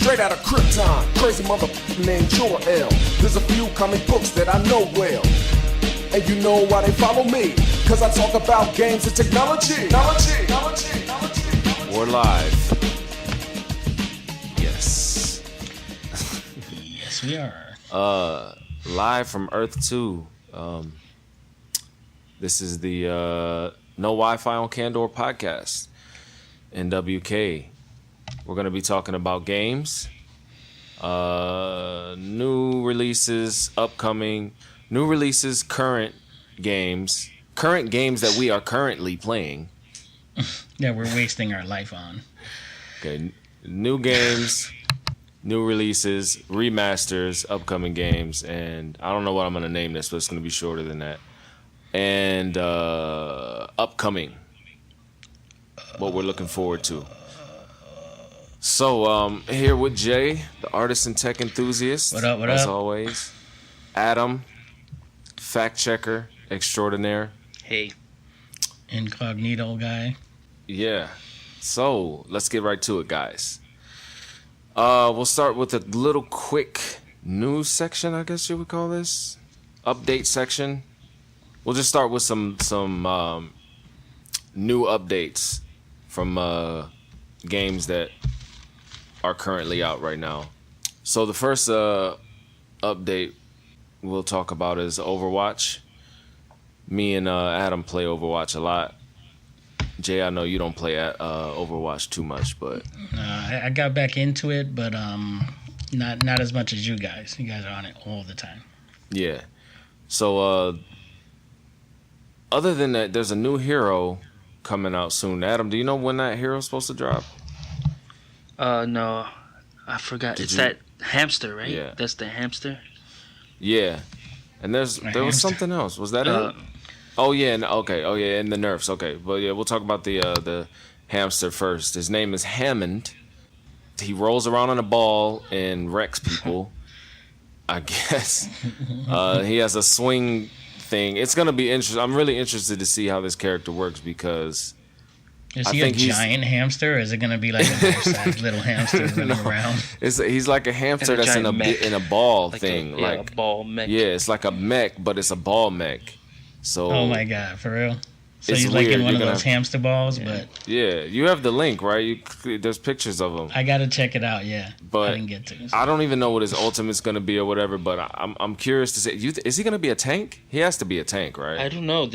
straight out of Krypton. Crazy motherfucker named Jor-El. There's a few comic books that I know well. And you know why they follow me? Cause I talk about games and technology. We're live. Yes. Yes, we are. Live from Earth 2. This is the No Wi-Fi on Kandor podcast. NWK. We're going to be talking about games, new releases, upcoming, new releases, current games that we are currently playing. Yeah, we're wasting our life on. Okay, new games, new releases, remasters, upcoming games, and I don't know what I'm going to name this, but it's going to be shorter than that. And upcoming, what we're looking forward to. So, here with Jay, the artist and tech enthusiast. What up, as always. Adam, fact checker extraordinaire. Hey. Incognito guy. Yeah. So, let's get right to it, guys. We'll start with a little quick news section, I guess you would call this. Update section. We'll just start with some new updates from games that are currently out right now. So the first update we'll talk about is Overwatch. Me and Adam play Overwatch a lot. Jay, I know you don't play Overwatch too much, but I got back into it, but not as much as you guys. You guys are on it all the time. Yeah. So other than that, there's a new hero coming out soon. Adam, do you know when that hero's supposed to drop? No, I forgot. That hamster, right? Yeah. That's the hamster. Yeah, and there was something else. Was that it? Oh yeah, okay. Oh yeah, and the nerfs. Okay, but yeah, we'll talk about the hamster first. His name is Hammond. He rolls around on a ball and wrecks people. I guess he has a swing thing. It's gonna be interesting. I'm really interested to see how this character works because. Is he a giant hamster, or is it going to be like a nice-sized little hamster running around? He's like a hamster that's in a ball like thing. A ball mech. Yeah, it's like a mech, but it's a ball mech. So. Oh my god, for real? So it's he's like weird. in one of those hamster balls, but... Yeah, you have the link, right? There's pictures of him. I got to check it out, yeah. But I didn't get to. I don't even know what his ultimate's going to be or whatever, but I'm curious to see. Is he going to be a tank? He has to be a tank, right? I don't know.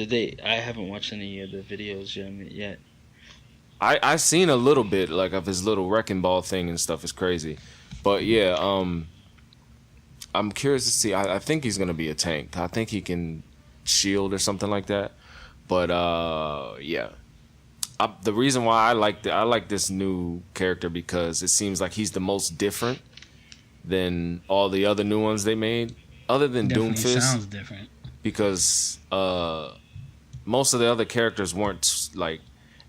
I haven't watched any of the videos yet. I've seen a little bit like of his little wrecking ball thing and stuff. It's crazy, but yeah, I'm curious to see. I think he's gonna be a tank. I think he can shield or something like that. But yeah, the reason why I like this new character because it seems like he's the most different than all the other new ones they made, other than Definitely Doomfist. Sounds different Because most of the other characters weren't like.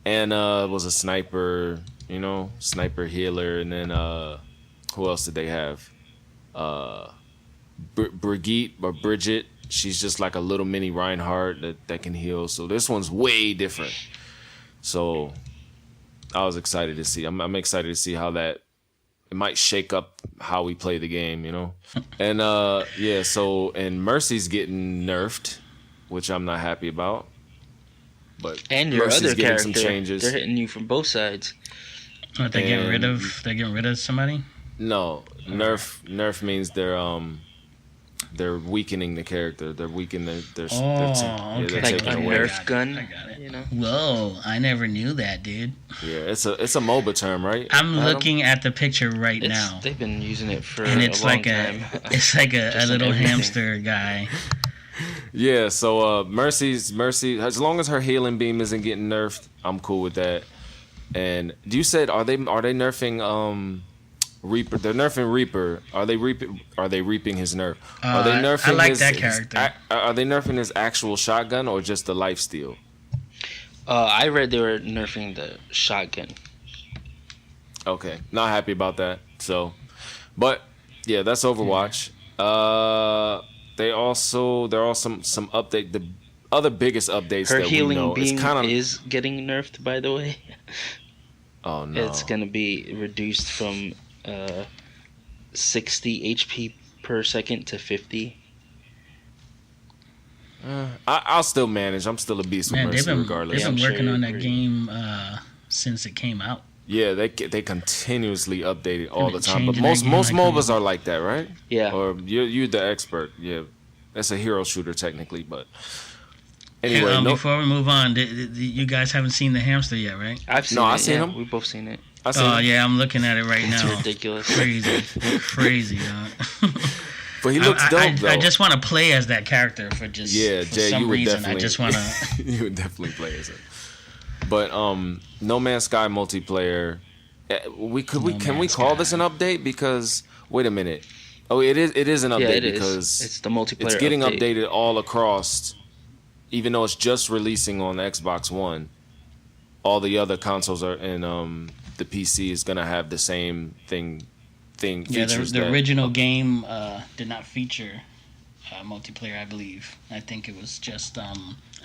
Anna was a sniper, sniper healer, and then who else did they have? Brigitte or Bridget. She's just like a little mini Reinhardt that can heal. So this one's way different. So I was excited to see. I'm excited to see how it might shake up how we play the game, And yeah, so and Mercy's getting nerfed, which I'm not happy about. But and your Mercy's other getting character, some changes. They're hitting you from both sides. What, they're getting rid of somebody? No, nerf means they're weakening the character. They're weakening their okay. they're Like taking a away. Nerf gun. I got it. Whoa, I never knew that, dude. Yeah, it's a MOBA term, right? I'm Adam? looking at the picture right now, They've been using it for and it's a long like time. it's like a Just little everything. hamster guy. Yeah, so Mercy, as long as her healing beam isn't getting nerfed, I'm cool with that. And you said are they nerfing Reaper? They're nerfing Reaper. Are they reaping his nerf? Are they nerfing I like that character. Are they nerfing his actual shotgun or just the lifesteal? I read they were nerfing the shotgun. Okay, not happy about that. So, but yeah, that's Overwatch. There are some update. The other biggest updates Her that we healing know beam is is getting nerfed, by the way. Oh no! It's gonna be reduced from 60 HP per second to 50. I'll still manage. I'm still a beast with Man, Mercy regardless. they've been Yeah, I'm working sure on you that agree. game since it came out. Yeah, they continuously update it all They've the been time. But changing that most game most like MOBAs crazy. are like that, right? Yeah. Or you're the expert. Yeah, that's a hero shooter technically, but anyway, Hey, no, before we move on, you guys haven't seen the hamster yet, right? I've seen No, it. I've seen yeah, him. We've both seen it. I seen Oh him. yeah, I'm looking at it right It's now. ridiculous. Crazy, dog. But he looks dope though. I just want to play as that character for just Yeah, for Jay, some you would reason. definitely. I just want to. You would definitely play as it. But No Man's Sky multiplayer. Can we call this an update? Because wait a minute. Oh, it is an update Yeah, it is. because It's the multiplayer. it's getting update. updated all across. Even though it's just releasing on the Xbox One, all the other consoles are and the PC is gonna have the same thing. Yeah, Features the that- original game did not feature multiplayer. I believe. I think it was just. I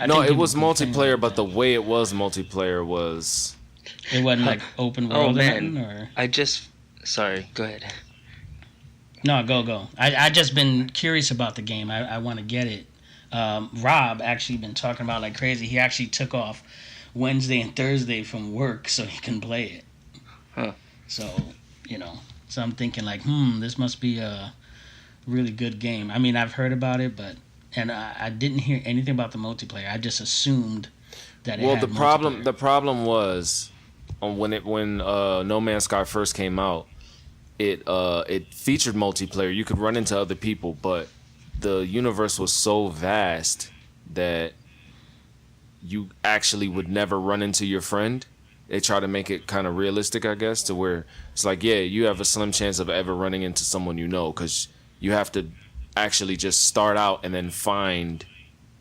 No, think it people was complained multiplayer, about but the that. way it was multiplayer was. It wasn't like open Oh, world or man. nothing, or I just. Sorry, go ahead. no, go. I just been curious about the game. I want to get it. Rob actually been talking about like crazy. He actually took off Wednesday and Thursday from work so he can play it. Huh. So so I'm thinking like, this must be a really good game. I mean, I've heard about it, but I didn't hear anything about the multiplayer. I just assumed that. Well, it had the problem was when No Man's Sky first came out, it featured multiplayer. You could run into other people, but the universe was so vast that you actually would never run into your friend. They try to make it kind of realistic, I guess, to where it's like, yeah, you have a slim chance of ever running into someone you know, because you have to actually just start out and then find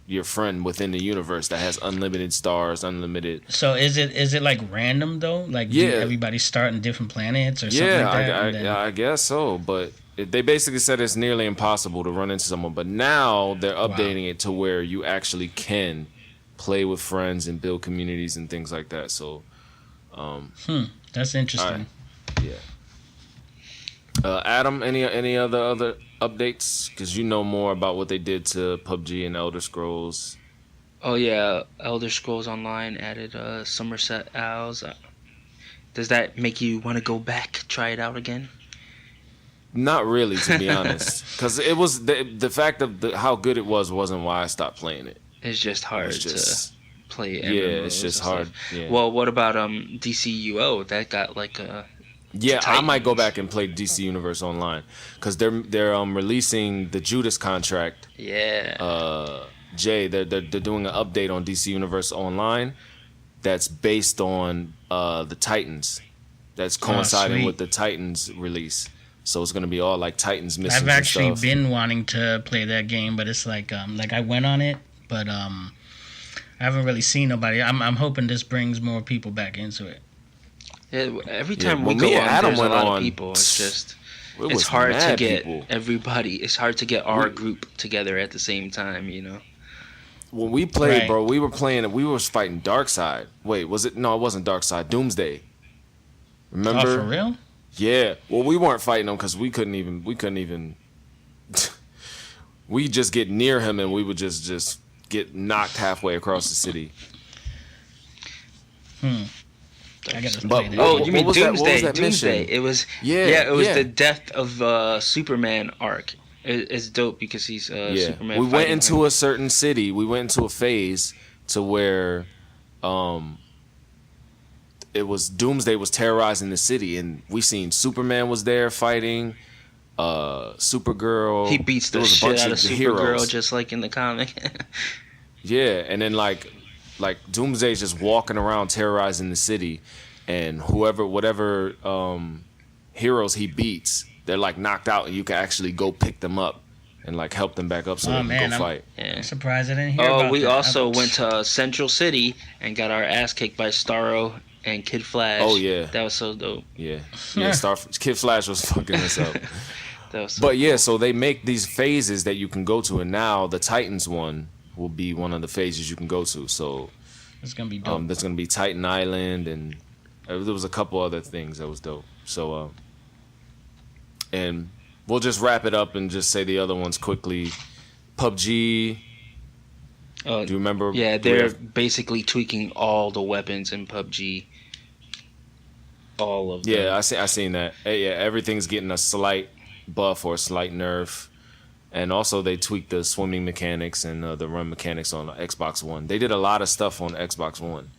your friend within the universe that has unlimited stars, unlimited. So is it like random though? Like do Yeah. everybody start in different planets or something Yeah, like that? and then- I guess so, but they basically said it's nearly impossible to run into someone. But now they're updating it to where you actually can play with friends and build communities and things like that. So, That's interesting. Adam, any other updates? Because you know more about what they did to PUBG and Elder Scrolls. Oh yeah, Elder Scrolls Online added Somerset Owls. Does that make you want to go back, try it out again? Not really, to be honest, because it was the fact of how good it wasn't why I stopped playing it. It's just hard It's just to play. yeah, MMOs it's just and hard. stuff. Yeah. Well, what about DCUO? That got like a. Yeah, I might go Titans. back and play DC Universe Online because they're releasing the Judas contract. Yeah. Jay, they're doing an update on DC Universe Online that's based on the Titans. That's coinciding sweet. with the Titans release. So it's gonna be all like Titans missions. I've actually and stuff. been wanting to play that game, but it's like I went on it, but I haven't really seen nobody. I'm hoping this brings more people back into it. Yeah, every Yeah, time we when go me on, and Adam there's a went lot on, of people. It's just. It It's was hard to mad get people. everybody. It's hard to get our group together at the same time. When we played, Right. bro, we were playing. We was fighting Darkseid. Wait, was it? No, it wasn't Darkseid. Doomsday. Remember? Oh, for real? Yeah. Well, we weren't fighting him because we couldn't even. We just get near him and we would just get knocked halfway across the city. I gotta But- play that. What- Oh, what you mean was that- what Doomsday? was that Doomsday. mission? It was. Yeah, it was yeah. the death of Superman arc. It's dope because he's Yeah. Superman. We went fighting into him. a certain city. We went into a phase to where, it was Doomsday was terrorizing the city, and we seen Superman was there fighting. Supergirl. He beats There the was a shit bunch out of the Supergirl just like in the comic. Yeah, and then like Doomsday's just walking around terrorizing the city, and whatever heroes he beats, they're like knocked out, and you can actually go pick them up and like help them back up so Oh, they can man, go fight. Yeah. I'm surprised I didn't hear Oh, about we that. also went to Central City and got our ass kicked by Starro and Kid Flash. Oh, yeah. That was so dope. Yeah, Kid Flash was fucking us up. That was so But yeah, so they make these phases that you can go to, and now the Titans one will be one of the phases you can go to. So It's gonna be dope. there's gonna be Titan Island, and there was a couple other things that was dope. So and we'll just wrap it up and just say the other ones quickly. PUBG. Do you remember? Yeah, they're basically tweaking all the weapons in PUBG. All of them. Yeah, I seen that. Yeah, everything's getting a slight buff or a slight nerf. And also they tweaked the swimming mechanics and the run mechanics on Xbox One. They did a lot of stuff on Xbox One.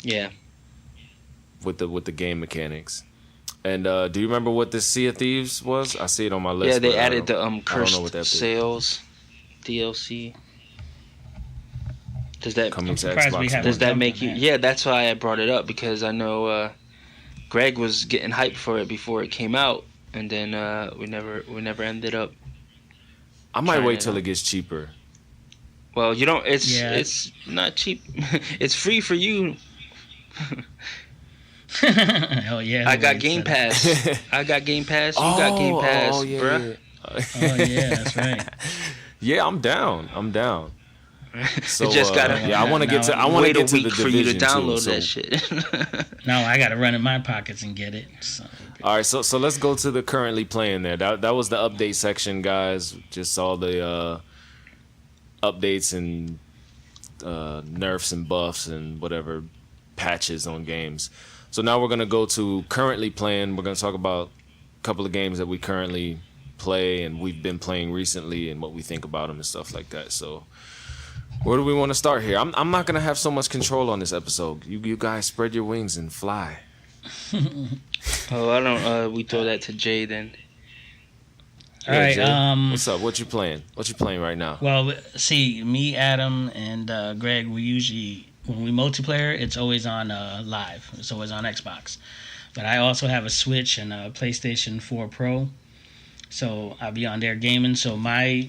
Yeah. With the game mechanics. And do you remember what this Sea of Thieves was? I see it on my list. Yeah, they added the Cursed Sales DLC. Does that coming to Xbox? Does that make you? Yeah, that's why I brought it up, because I know Greg was getting hyped for it before it came out, and then we never ended up. I might wait till it gets cheaper. Well, you don't. It's not cheap. It's free for you. Hell yeah! I got Game Pass. I got Game Pass. You got Game Pass, bruh. Oh yeah, that's right. Yeah, I'm down. So just gotta. I want to get to. I want to get to the for you to Division download too, that shit. No, I gotta run in my pockets and get it. So. All right, so let's go to the currently playing there. That was the update section, guys. Just all the updates and nerfs and buffs and whatever patches on games. So now we're gonna go to currently playing. We're gonna talk about a couple of games that we currently play and we've been playing recently and what we think about them and stuff like that. So where do we want to start here? I'm not gonna have so much control on this episode. You guys spread your wings and fly. Oh, I don't. We throw that to Jay then. All right. Jay, what's up? What you playing? What you playing right now? Well, see, me, Adam, and Greg, we usually when we multiplayer, it's always on live. It's always on Xbox. But I also have a Switch and a PlayStation 4 Pro, so I'll be on there gaming. So my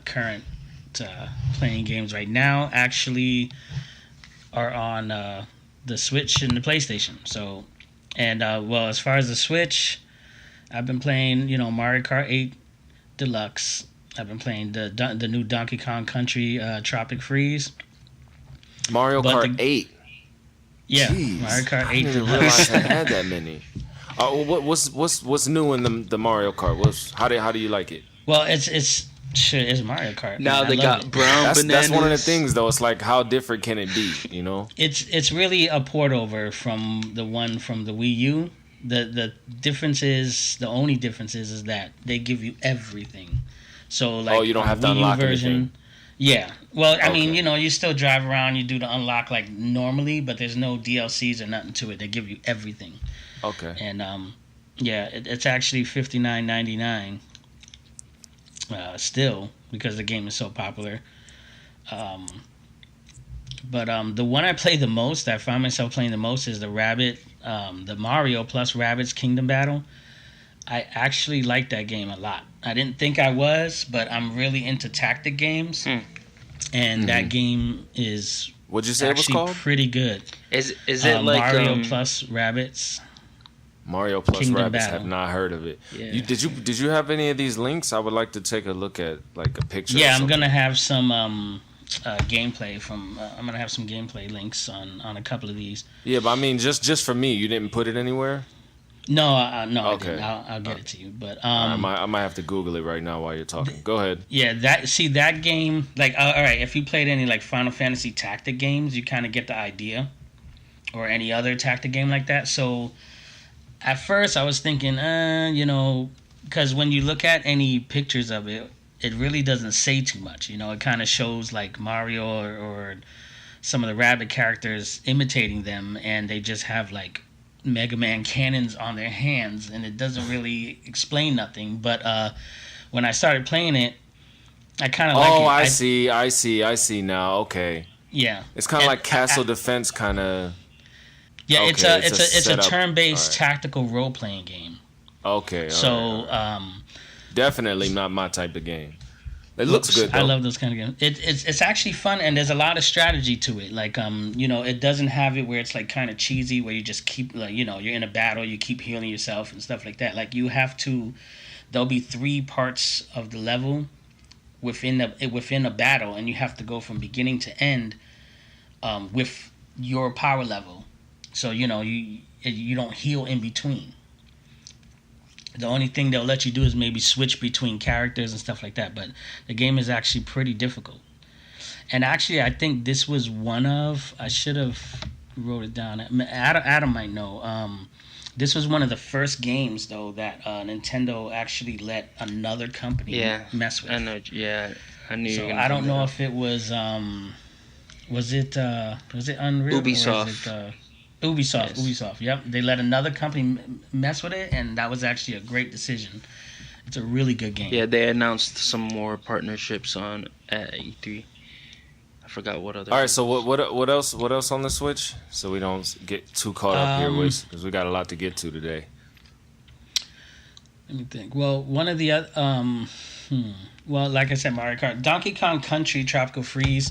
current playing games right now actually are on the Switch and the PlayStation. So, and well, as far as the Switch, I've been playing, Mario Kart 8 Deluxe. I've been playing the new Donkey Kong Country Tropic Freeze. Mario Kart 8. Yeah, Jeez, Mario Kart 8 I didn't Deluxe. realize I had that many. What's new in the Mario Kart? How do you like it? Well, it's Mario Kart. Now man. they got brown bananas. That's one of the things, though. It's like, how different can it be? It's really a port over from the one from the Wii U. The difference is, the only difference is that they give you everything. So like, you don't have to Wii U unlock version. anything. Yeah. Well, I mean, Okay. you still drive around, you do the unlock like normally, but there's no DLCs or nothing to it. They give you everything. Okay. And it's actually $59.99 still, because the game is so popular. But the one I play the most, I find myself playing the most, is the Mario plus Rabbids Kingdom Battle. I actually like that game a lot. I didn't think I was, but I'm really into tactic games, and that game is What'd you say it was actually called? pretty good. Is it like Mario plus Rabbids? Mario plus Kingdom Rabbids. Battle. Have not heard of it. Yeah. Did you have any of these links? I would like to take a look at like a picture. Yeah, or I'm something. gonna have some gameplay from. I'm gonna have some gameplay links on a couple of these. Yeah, but I mean, just for me, you didn't put it anywhere. No, no, Okay. I didn't. I'll get it to you. But I might have to Google it right now while you're talking. Go ahead. yeah, that game, like, all right, if you played any like Final Fantasy tactic games, you kind of get the idea, or any other tactic game like that. So at first I was thinking, because when you look at any pictures of it, it really doesn't say too much. It kind of shows like Mario or some of the Rabbit characters imitating them, and they just have like Mega Man cannons on their hands, and it doesn't really explain nothing. But when I started playing it, I kind of like it. Oh, I see now. Okay. Yeah, It's kind of like Castle Defense, kind of. yeah. Okay, It's a setup. turn-based All right. tactical role-playing game. Okay. all So right. Definitely not my type of game. It looks good, though. I love those kind of games. It's actually fun, and there's a lot of strategy to it. Like it doesn't have it where it's like kind of cheesy, where you just keep like you're in a battle, you keep healing yourself and stuff like that. Like you have to, there'll be 3 parts of the level within a battle, and you have to go from beginning to end with your power level. So you don't heal in between. The only thing they'll let you do is maybe switch between characters and stuff like that. But the game is actually pretty difficult. And actually, I think this was one of. I should have wrote it down. Adam might know. This was one of the first games though that Nintendo actually let another company mess with. I know. Yeah, I knew. So I don't know if it was. Was it Unreal? Ubisoft. Or is it, Ubisoft. Yes. Ubisoft. Yep. They let another company mess with it, and that was actually a great decision. It's a really good game. Yeah, they announced some more partnerships at E3. I forgot what other. All right, so what else on the Switch? So we don't get too caught up here with, because we got a lot to get to today. Let me think. Well, one of the other, well, like I said, Mario Kart, Donkey Kong Country Tropical Freeze.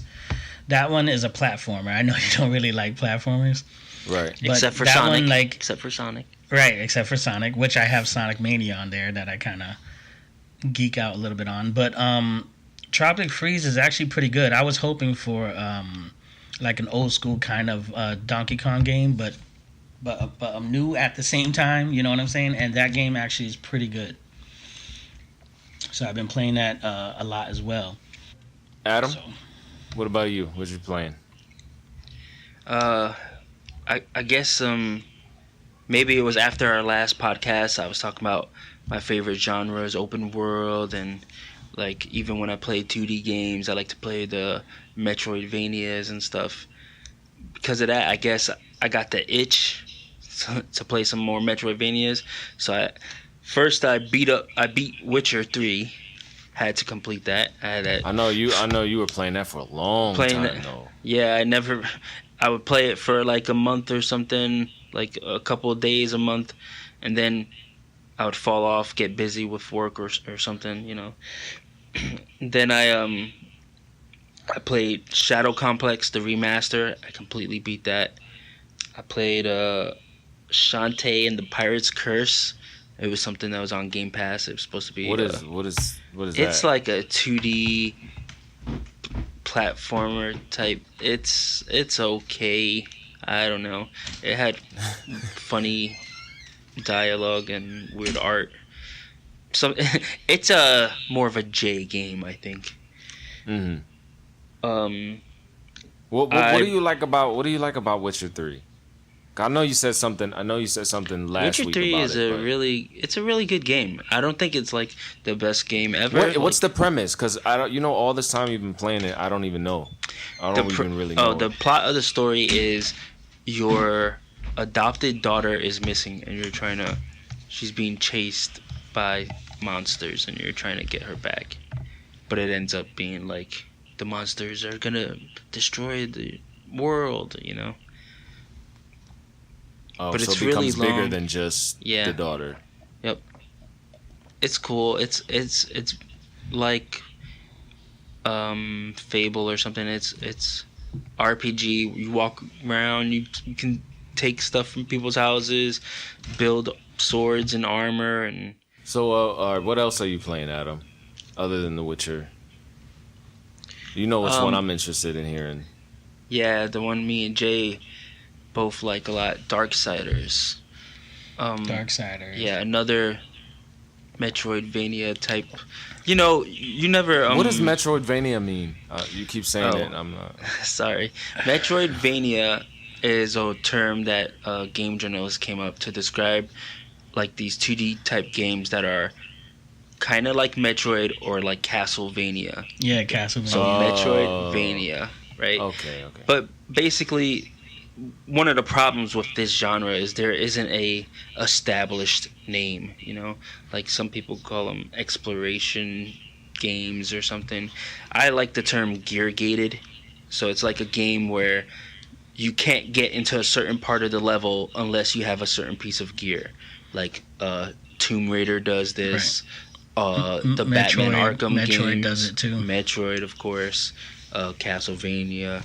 That one is a platformer. I know you don't really like platformers, right? But except for that Sonic. one, Except for Sonic. Right, except for Sonic, which I have Sonic Mania on there that I kind of geek out a little bit on. But Tropic Freeze is actually pretty good. I was hoping for like an old school kind of Donkey Kong game, but I'm new at the same time. You know what I'm saying? And that game actually is pretty good. So I've been playing that a lot as well. Adam, So, what about you? What you playing? I guess maybe it was after our last podcast. I was talking about my favorite genres, open world, and like even when I play 2D games, I like to play the Metroidvanias and stuff. Because of that, I guess I got the itch to play some more Metroidvanias. So I beat Witcher 3. Had to complete that. I know you were playing that for a long time though. Yeah, I would play it for like a month or something, like a couple of days, a month, and then I would fall off, get busy with work or something, you know. Then I played Shadow Complex, the remaster. I completely beat that. I played Shantae and the Pirate's Curse. It was something that was on Game Pass. It was supposed to be. What is that? It's like a 2D platformer type. It's okay. I don't know. It had funny dialogue and weird art. It's more of a J game, I think. Mm-hmm. What do you like about Witcher 3? I know you said something last Witcher week 3 about is it. a really good game. I don't think it's like the best game ever. What's the premise? Because I don't, all this time you've been playing it, I don't even know. I don't even really know. Oh, the plot of the story is your adopted daughter is missing, and she's being chased by monsters, and you're trying to get her back. But it ends up being like the monsters are gonna destroy the world, you know. Oh, but so it's it becomes really bigger long. than just the daughter. Yep. It's cool. It's like Fable or something. It's RPG. You walk around. You can take stuff from people's houses, build swords and armor, and. So, what else are you playing, Adam? Other than The Witcher, you know which one I'm interested in hearing. Yeah, the one me and Jay both like a lot, Darksiders. Darksiders. Yeah, another Metroidvania type. You know, you never. What does Metroidvania mean? You keep saying it. I'm not. Sorry. Metroidvania is a term that game journalists came up to describe like these 2D type games that are kind of like Metroid or like Castlevania. Yeah, Castlevania. So Metroidvania, right? Okay. But basically, one of the problems with this genre is there isn't a established name, you know? Like some people call them exploration games or something. I like the term gear gated. So it's like a game where you can't get into a certain part of the level unless you have a certain piece of gear. Like Tomb Raider does this. Right. The Batman Arkham Metroid games does it too. Metroid, of course. Castlevania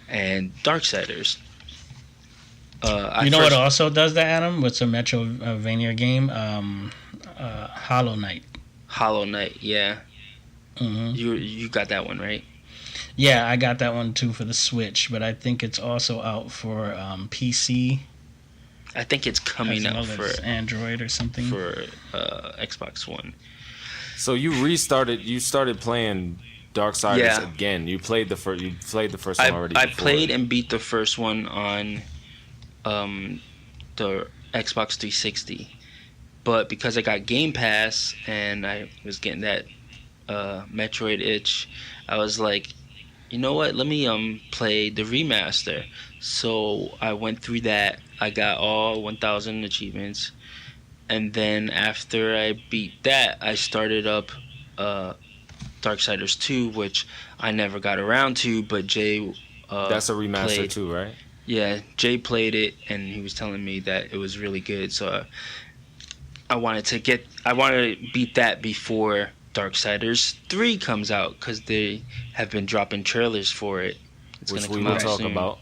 and Darksiders. You know what also does that, Adam? What's a Metroidvania game? Hollow Knight. Hollow Knight, yeah. Mm-hmm. You got that one, right? Yeah, I got that one too for the Switch, but I think it's also out for PC. I think it's coming as out well for as Android or something. for Xbox One. So you started playing Darksiders Yeah. again. You played the first one already. I before. played and beat the first one on the Xbox 360, but because I got Game Pass and I was getting that Metroid itch, I was like, you know what? Let me play the remaster. So I went through that. I got all 1,000 achievements, and then after I beat that, I started up Darksiders 2, which I never got around to. But Jay, That's a remaster played. too, right? Yeah, Jay played it, and he was telling me that it was really good. So I wanted to beat that before Darksiders 3 comes out, because they have been dropping trailers for it. It's Which gonna we come will out talk soon. about.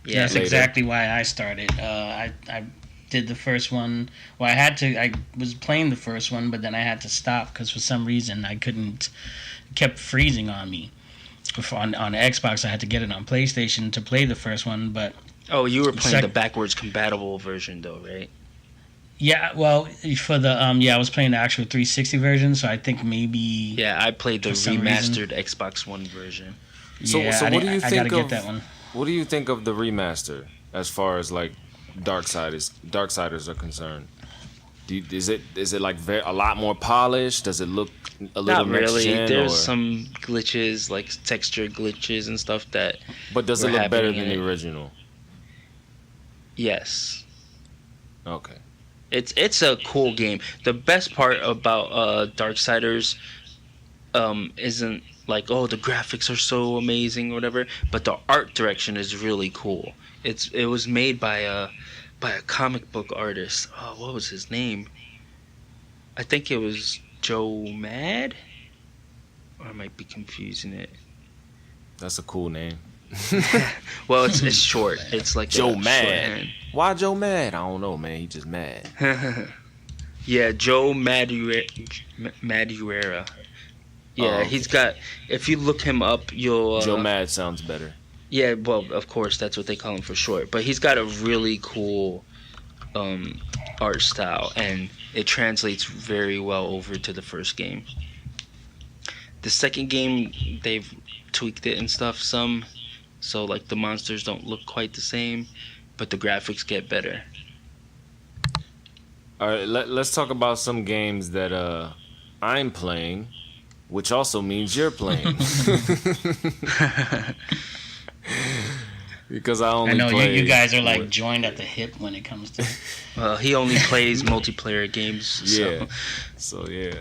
Yeah, That's later. exactly why I started. I did the first one. Well, I was playing the first one, but then I had to stop because for some reason I couldn't. It kept freezing on me. On Xbox, I had to get it on PlayStation to play the first one, but Oh, you were playing Sec- the backwards compatible version though, right? yeah, well, for the I was playing the actual 360 version, so I think maybe Yeah, I played the For some reason. remastered Xbox One version. So yeah, what do you I think gotta of get that one. What do you think of the remaster as far as like Darksiders are concerned? Is it like a lot more polished? Does it look a little Not really. next gen? There's or, some glitches, like texture glitches and stuff that. but does it were look better happening than in the it. original? Yes, Okay. it's a cool game. The best part about Darksiders isn't like, oh, the graphics are so amazing or whatever, but the art direction is really cool. It was made by a comic book artist. Oh, what was his name? I think it was Joe Mad, or I might be confusing it. That's a cool name. Well, it's short. It's like Joe a Mad. Why Joe Mad? I don't know, man. He just mad. shorthand. Yeah, Joe Madureira. Yeah, Oh, okay. he's got. If you look him up, you'll. Joe Mad sounds better. Yeah, well, of course, that's what they call him for short. But he's got a really cool art style, and it translates very well over to the first game. The second game, they've tweaked it and stuff some, so like the monsters don't look quite the same, but the graphics get better. All right, let's talk about some games that I'm playing, which also means you're playing. Because I only I know play you guys are like what- joined at the hip when it comes to. He only plays multiplayer games. So. Yeah. So yeah.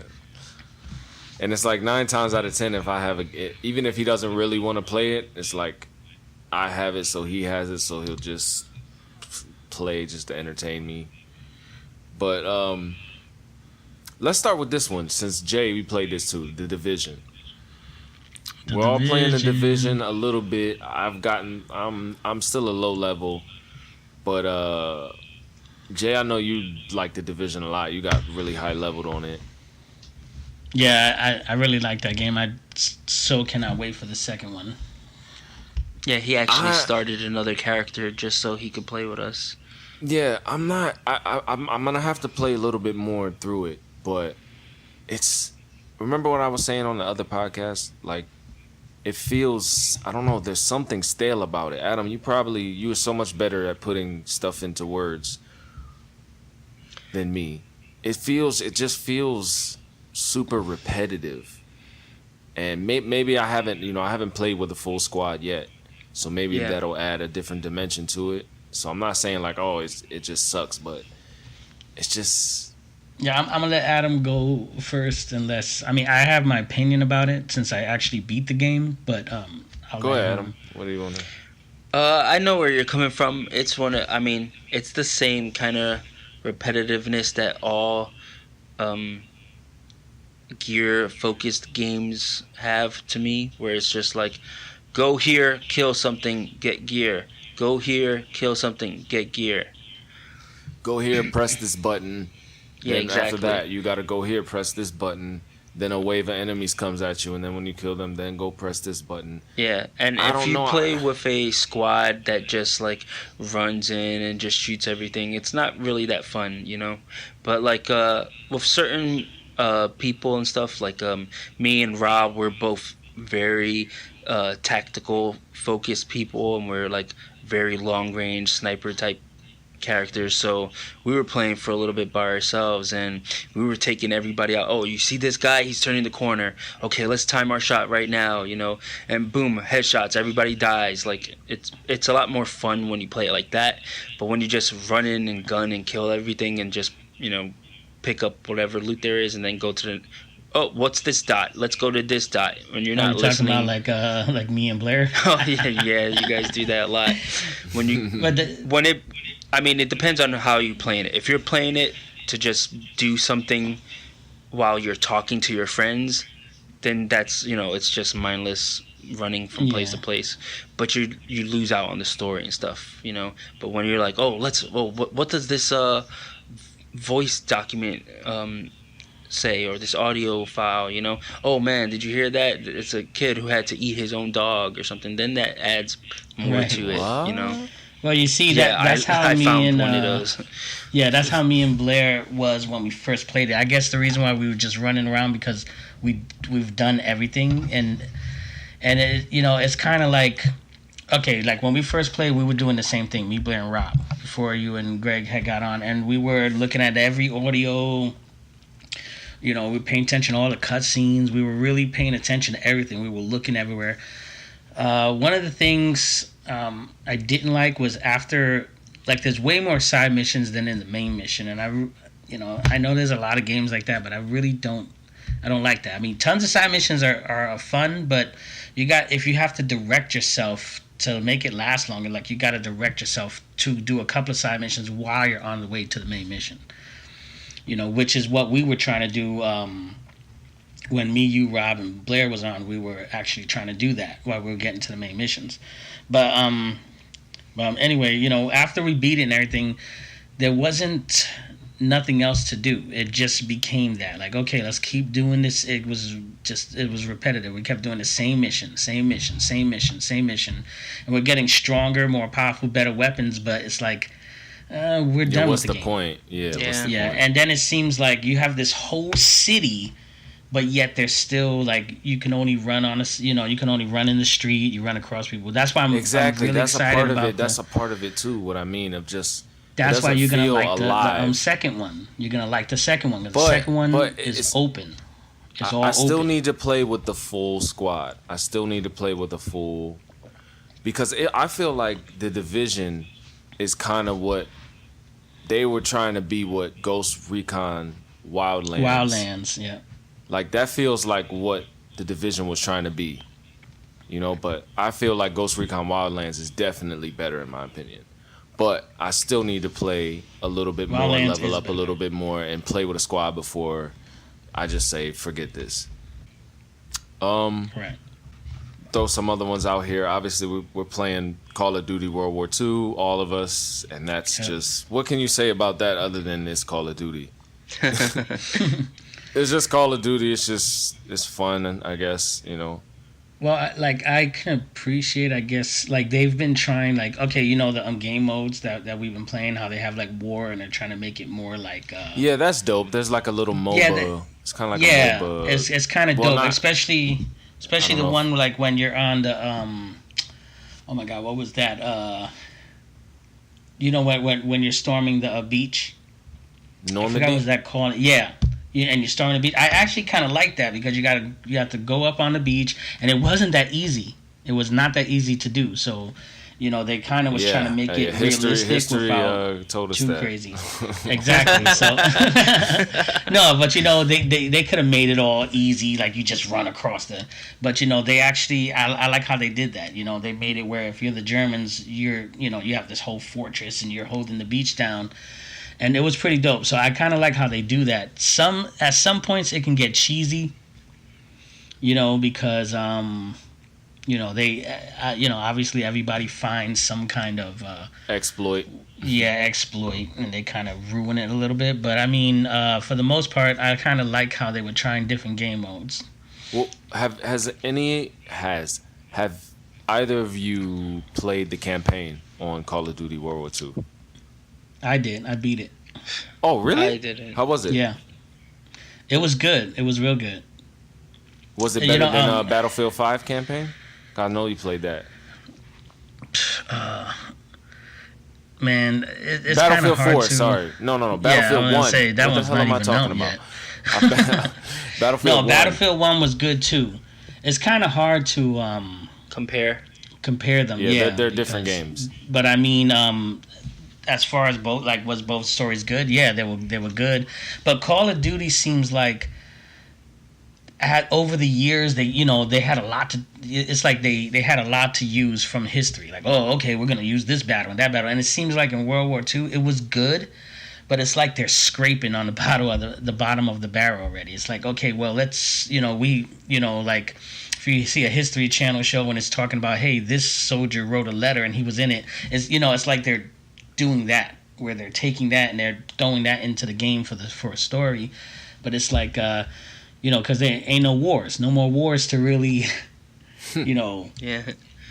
And it's like 9 times out of 10, if I have even if he doesn't really want to play it, it's like I have it, so he has it, so he'll just play just to entertain me. But let's start with this one, since Jay, we played this too, The Division. We're all playing The Division a little bit. I'm still a low level, but Jay, I know you like The Division a lot. You got really high leveled on it. Yeah, I really like that game. I so cannot wait for the second one. Yeah, he actually started another character just so he could play with us. Yeah, I'm not. I'm gonna have to play a little bit more through it, but it's. Remember what I was saying on the other podcast? Like, it feels. I don't know. There's something stale about it. Adam, you were so much better at putting stuff into words than me. It just feels super repetitive, and maybe I haven't played with a full squad yet, so maybe Yeah. that'll add a different dimension to it. So I'm not saying like, oh, it just sucks, but it's just. Yeah, I'm gonna let Adam go first, unless I have my opinion about it since I actually beat the game. But I'll Go let ahead, him. Adam. What do you want to? I know where you're coming from. It's it's the same kind of repetitiveness that all gear-focused games have to me, where it's just like, go here, kill something, get gear. Go here, kill something, get gear. Go here, press this button. Yeah, then exactly. after that, you got to go here, press this button, then a wave of enemies comes at you, and then when you kill them, then go press this button. Yeah, and if you play with a squad that just like runs in and just shoots everything, it's not really that fun, you know. But like with certain people and stuff, like me and Rob, we're both very tactical focused people, and we're like very long range sniper type characters. So we were playing for a little bit by ourselves, and we were taking everybody out. Oh, you see this guy? He's turning the corner. Okay, let's time our shot right now, you know. And boom, headshots. Everybody dies. Like it's a lot more fun when you play it like that. But when you just run in and gun and kill everything and just, you know, pick up whatever loot there is and then go to the what's this dot? Let's go to this dot. When you're not listening. Talking about like me and Blair. Oh yeah, you guys do that a lot. When it depends on how you're playing it. If you're playing it to just do something while you're talking to your friends, then that's, you know, it's just mindless running from place to place. But you lose out on the story and stuff, you know. But when you're like, what does this voice document say, or this audio file, you know? Oh man, did you hear that? It's a kid who had to eat his own dog or something. Then that adds more to it, you know. Well, you see, that's how I me found and one of those. Yeah, that's how me and Blair was when we first played it. I guess the reason why we were just running around because we've done everything, and it, you know, it's kind of like, okay, like when we first played, we were doing the same thing, me, Blair, and Rob, before you and Greg had got on, and we were looking at every audio. You know, we were paying attention to all the cutscenes. We were really paying attention to everything. We were looking everywhere. One of the things I didn't like was after, like, there's way more side missions than in the main mission, and I know there's a lot of games like that, but I really don't like that. I mean, tons of side missions are fun, but if you have to direct yourself to make it last longer, like, you got to direct yourself to do a couple of side missions while you're on the way to the main mission. You know, which is what we were trying to do when me, you, Rob, and Blair was on. We were actually trying to do that while we were getting to the main missions. But anyway, you know, after we beat it and everything, there wasn't nothing else to do. It just became that. Like, okay, let's keep doing this. It was repetitive. We kept doing the same mission. And we're getting stronger, more powerful, better weapons, but it's like, we're done what's with the the game. point? What's the point? And then it seems like you have this whole city, but yet there's still, like, you can only run in the street. You run across people. That's why I'm really excited about That's a part of it too. What I mean of just. That's why you're gonna like the second one. You're gonna like the second one because the second one is open. It's all I still open. need to play with the full squad. Because I feel like the Division is kind of what they were trying to be, what Ghost Recon Wildlands. Yeah. Like, that feels like what the Division was trying to be, you know. But I feel like Ghost Recon Wildlands is definitely better in my opinion. But I still need to play a little bit more, level up a little bit more, and play with a squad before I just say forget this. Right. Throw some other ones out here. Obviously, we're playing Call of Duty World War II, all of us, and that's just, what can you say about that other than it's Call of Duty? It's just Call of Duty. It's fun, I guess, you know. Well, I can appreciate, I guess, like, they've been trying, like, okay, you know, the game modes that we've been playing, how they have, like, war, and they're trying to make it more like... yeah, that's dope. There's, like, a little MOBA. It's kind of like a MOBA. It's kind of dope, especially the one, like, when you're on the... oh, my God, what was that? You know, when you're storming the beach? Normandy? I forgot what was that called. Yeah. And you're storming the beach. I actually kind of like that because you have to go up on the beach, and it wasn't that easy. It was not that easy to do. So, you know, they kind of was trying to make it realistic without told us too that. crazy. Exactly. So, no, but you know, they could have made it all easy, like you just run across the. But you know, they actually, I like how they did that. You know, they made it where if you're the Germans, you have this whole fortress and you're holding the beach down. And it was pretty dope. So I kind of like how they do that. At some points it can get cheesy, you know, because they, obviously everybody finds some kind of Exploit. exploit, and they kind of ruin it a little bit. But I mean, for the most part, I kind of like how they were trying different game modes. Well, have either of you played the campaign on Call of Duty World War II? I did. I beat it. Oh, really? I didn't. How was it? Yeah, it was good. It was real good. Was it better than Battlefield 5 campaign? I know you played that. Man, it's Battlefield hard 4. to... Sorry, no. Battlefield 1. Say, that what the hell am I talking about? Battlefield 1. Battlefield 1 was good too. It's kind of hard to Compare them. Yeah, they're different games. But I mean, as far as was both stories good? Yeah, they were good. But Call of Duty seems like over the years they had a lot to. It's like they had a lot to use from history. Like, oh, okay, we're gonna use this battle and that battle, and it seems like in World War II it was good, but it's like they're scraping on the bottom of the barrel already. It's like, okay, well, let's like if you see a History Channel show when it's talking about, hey, this soldier wrote a letter and he was in it. It's like they're doing that, where they're taking that and they're throwing that into the game for a story, but it's like because there ain't no more wars to really yeah.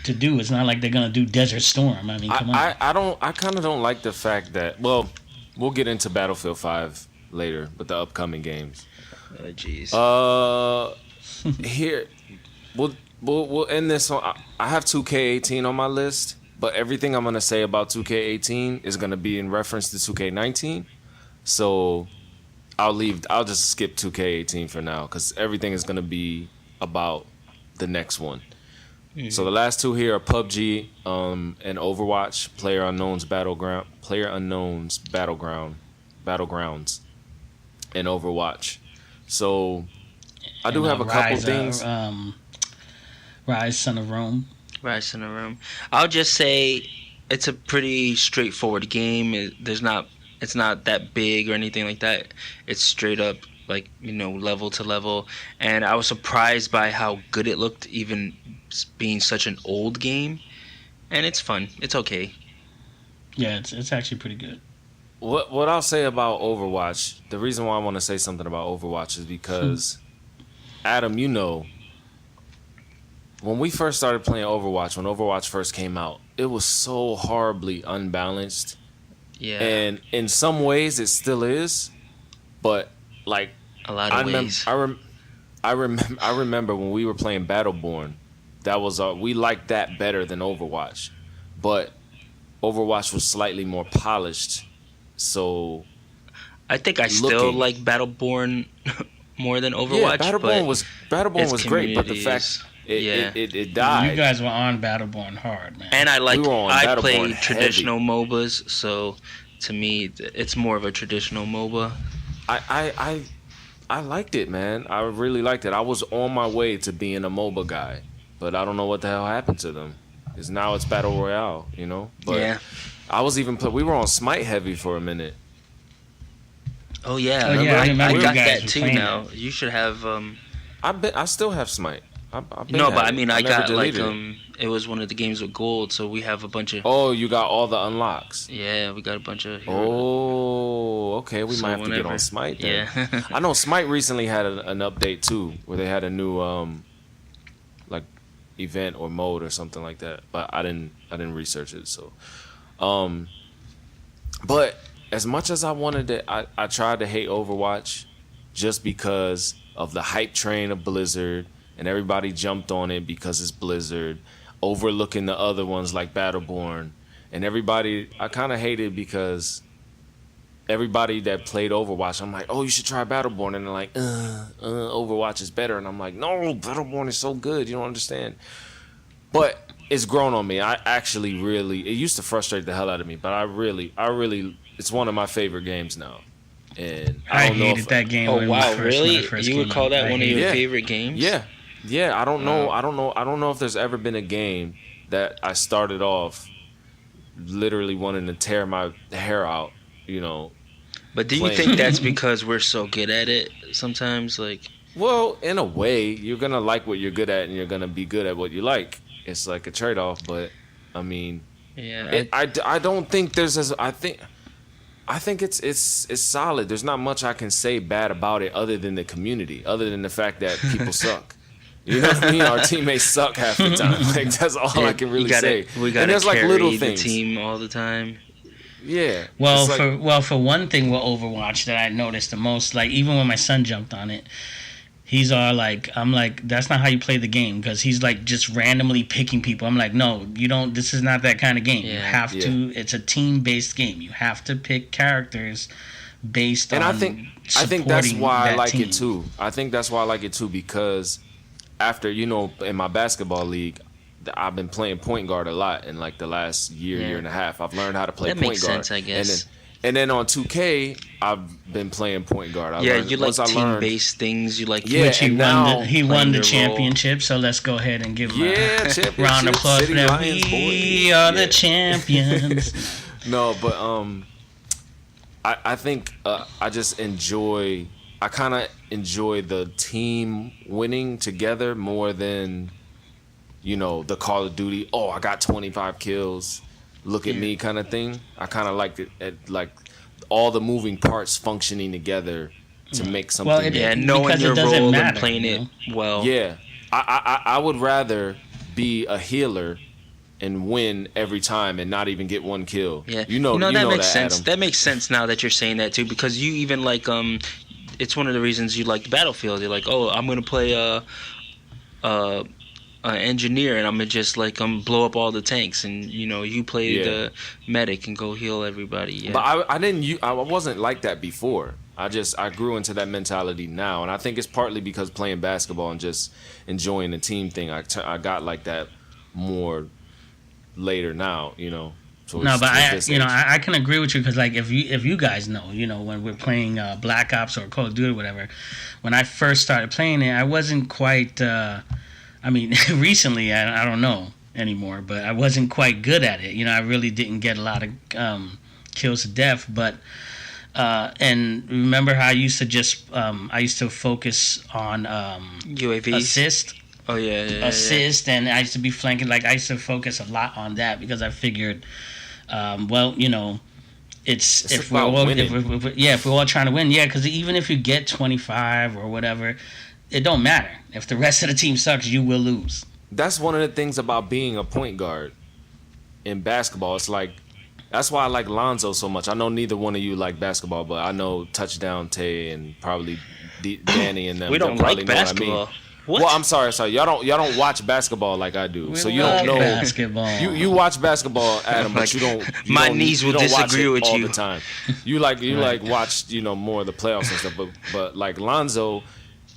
to do. It's not like they're gonna do Desert Storm. I mean, come on. I kind of don't like the fact that, well, we'll get into Battlefield 5 later with the upcoming games. Oh jeez. Here we'll end this on. I have 2K18 on my list, but everything I'm gonna say about 2K18 is gonna be in reference to 2K19. So I'll just skip 2K18 for now, because everything is gonna be about the next one. Mm-hmm. So the last two here are PUBG and Overwatch. PlayerUnknown's Battlegrounds, and Overwatch. So I do have a couple things. Rise, Son of Rome. I'll just say it's a pretty straightforward game. It's not that big or anything like that. It's straight up level to level. And I was surprised by how good it looked, even being such an old game. And it's fun. It's okay. Yeah, it's actually pretty good. What I'll say about Overwatch, the reason why I want to say something about Overwatch is because, Adam, when we first started playing Overwatch, when Overwatch first came out, it was so horribly unbalanced. Yeah. And in some ways it still is, but like a lot of ways. I remember when we were playing Battleborn, that was we liked that better than Overwatch, but Overwatch was slightly more polished. So I think I still like Battleborn more than Overwatch. Yeah, Battleborn was great, but the fact it died. You guys were on Battleborn hard, man. And I played traditional MOBAs, so to me it's more of a traditional MOBA. I liked it, man. I really liked it. I was on my way to being a MOBA guy, but I don't know what the hell happened to them. Because now it's Battle Royale, But yeah. I was we were on Smite heavy for a minute. Oh yeah, I got that too now. You should have. I still have Smite. I got it was one of the games with gold, so we have a bunch of. Oh, you got all the unlocks. Yeah, we got a bunch of. Oh, okay. We might have to get on Smite then. Yeah. I know Smite recently had an update too, where they had a new event or mode or something like that. But I didn't research it. So, but as much as I wanted it, I tried to hate Overwatch just because of the hype train of Blizzard, and everybody jumped on it because it's Blizzard, overlooking the other ones like Battleborn. And I kind of hated because everybody that played Overwatch, I'm like, oh, you should try Battleborn. And they're like, Overwatch is better. And I'm like, no, Battleborn is so good. You don't understand. But it's grown on me. I actually really, it used to frustrate the hell out of me, but I really, it's one of my favorite games now. And I hated that game. Oh wow, really? You would call that one of your favorite games? Yeah. I don't know if there's ever been a game that I started off literally wanting to tear my hair out, But do you think that's because we're so good at it sometimes? Well, in a way, you're gonna like what you're good at, and you're gonna be good at what you like. It's like a trade-off, but I mean, Yeah, I don't think there's as I think it's solid. There's not much I can say bad about it other than the community, other than the fact that people suck. You know what I mean? Our teammates suck half the time. Like that's all I can really say. We gotta and there's carry like little the things. team all the time. Yeah. Well, It's like, for one thing with Overwatch that I noticed the most, like even when my son jumped on it, he's all like, I'm like, that's not how you play the game, because he's like just randomly picking people. I'm like, no, you don't. This is not that kind of game. You have to. It's a team based game. You have to pick characters based and on. I think that's why I like team. it too. I think that's why I like it too, because after in my basketball league, I've been playing point guard a lot in like the last year and a half. I've learned how to play That point makes guard. sense, I guess. And then on 2K, I've been playing point guard. You like team-based things. You like Which he won. He won the your championship. So let's go ahead and give him a championship. round of applause for City that. Lions, We boy. are the champions. No, but I think I just enjoy. I kind of enjoy the team winning together more than, the Call of Duty. Oh, I got 25 kills. Look at me, kind of thing. I kind of like it, like all the moving parts functioning together to make something. Well, knowing because your it doesn't role matter, and playing it well. Yeah, I would rather be a healer and win every time and not even get one kill. Yeah, that makes sense. Adam. That makes sense now that you're saying that too, because you even like it's one of the reasons you like Battlefield. You're like, oh, I'm gonna play engineer, and I'm gonna just like blow up all the tanks, and you play the medic and go heal everybody. Yeah. But I wasn't like that before. I grew into that mentality now, and I think it's partly because playing basketball and just enjoying the team thing. I got like that more later now. So no, but I can agree with you, because like if you guys know, when we're playing Black Ops or Call of Duty or whatever, when I first started playing it, I wasn't quite. Recently I don't know anymore, but I wasn't quite good at it. I really didn't get a lot of kills to death, but and remember how I used to focus on UAVs assist. Oh yeah. Assist, and I used to be flanking. Like I used to focus a lot on that, because I figured, it's if we're all if we're all trying to win, because even if you get 25 or whatever, it don't matter. If the rest of the team sucks, you will lose. That's one of the things about being a point guard in basketball. It's like, that's why I like Lonzo so much. I know neither one of you like basketball, but I know Touchdown Tay and probably Danny and them. We don't probably like know basketball. What I mean. What? Well, I'm sorry. Y'all don't watch basketball like I do, so you don't know basketball. You watch basketball, Adam, but you don't. My knees will disagree with you all the time. You watch more of the playoffs and stuff, but like Lonzo,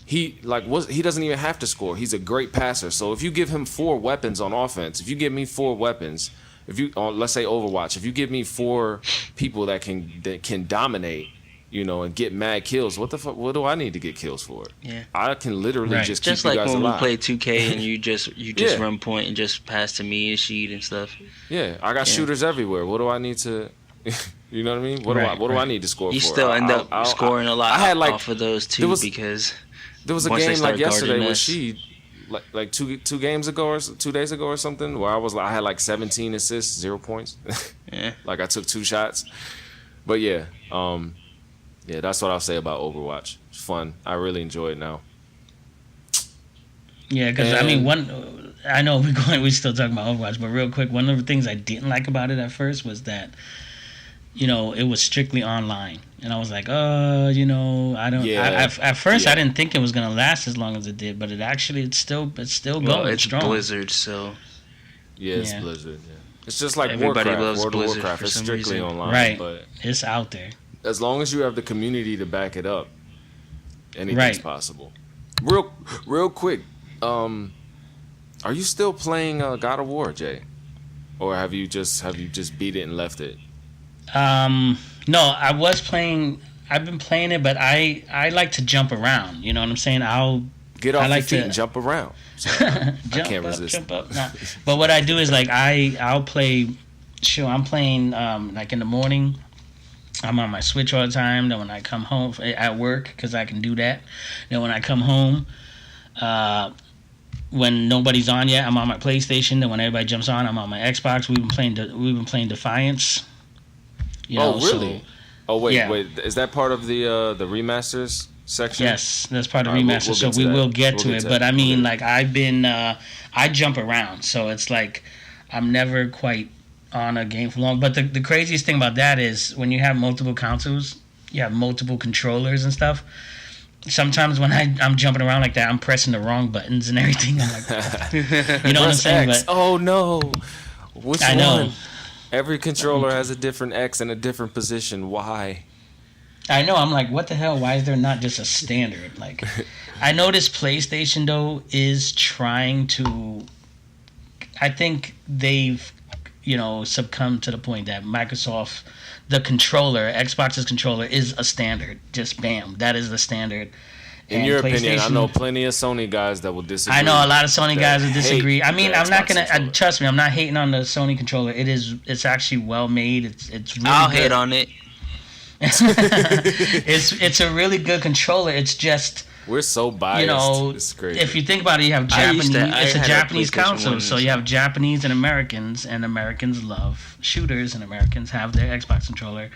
he doesn't even have to score. He's a great passer. So if you give him 4 weapons on offense, if you give me 4 weapons, let's say Overwatch, if you give me 4 people that can dominate, and get mad kills, what do I need to get kills for? Yeah, I can literally just keep like you guys when alive. we play 2K and you just run point and just pass to me and sheet and stuff. Yeah, I got shooters everywhere. What do I need to? You know what I mean? What do I need to score for? You still end up scoring a lot off of those too, because there was a game like yesterday where she like two games ago or 2 days ago or something, where I had like 17 assists, 0 points. Yeah. Like I took 2 shots. But yeah, that's what I'll say about Overwatch. It's fun. I really enjoy it now. Yeah, because I know we're still talking about Overwatch, but real quick, one of the things I didn't like about it at first was that, it was strictly online, and I was like, I don't. Yeah. At first, I didn't think it was gonna last as long as it did, but it's still going. Well, it's strong. Blizzard, so. Yeah, it's Blizzard. Yeah. It's just like Everybody Warcraft. loves World of Blizzard Warcraft. for It's some strictly reason. online, right? But it's out there. As long as you have the community to back it up, anything's possible. Real quick, are you still playing God of War, Jay, or have you just beat it and left it? No, I was playing. I've been playing it, but I like to jump around. You know what I'm saying? I'll get off your feet and jump around. So, I can't resist. Jump up. Nah. But what I do is like I'll play. Sure, I'm playing like in the morning. I'm on my Switch all the time. Then when I come home at work, because I can do that. Then when I come home, when nobody's on yet, I'm on my PlayStation. Then when everybody jumps on, I'm on my Xbox. We've been playing Defiance. Oh, really? So, oh, wait, yeah. wait. Is that part of the remasters section? Yes, that's part of All right, remaster. So we will get to it. But I mean, like I've been, I jump around, so it's like I'm never quite on a game for long. But the craziest thing about that is when you have multiple consoles, you have multiple controllers and stuff. Sometimes when I'm jumping around like that, I'm pressing the wrong buttons and everything. I'm like, you know what I'm saying? X. But oh no, which I know. one? Every controller has a different X in a different position. Why? I know. I'm like, what the hell? Why is there not just a standard? Like, I noticed PlayStation though is trying to. I think they've, succumbed to the point that Microsoft, the controller, Xbox's controller is a standard. Just bam, that is the standard. In your opinion, I know plenty of Sony guys that will disagree. I know a lot of Sony guys will disagree. I mean, I'm not gonna trust me. I'm not hating on the Sony controller. It's actually well made. It's really I'll good. hate on it. It's a really good controller. It's just we're so biased. It's crazy. If you think about it, you have Japanese. It's a Japanese console, so you have and Japanese and Americans love shooters, and Americans have their Xbox controller.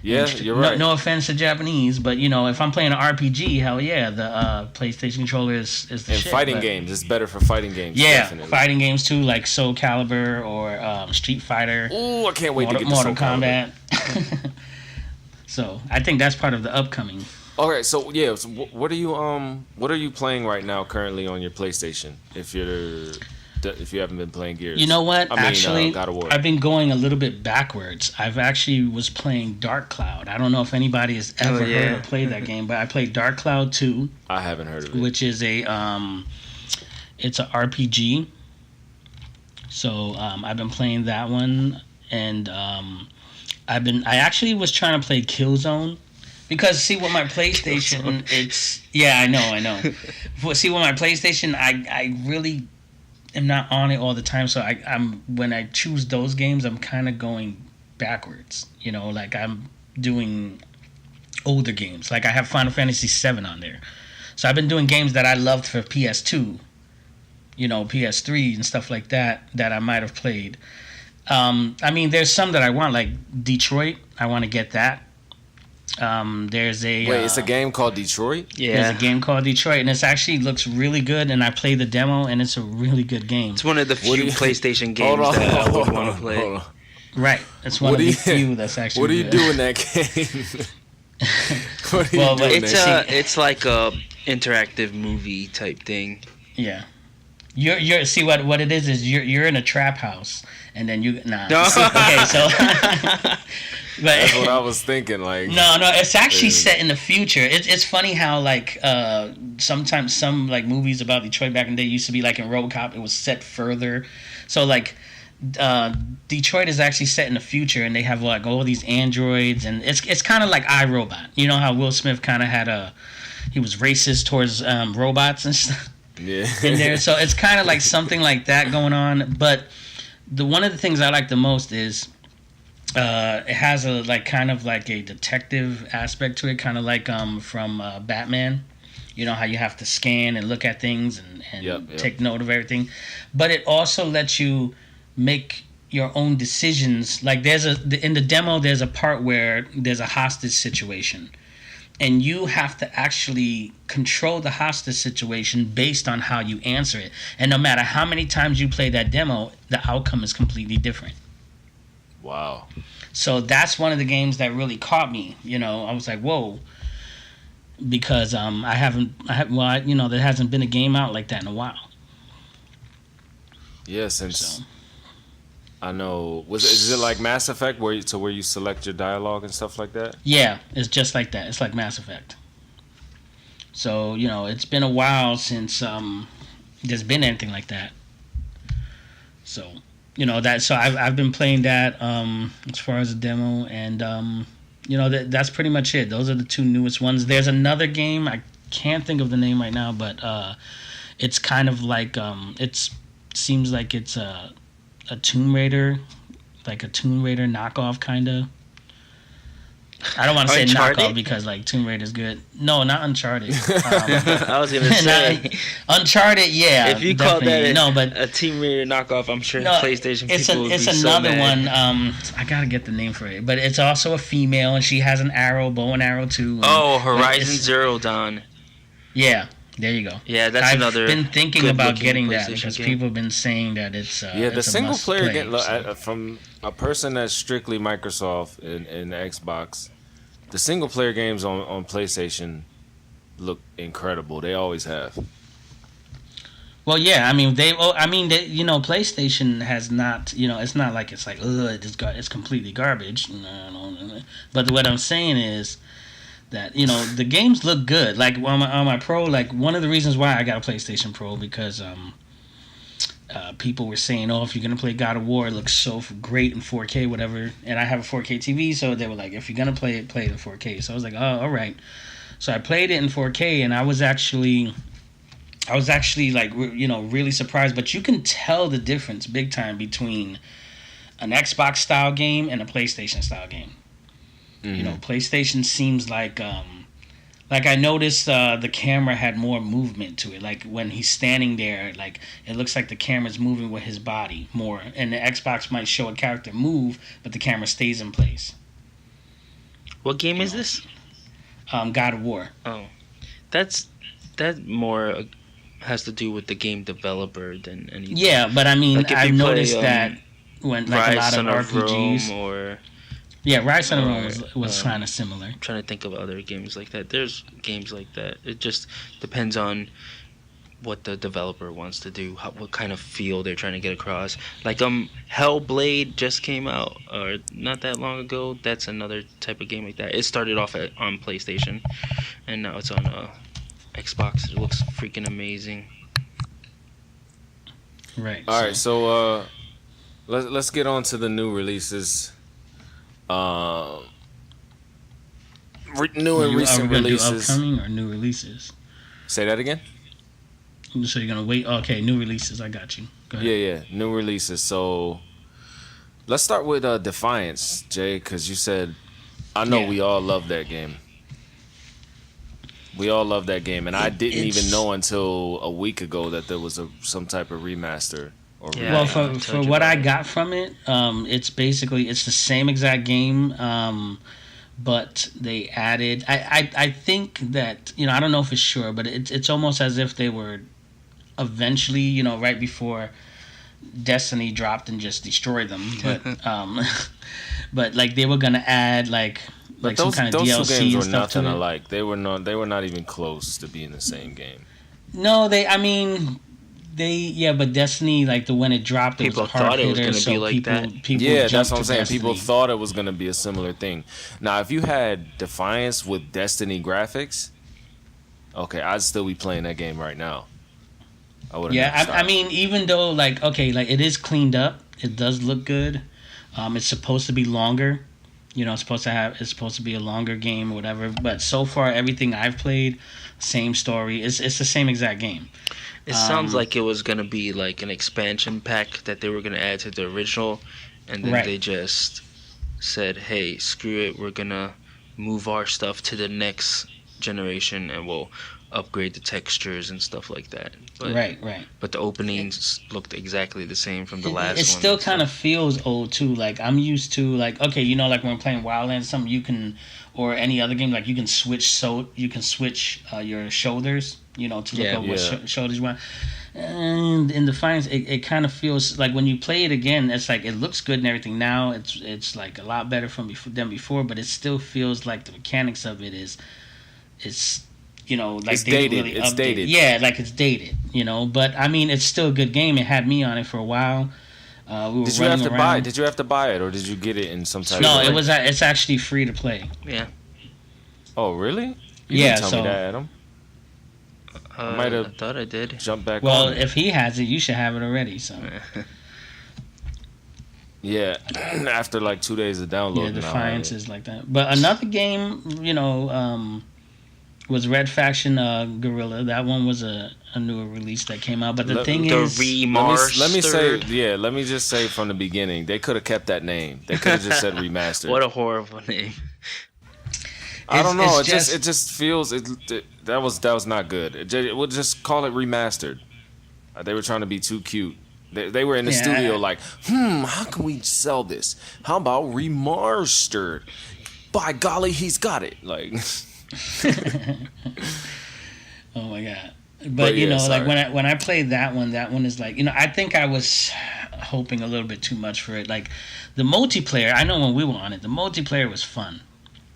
Yeah, you're right. No offense to Japanese, but if I'm playing an RPG, hell yeah, the PlayStation controller is the shit. And fighting games, it's better for fighting games. Yeah, definitely. Fighting games too, like Soul Calibur or Street Fighter. Ooh, I can't wait to get to Mortal Soul Kombat. So I think that's part of the upcoming. Okay, so yeah, so what are you playing right now currently on your PlayStation? If you haven't been playing Gears, you know what? Actually, God of War. I've been going a little bit backwards. I've actually was playing Dark Cloud. I don't know if anybody has ever heard or played that game, but I played Dark Cloud 2. I haven't heard of it. Which is it's a RPG. So I've been playing that one, and I actually was trying to play Killzone. Because see, with my PlayStation, I know. But see, with my PlayStation, I really am not on it all the time. So I'm when I choose those games, I'm kind of going backwards. Like I'm doing older games. Like I have Final Fantasy VII on there. So I've been doing games that I loved for PS2, PS3 and stuff like that I might have played. I mean, there's some that I want, like Detroit. I want to get that. There's a it's a game called Detroit. Yeah, there's a game called Detroit, and it actually looks really good. And I played the demo, and it's a really good game. It's one of the few PlayStation games that I would want to play. Right, it's one of the few that's actually. What do you good. do in that game? It's like a interactive movie type thing. Yeah, you're see what it is you're in a trap house, and then you okay, so. But, that's what I was thinking. Like no, it's actually set in the future. It's funny how like sometimes some like movies about Detroit back in the day used to be like in RoboCop. It was set further, so like Detroit is actually set in the future, and they have like all these androids, and it's kind of like iRobot. You know how Will Smith kind of he was racist towards robots and stuff. Yeah. In there, so it's kind of like something like that going on. But one of the things I like the most is. It has a kind of a detective aspect to it, kind of like from Batman. You know how you have to scan and look at things and yep. take note of everything, but it also lets you make your own decisions. Like in the demo, there's a part where there's a hostage situation, and you have to actually control the hostage situation based on how you answer it. And no matter how many times you play that demo, the outcome is completely different. Wow. So that's one of the games that really caught me. I was like, whoa. Because there hasn't been a game out like that in a while. Yeah, since I know. Is it like Mass Effect where you select your dialogue and stuff like that? Yeah, it's just like that. It's like Mass Effect. So, it's been a while since there's been anything like that. So... so I've been playing that as far as a demo, and that's pretty much it. Those are the two newest ones. There's another game, I can't think of the name right now, but it's kind of like seems like it's a Tomb Raider, like a Tomb Raider knockoff kind of. I don't want to say Uncharted? knockoff because like Tomb Raider is good. No, not Uncharted. I was gonna say Uncharted, yeah. if you call that but a Tomb Raider knockoff, I'm sure no, PlayStation it's people would be another so mad. one. I gotta get the name for it, but it's also a female and she has an bow and arrow too. Oh, Horizon Zero Dawn. Yeah. There you go. Yeah, that's another. I've been thinking about getting that PlayStation because game. people have been saying that it's the it's a single player must-play, game, so. from a person that's strictly Microsoft and Xbox, the single player games on PlayStation look incredible. They always have. Well, yeah, I mean PlayStation has not, it's not like it's like it's completely garbage. No. But what I'm saying is that the games look good. Like on my Pro, like one of the reasons why I got a PlayStation Pro because people were saying, oh, if you're gonna play God of War, it looks so great in 4K, whatever. And I have a 4K TV, so they were like, if you're gonna play it in 4K. So I was like, oh, all right. So I played it in 4K, and I was actually like really surprised. But you can tell the difference big time between an Xbox style game and a PlayStation style game. Mm-hmm. PlayStation seems like I noticed the camera had more movement to it. Like when he's standing there, like it looks like the camera's moving with his body more. And the Xbox might show a character move, but the camera stays in place. What game is this? God of War. Oh, that more has to do with the game developer than anything. Yeah, but I mean, Like if I've you play, noticed that when like Rise a lot of Son of RPGs. Rome or Yeah, Rise of Rome was kind of similar. I'm trying to think of other games like that. There's games like that. It just depends on what the developer wants to do, what kind of feel they're trying to get across. Like Hellblade just came out, or not that long ago. That's another type of game like that. It started off on PlayStation, and now it's on Xbox. It looks freaking amazing. Right. All right, so let's get on to the new releases. New and recent releases. Do upcoming or new releases? Say that again. So you're gonna wait? Okay, new releases. I got you. Go ahead. Yeah, new releases. So let's start with Defiance, Jay, because you said I know we all love that game. We all love that game, and I didn't even know until a week ago that there was some type of remaster. Well, for what I got from it, it's basically the same exact game, but they added. I think that I don't know if it's sure, but it's almost as if they were eventually right before Destiny dropped and just destroyed them, but but like they were gonna add like some kind of DLC those two games were stuff nothing to it. alike. They were not even close to being the same game. No, but Destiny, like when it dropped, it People was a hard thought it was hitter, gonna be like that. People Yeah, that's jumped what I'm to saying. Destiny. People thought it was gonna be a similar thing. Now, if you had Defiance with Destiny graphics, okay, I'd still be playing that game right now. I wouldn't. Yeah, I mean, even though like it is cleaned up, it does look good. It's supposed to be longer. It's supposed to be a longer game or whatever. But so far, everything I've played, same story. It's the same exact game. It sounds like it was gonna be like an expansion pack that they were gonna add to the original, and then they just said, "Hey, screw it, we're gonna move our stuff to the next generation, and we'll upgrade the textures and stuff like that." But, right. But the openings looked exactly the same from the last one. It still kind of feels old too. Like I'm used to like like when I'm playing Wildlands, something you can, or any other game, like you can switch your shoulders. To look up what shoulders you want. And in Defiance, it kind of feels like when you play it again, it's like it looks good and everything. Now it's like a lot better than before, but it still feels like the mechanics of it is like it's they dated. really It's updated. dated. Yeah, like it's dated. But I mean, it's still a good game. It had me on it for a while. Did you have to buy it? Did you have to buy it, or did you get it in some type? No, of it's actually free to play. Yeah. Oh, really? You Yeah. didn't tell me that, Adam. I thought I did. Jump back. Well, on it. if he has it, you should have it already. So. Yeah, after like 2 days of downloading. Yeah, Defiance is like that. But another game, was Red Faction Guerrilla. That one was a newer release that came out. But the thing is, remastered. let me just say from the beginning, they could have kept that name. They could have just said remastered. What a horrible name. I don't know. It's It just feels that was not good. We'll just call it remastered. They were trying to be too cute. They were in the studio like, how can we sell this? How about remastered? By golly, he's got it. Like, oh my god! But you know, like when I played that one is like, you know, I think I was hoping a little bit too much for it. Like the multiplayer, I know when we were on it, the multiplayer was fun,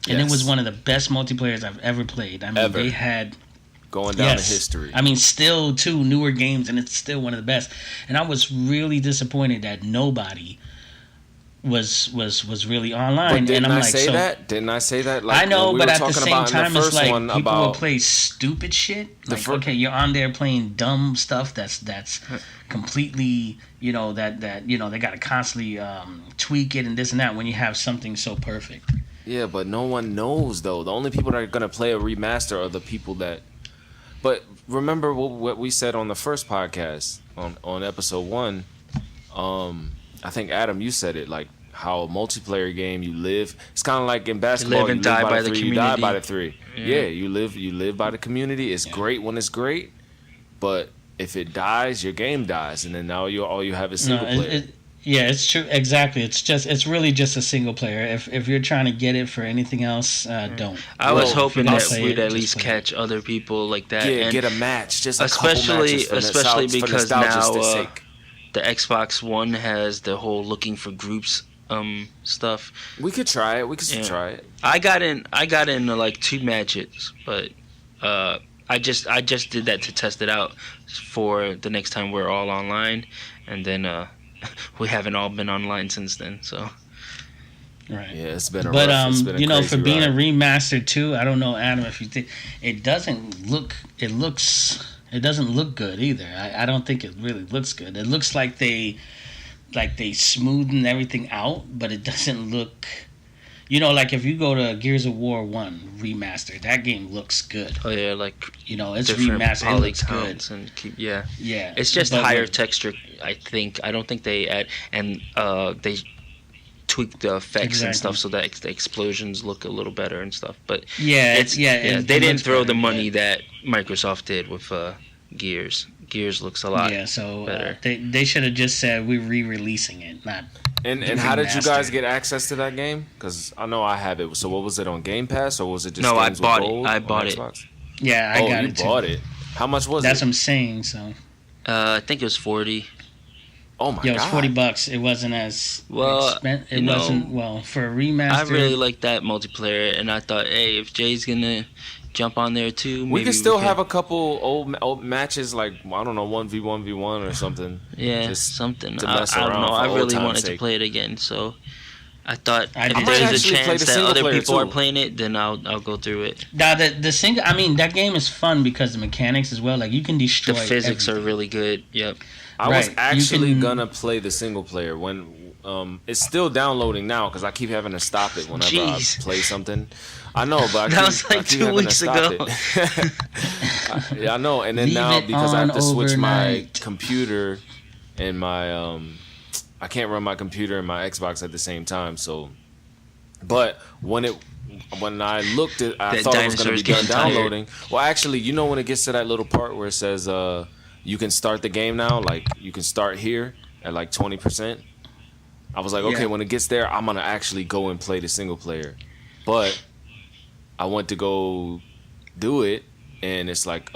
and it was one of the best multiplayers I've ever played. I mean, they had. Going down in history. I mean, still two newer games, and it's still one of the best. And I was really disappointed that nobody was really online. But didn't and I'm I like, say that? Didn't I say that? Like, I know, we but were at the talking same about in time, the it's first like one people about will play stupid shit. Like, okay, you're on there playing dumb stuff that's completely, you know, that you know they got to constantly tweak it and this and that when you have something so perfect. Yeah, but no one knows though. The only people that are gonna play a remaster are the people that. But remember what we said on the first podcast on episode 1. I think Adam, you said it, like how a multiplayer game you live. It's kind of like in basketball, you live and die by the community. You die by the 3. Yeah, you live by the community. It's great when it's great, but if it dies, your game dies, and then now all you have is single player. Yeah, it's true. Exactly. It's really just a single player. If you're trying to get it for anything else, don't. I was hoping that we'd at least catch other people like that. Yeah, and get a match, just especially because now the Xbox One has the whole looking for groups stuff. We could try it. We could try it. I got in like 2 matches, but I just did that to test it out for the next time we're all online, and then we haven't all been online since then, so. Right. Yeah, it's been a but rough, it's been a you know, for being ride. a remaster too, I don't know, Adam, if you think it doesn't look good either. I don't think it really looks good. It looks like they smoothened everything out, but it doesn't look. You know, like if you go to Gears of War 1 remastered, that game looks good. Oh yeah, like, you know, it's remastered. It looks good. And Yeah. It's just higher texture, I think. I don't think they add and they tweak the effects and stuff so that the explosions look a little better and stuff. But they didn't throw the money that Microsoft did with Gears. Gears looks a lot better. They should have just said we're re-releasing it, not. And how did you guys get access to that game? Because I know I have it. So what was it, on Game Pass, or was it just No, games I bought with gold it. I bought it. Xbox? Yeah, I got it too. You bought it. How much was That's it? what I'm saying. So. I think it was 40. Oh my god! Yeah, it was $40. It wasn't as expensive. It wasn't for a remaster. I really like that multiplayer, and I thought, hey, if Jay's gonna jump on there too, maybe we could still have a couple old matches, like I don't know, 1v1v1 or something. Yeah, just something. To mess I don't around know. I really wanted sake. to play it again, so I thought I if there's a chance that other people are playing it, then I'll go through it. Now the single, I mean, that game is fun because the mechanics as well. Like you can destroy. The physics everything. are really good. Yep. I was actually gonna play the single player when it's still downloading now because I keep having to stop it whenever I play something. I know, but that was like 2 weeks ago. Yeah, I know. And then now because I have to switch my computer and my I can't run my computer and my Xbox at the same time. So, but when I looked at, I thought it was going to be done downloading. Well, actually, you know when it gets to that little part where it says you can start the game now, like you can start here at like 20%. I was like, okay, when it gets there, I'm gonna actually go and play the single player. But I went to go do it, and it's like,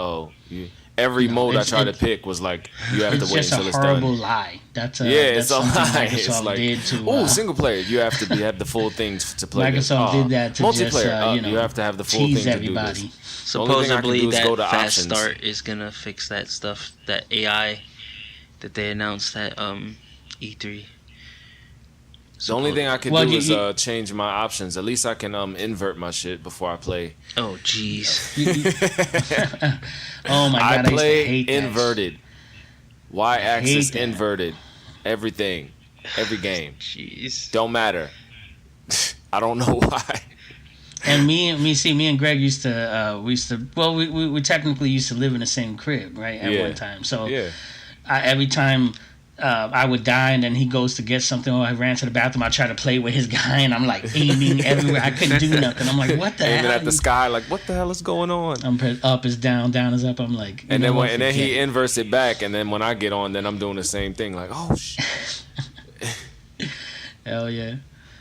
every mode I tried to pick was like, you have to wait until it's done. It's just a horrible lie. That's it's a lie. Microsoft It's like, did to, single player. You have to have the full things to play. Microsoft did that to multiplayer. Just, you have to have the full thing everybody. To do this. Supposedly that fast start is gonna fix that stuff, that AI that they announced at E3. The only thing I could do is change my options. At least I can invert my shit before I play. Oh, jeez. Oh, my God. I play inverted. Y-axis inverted. Everything. Every game. Jeez. Don't matter. I don't know why. And me and Greg used to, we technically used to live in the same crib, right, at one time. So every time I would die, and then he goes to get something. Or I ran to the bathroom. I try to play with his guy, and I'm like aiming everywhere. I couldn't do nothing. I'm like, what the hell? Aiming at the sky, like, what the hell is going on? I'm up is down, down is up. I'm like, and then he inverts it back, and then when I get on, then I'm doing the same thing. Like, oh shit. Hell yeah.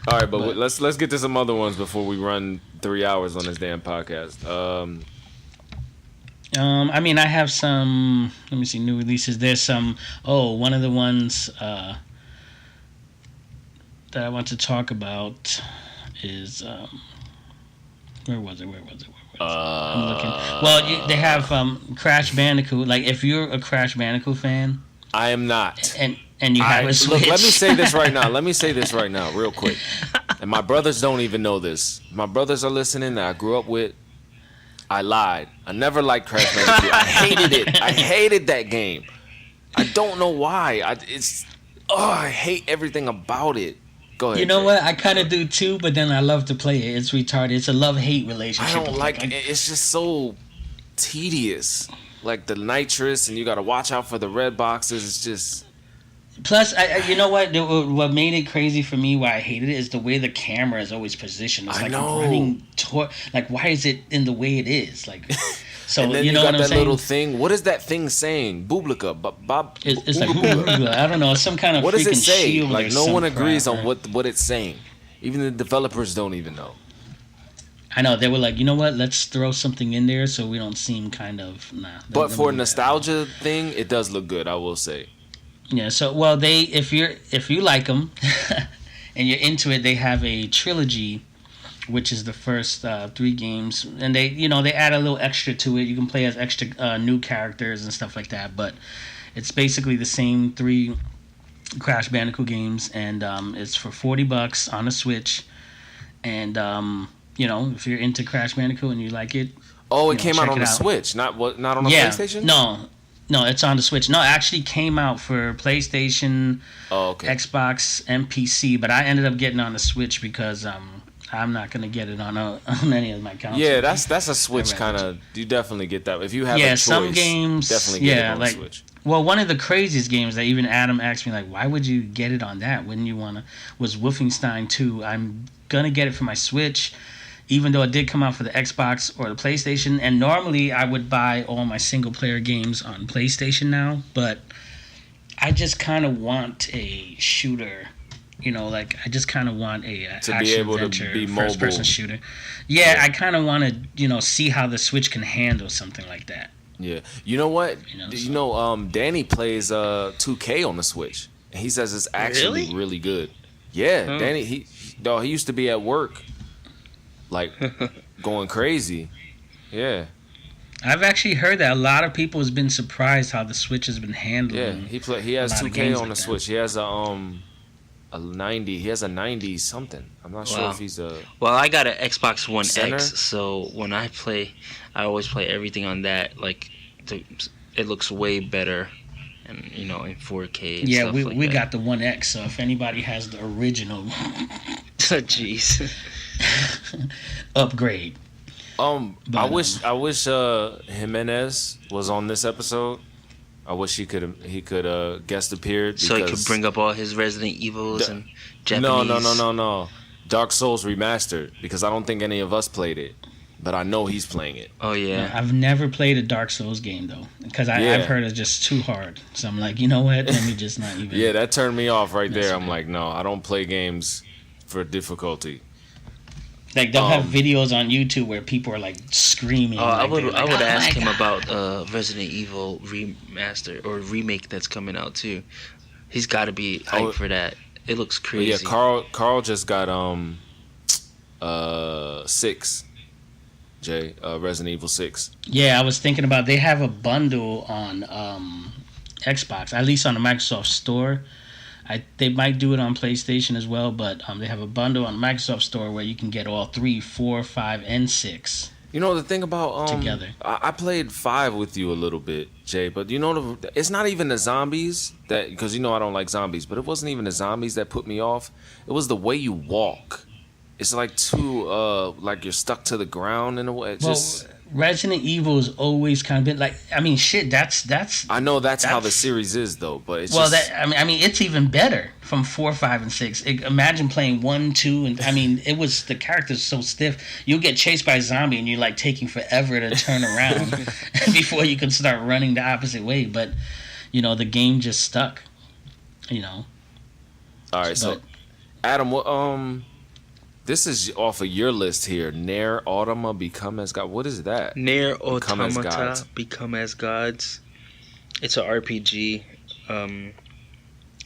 All right, but let's get to some other ones before we run 3 hours on this damn podcast. I mean, I have some. Let me see, new releases. There's some. Oh, one of the ones that I want to talk about is. Where was it? I'm looking. Well, they have Crash Bandicoot. Like, if you're a Crash Bandicoot fan, I am not. And you have a Switch. Look, let me say this right now, real quick. And my brothers don't even know this. My brothers are listening that I grew up with. I lied. I never liked Crash Bandicoot. I hated it. I hated that game. I don't know why. I hate everything about it. Go ahead. You know Jay. what? I kind of do too, but then I love to play it. It's retarded. It's a love-hate relationship. I don't like it. It's just so tedious. Like the nitrous, and you got to watch out for the red boxes. It's just... Plus, you know what? What made it crazy for me, why I hated it, is the way the camera is always positioned. It's like I'm running like, why is it in the way it is? Like, so and then you know got what I'm that saying? little thing. What is that thing saying? Booblika, Bob. It's like I don't know. It's some kind of what does it freaking say? shield. Like or no one some agrees crap, on what it's saying. Even the developers don't even know. I know, they were like, you know what? Let's throw something in there so we don't seem kind of But for a nostalgia thing, it does look good. I will say. Yeah, so if you like them and you're into it, they have a trilogy, which is the first 3 games, and they add a little extra to it. You can play as extra new characters and stuff like that, but it's basically the same 3 Crash Bandicoot games, and it's for $40 on the Switch. And if you're into Crash Bandicoot and you like it, it came out on the Switch, not on the PlayStation. No, it's on the Switch. No, it actually came out for PlayStation, Xbox, and PC, but I ended up getting on the Switch because I'm not gonna get it on any of my consoles. Yeah, that's a Switch kind of. You definitely get that if you have a choice. Some games definitely get it on the Switch. Well, one of the craziest games that even Adam asked me, like, why would you get it on that? Wouldn't you wanna? Was Wolfenstein 2. I'm gonna get it for my Switch, even though it did come out for the Xbox or the PlayStation. And normally I would buy all my single-player games on PlayStation now, but I just kind of want a shooter. I just kind of want a action-adventure, first-person shooter. Yeah, I kind of want to, see how the Switch can handle something like that. Yeah. You know what? Danny plays 2K on the Switch. And he says it's actually really good. Yeah, Danny, he used to be at work. Like going crazy. Yeah. I've actually heard that a lot of people has been surprised how the Switch has been handling. Yeah, he has 2K on the Switch. He has a 90. He has a 90 something. I'm not sure if he's a. Well, I got an Xbox One center? X, so when I play, I always play everything on that. Like, it looks way better, and in 4K. And stuff we that. got the One X. So if anybody has the original, jeez. Upgrade. I wish Jimenez was on this episode. I wish he could guest appear. So he could bring up all his Resident Evils and Japanese. No. Dark Souls Remastered, because I don't think any of us played it, but I know he's playing it. Oh yeah. No, I've never played a Dark Souls game though, because I've heard it's just too hard. So I'm like, you know what? Let me just not even. Yeah, that turned me off right there. I'm like, no, I don't play games for difficulty. Like they'll have videos on YouTube where people are like screaming. I would ask him about Resident Evil remaster or remake that's coming out too. He's got to be hyped for that. It looks crazy. Yeah, Carl just got 6. Resident Evil 6. Yeah, I was thinking about they have a bundle on Xbox, at least on the Microsoft Store. They might do it on PlayStation as well, but they have a bundle on the Microsoft Store where you can get all 3, 4, 5, and 6. The thing about together. I played 5 with you a little bit, Jay, but it's not even the zombies because I don't like zombies, but it wasn't even the zombies that put me off. It was the way you walk. It's like too like you're stuck to the ground in a way. Resident Evil has always kind of been like, I mean, shit. That's. I know that's how the series is though, but it's well, just... I mean, it's even better from 4, 5, and 6. Imagine playing 1, 2, and I mean, it was the characters so stiff. You'll get chased by a zombie, and you're like taking forever to turn around before you can start running the opposite way. But the game just stuck. All right, so Adam, what this is off of your list here. Nier Automata Become as God. What is that? Nier Automata Become as Gods. It's an RPG.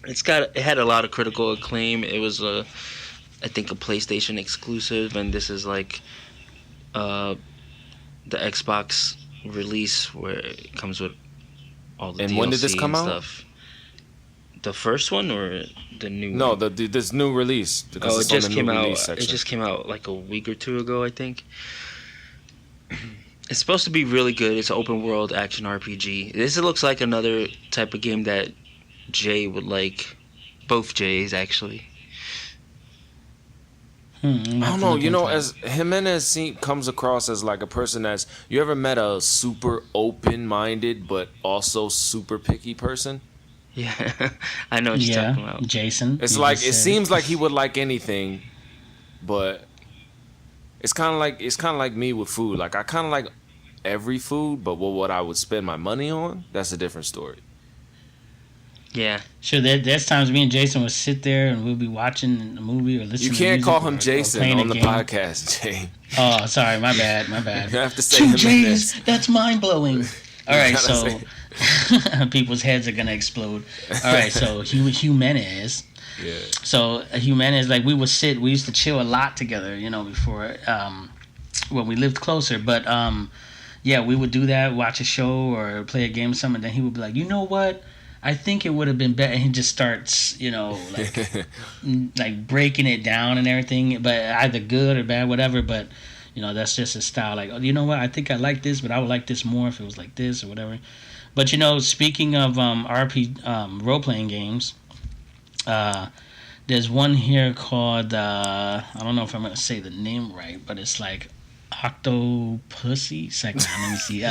It had a lot of critical acclaim. It was I think a PlayStation exclusive, and this is like the Xbox release where it comes with all the and DLC when did this come out? Stuff. The first one or the new? No, this new release. Oh, it just came out. It just came out like a week or two ago, I think. It's supposed to be really good. It's an open world action RPG. This looks like another type of game that Jay would like. Both Jays, actually. I don't know. As Jimenez comes across as like a person that's... You ever met a super open-minded but also super picky person? Yeah, I know what you're talking about. Jason. It's like it seems like he would like anything, but it's kind of like me with food. Like I kind of like every food, but what I would spend my money on, that's a different story. Yeah, sure. There's times me and Jason would sit there and we'll be watching a movie or listening. You can't to call him or Jason on the podcast, Jay. Oh, sorry, my bad. You have to say Two him J's. That's mind blowing. All right, so people's heads are gonna explode. All right, so Jimenez. Yeah. So Jimenez, like we used to chill a lot together, before when we lived closer. But yeah, we would do that, watch a show or play a game or something. And then he would be like, you know what? I think it would have been better. And he just starts, like breaking it down and everything, but either good or bad, whatever. But that's just his style. Like, oh, you know what? I think I like this, but I would like this more if it was like this or whatever. But speaking of role playing games, there's one here called I don't know if I'm gonna say the name right, but it's like Octopussy. Second, let me see.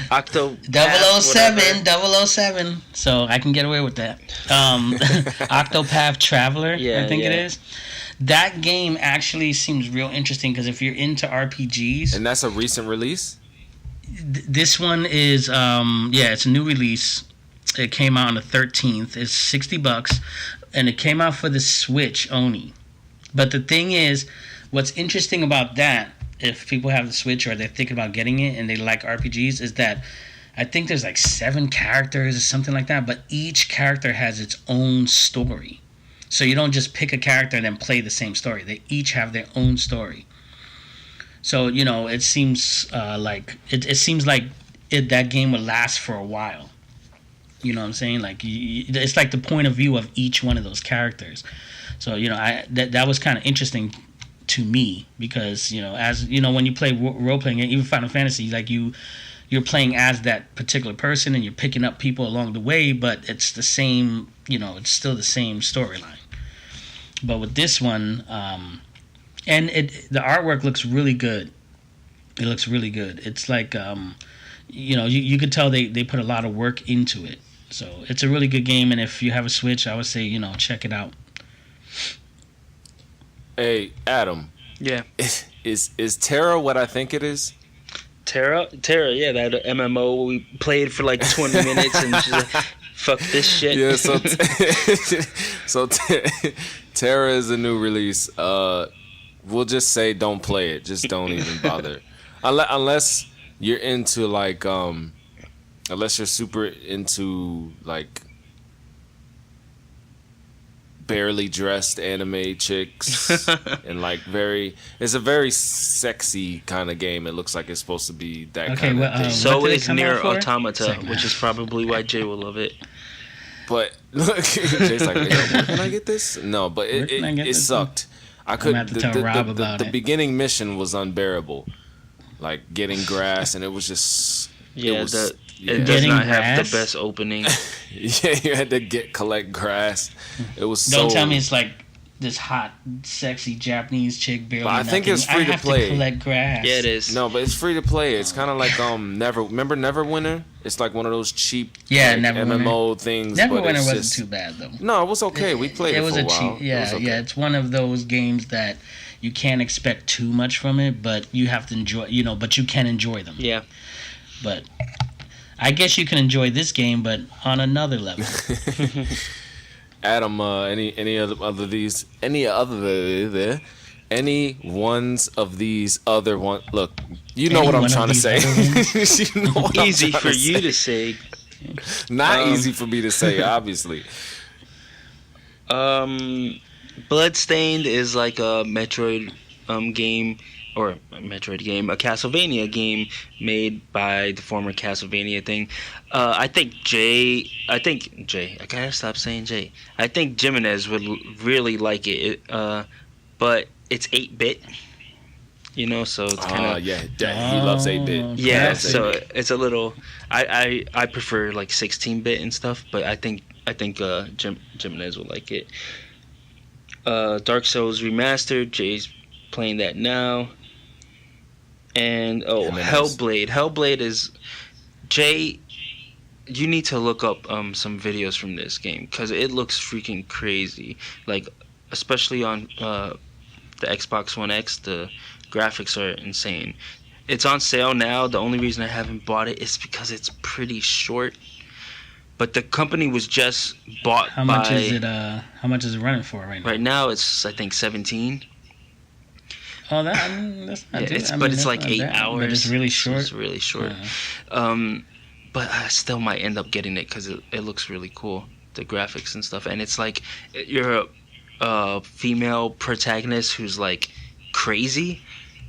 Octo 007. So I can get away with that. Octopath Traveler, I think it is. That game actually seems real interesting because if you're into RPGs, and that's a recent release. This one is it's a new release. It came out on the 13th. It's $60, and it came out for the Switch only. But the thing is, what's interesting about that, if people have the Switch or they're thinking about getting it and they like RPGs, is that I think there's like 7 characters or something like that, but each character has its own story. So you don't just pick a character and then play the same story. They each have their own story. So, it seems like that game would last for a while. You know what I'm saying? Like it's like the point of view of each one of those characters. So, that was kind of interesting to me because, as when you play role playing, even Final Fantasy, like you're playing as that particular person and you're picking up people along the way, but it's the same, it's still the same storyline. But with this one, and the artwork looks really good. It looks really good. It's like, you could tell they put a lot of work into it. So it's a really good game, and if you have a Switch, I would say, check it out. Hey, Adam. Yeah. Is Terra what I think it is? Terra, yeah, that MMO we played for like 20 minutes and she's like, fuck this shit. Yeah, so Terra is a new release. We'll just say don't play it. Just don't even bother. Unless you're into like unless you're super into like barely dressed anime chicks and like it's a very sexy kind of game. It looks like it's supposed to be that kind of thing. So is Nier Automata, which is probably why Jay will love it. But look, Jay's like, where can I get this? No, but it sucked. I couldn't. The beginning mission was unbearable. Like getting grass, and it was just it does not have the best opening. Yeah, you had to collect grass. It was Don't tell me it's like this hot, sexy Japanese chick barely. But I think nothing. it's free I to have play. To collect grass. Yeah, it is. No, but it's free to play. It's kind of like remember Neverwinter? It's like one of those cheap MMO things. Neverwinter but wasn't too bad though. No, it was okay. We played it for a while. Cheap. Yeah, okay. It's one of those games that you can't expect too much from it, but you have to enjoy. But you can enjoy them. Yeah. But I guess you can enjoy this game, but on another level. Adam, any ones of these other one? Look, you know what I'm trying to say. You know what easy for you to say. Not easy for me to say, obviously. Bloodstained is like a Metroid game. Or a Metroid game, a Castlevania game made by the former Castlevania thing. I think Jay, I gotta stop saying Jay. I think Jimenez would really like it. But it's 8-bit, so it's kind of he loves 8-bit. Yeah, so it's a little. I prefer like 16-bit and stuff, but I think Jimenez will like it. Dark Souls Remastered. Jay's playing that now. And Hellblade. Hellblade is Jay. You need to look up some videos from this game because it looks freaking crazy. Like especially on the Xbox One X, the graphics are insane. It's on sale now. The only reason I haven't bought it is because it's pretty short. But the company was just bought. How much is it? How much is it running for right now? Right now it's I think 17. Oh, that's not too bad. But it's like 8 hours. But it's really short. It's really short. But I still might end up getting it because it looks really cool, the graphics and stuff. And it's like you're a female protagonist who's like crazy.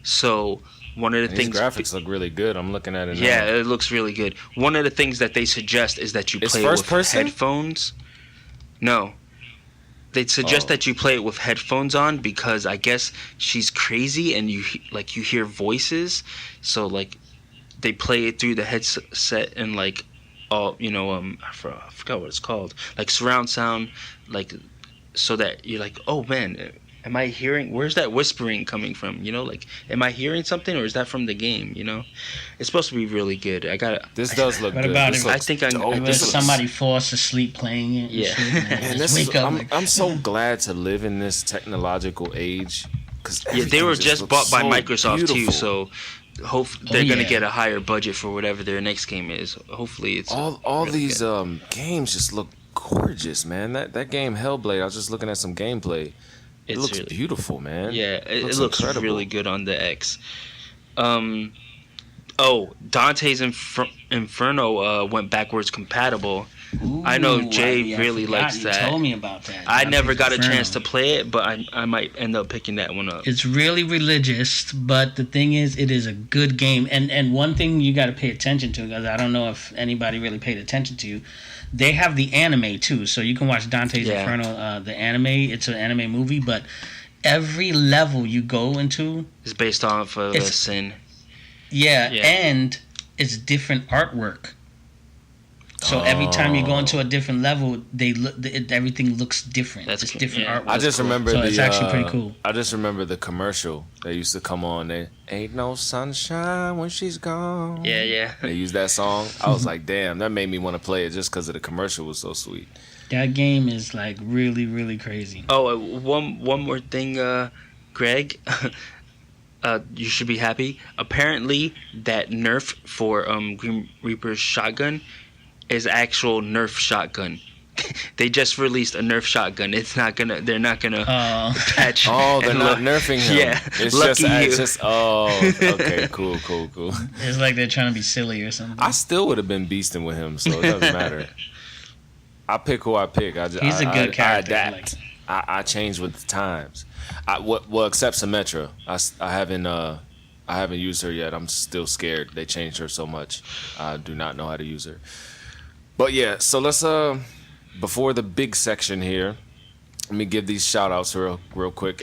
So one of the things, graphics look really good. I'm looking at it now. Yeah, it looks really good. One of the things that they suggest is that you play with headphones. No. They suggest that you play it with headphones on because I guess she's crazy and you hear voices, so like they play it through the headset and like all I forgot what it's called, like surround sound, like so that you're like, oh man, am I hearing? Where's that whispering coming from? Like, am I hearing something or is that from the game? It's supposed to be really good. This does look what good. About this it? I think somebody forced to sleep playing it. Yeah. I'm so glad to live in this technological age. They were just bought by Microsoft beautiful. too, so they're gonna get a higher budget for whatever their next game is. Hopefully, it's all really these games just look gorgeous, man. That game Hellblade. I was just looking at some gameplay. It looks really beautiful, man. Yeah, it looks incredible. Really good on the X. Dante's Inferno went backwards compatible. Ooh, I know Jay really likes that. You told me about that. I never got a chance to play it, but I might end up picking that one up. It's really religious, but the thing is, it is a good game. And one thing you got to pay attention to, because I don't know if anybody really paid attention to, they have the anime too, so you can watch Dante's Inferno, the anime. It's an anime movie, but every level you go into is based off of a sin. Yeah, and it's different artwork. So every time you go into a different level, everything looks different. It's different artwork. I just remember it's actually pretty cool. I just remember the commercial that used to come on. They ain't no sunshine when she's gone. Yeah. They used that song. I was like, damn, that made me want to play it just because of the commercial was so sweet. That game is like really, really crazy. Oh, one more thing, Greg. You should be happy. Apparently, that nerf for Grim Reaper's shotgun is actual Nerf shotgun. They just released a Nerf shotgun. They're not gonna patch. Oh, they're not nerfing him. Yeah, It's just. Oh, okay, cool. It's like they're trying to be silly or something. I still would have been beasting with him, so it doesn't matter. I pick who I pick. He's a good character. I adapt. I change with the times. Except Symmetra. I haven't used her yet. I'm still scared. They changed her so much. I do not know how to use her. But yeah, so let's before the big section here, let me give these shout outs real quick.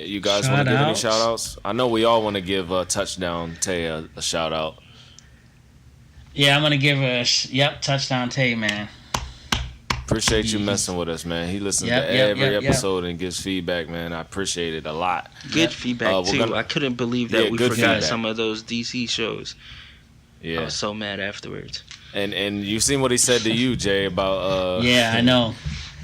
You guys want to give any shout outs? I know we all want to give Touchdown Tay a shout out. Yeah, I'm gonna give Touchdown Tay, man. Appreciate you messing with us, man. He listens to every episode and gives feedback, man. I appreciate it a lot. Good feedback too. I couldn't believe that we forgot feedback. Some of those DC shows. Yeah, I was so mad afterwards. And you seen what he said to you, Jay, about yeah, I know.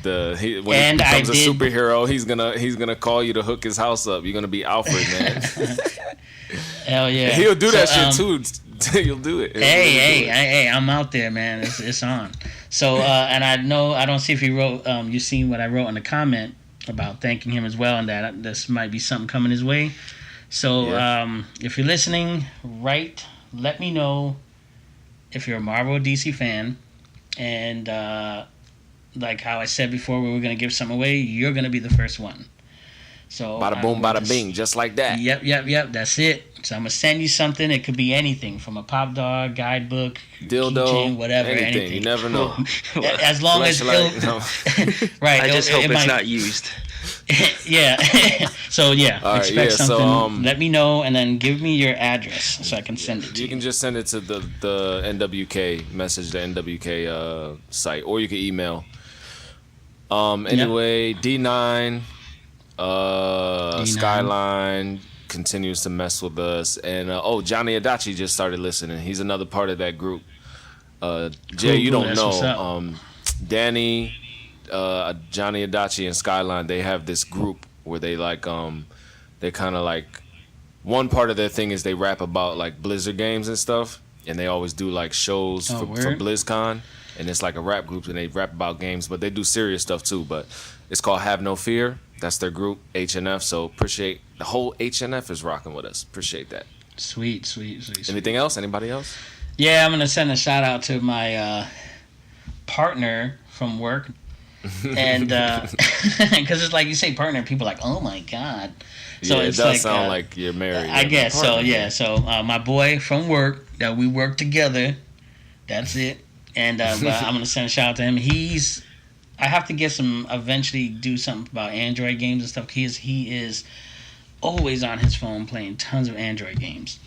When he becomes a superhero, he's gonna call you to hook his house up. You're gonna be Alfred, man. Hell yeah. He'll do that shit too. He'll do it. Hey, I'm out there, man. It's on. So and I don't see if he wrote. You seen what I wrote in the comment about thanking him as well, and that this might be something coming his way. So if you're listening, let me know if you're a Marvel or DC fan, and like how I said before, we were gonna give some away. You're gonna be the first one. So bada boom, bada bing, just like that. Yep. That's it. So I'm gonna send you something. It could be anything from a pop dog, guidebook, dildo, keychain, whatever. Anything. You never know. As long as right. I just hope it's not used. Yeah. So expect something. So, let me know and then give me your address so I can send it to you. You can just send it to the NWK message, the NWK site, or you can email. Anyway, D9. Skyline continues to mess with us, and Johnny Adachi just started listening. He's another part of that group. Jay, you don't know. Danny, Johnny Adachi, and Skyline, they have this group where they they kind of like, one part of their thing is they rap about like Blizzard games and stuff, and they always do like shows for BlizzCon, and it's like a rap group, and they rap about games, but they do serious stuff too. But it's called Have No Fear. That's their group, HNF. So appreciate the whole HNF is rocking with us. Appreciate that. Sweet. Anything else? Anybody else? Yeah, I'm gonna send a shout out to my partner from work, and because it's like you say partner, people are like, oh my god. So it it's does sound like you're married. I guess so. Yeah. So my boy from work that we work together. That's it. And but I'm gonna send a shout out to him. I have to eventually do something about Android games and stuff. He is always on his phone playing tons of Android games.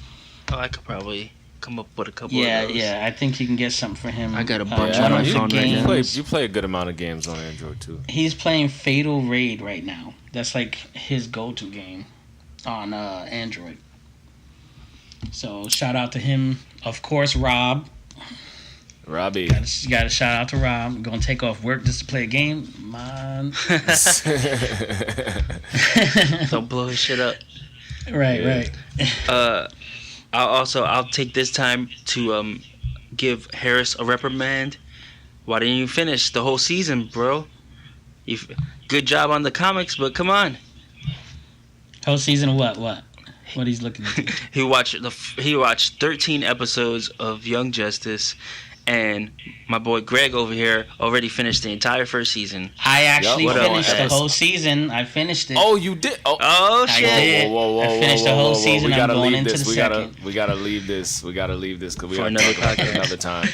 Oh, I could probably come up with a couple of those. Yeah, I think you can get something for him. I got a bunch on my phone right now. You play a good amount of games on Android too. He's playing Fatal Raid right now. That's like his go-to game on Android. So shout out to him. Of course, Robbie. Got to shout out to Rob. I'm going to take off work just to play a game. Man. Don't blow his shit up. Right. I'll take this time to give Harris a reprimand. Why didn't you finish the whole season, bro? Good job on the comics, but come on. Whole season of what? What he's looking at? He watched 13 episodes of Young Justice. And my boy Greg over here already finished the entire first season. I actually finished the whole season. I finished it. Oh, you did? Oh shit! I did. Whoa, I finished the whole season. I'm going into the second. We gotta leave this because we for gotta another talk about it another time.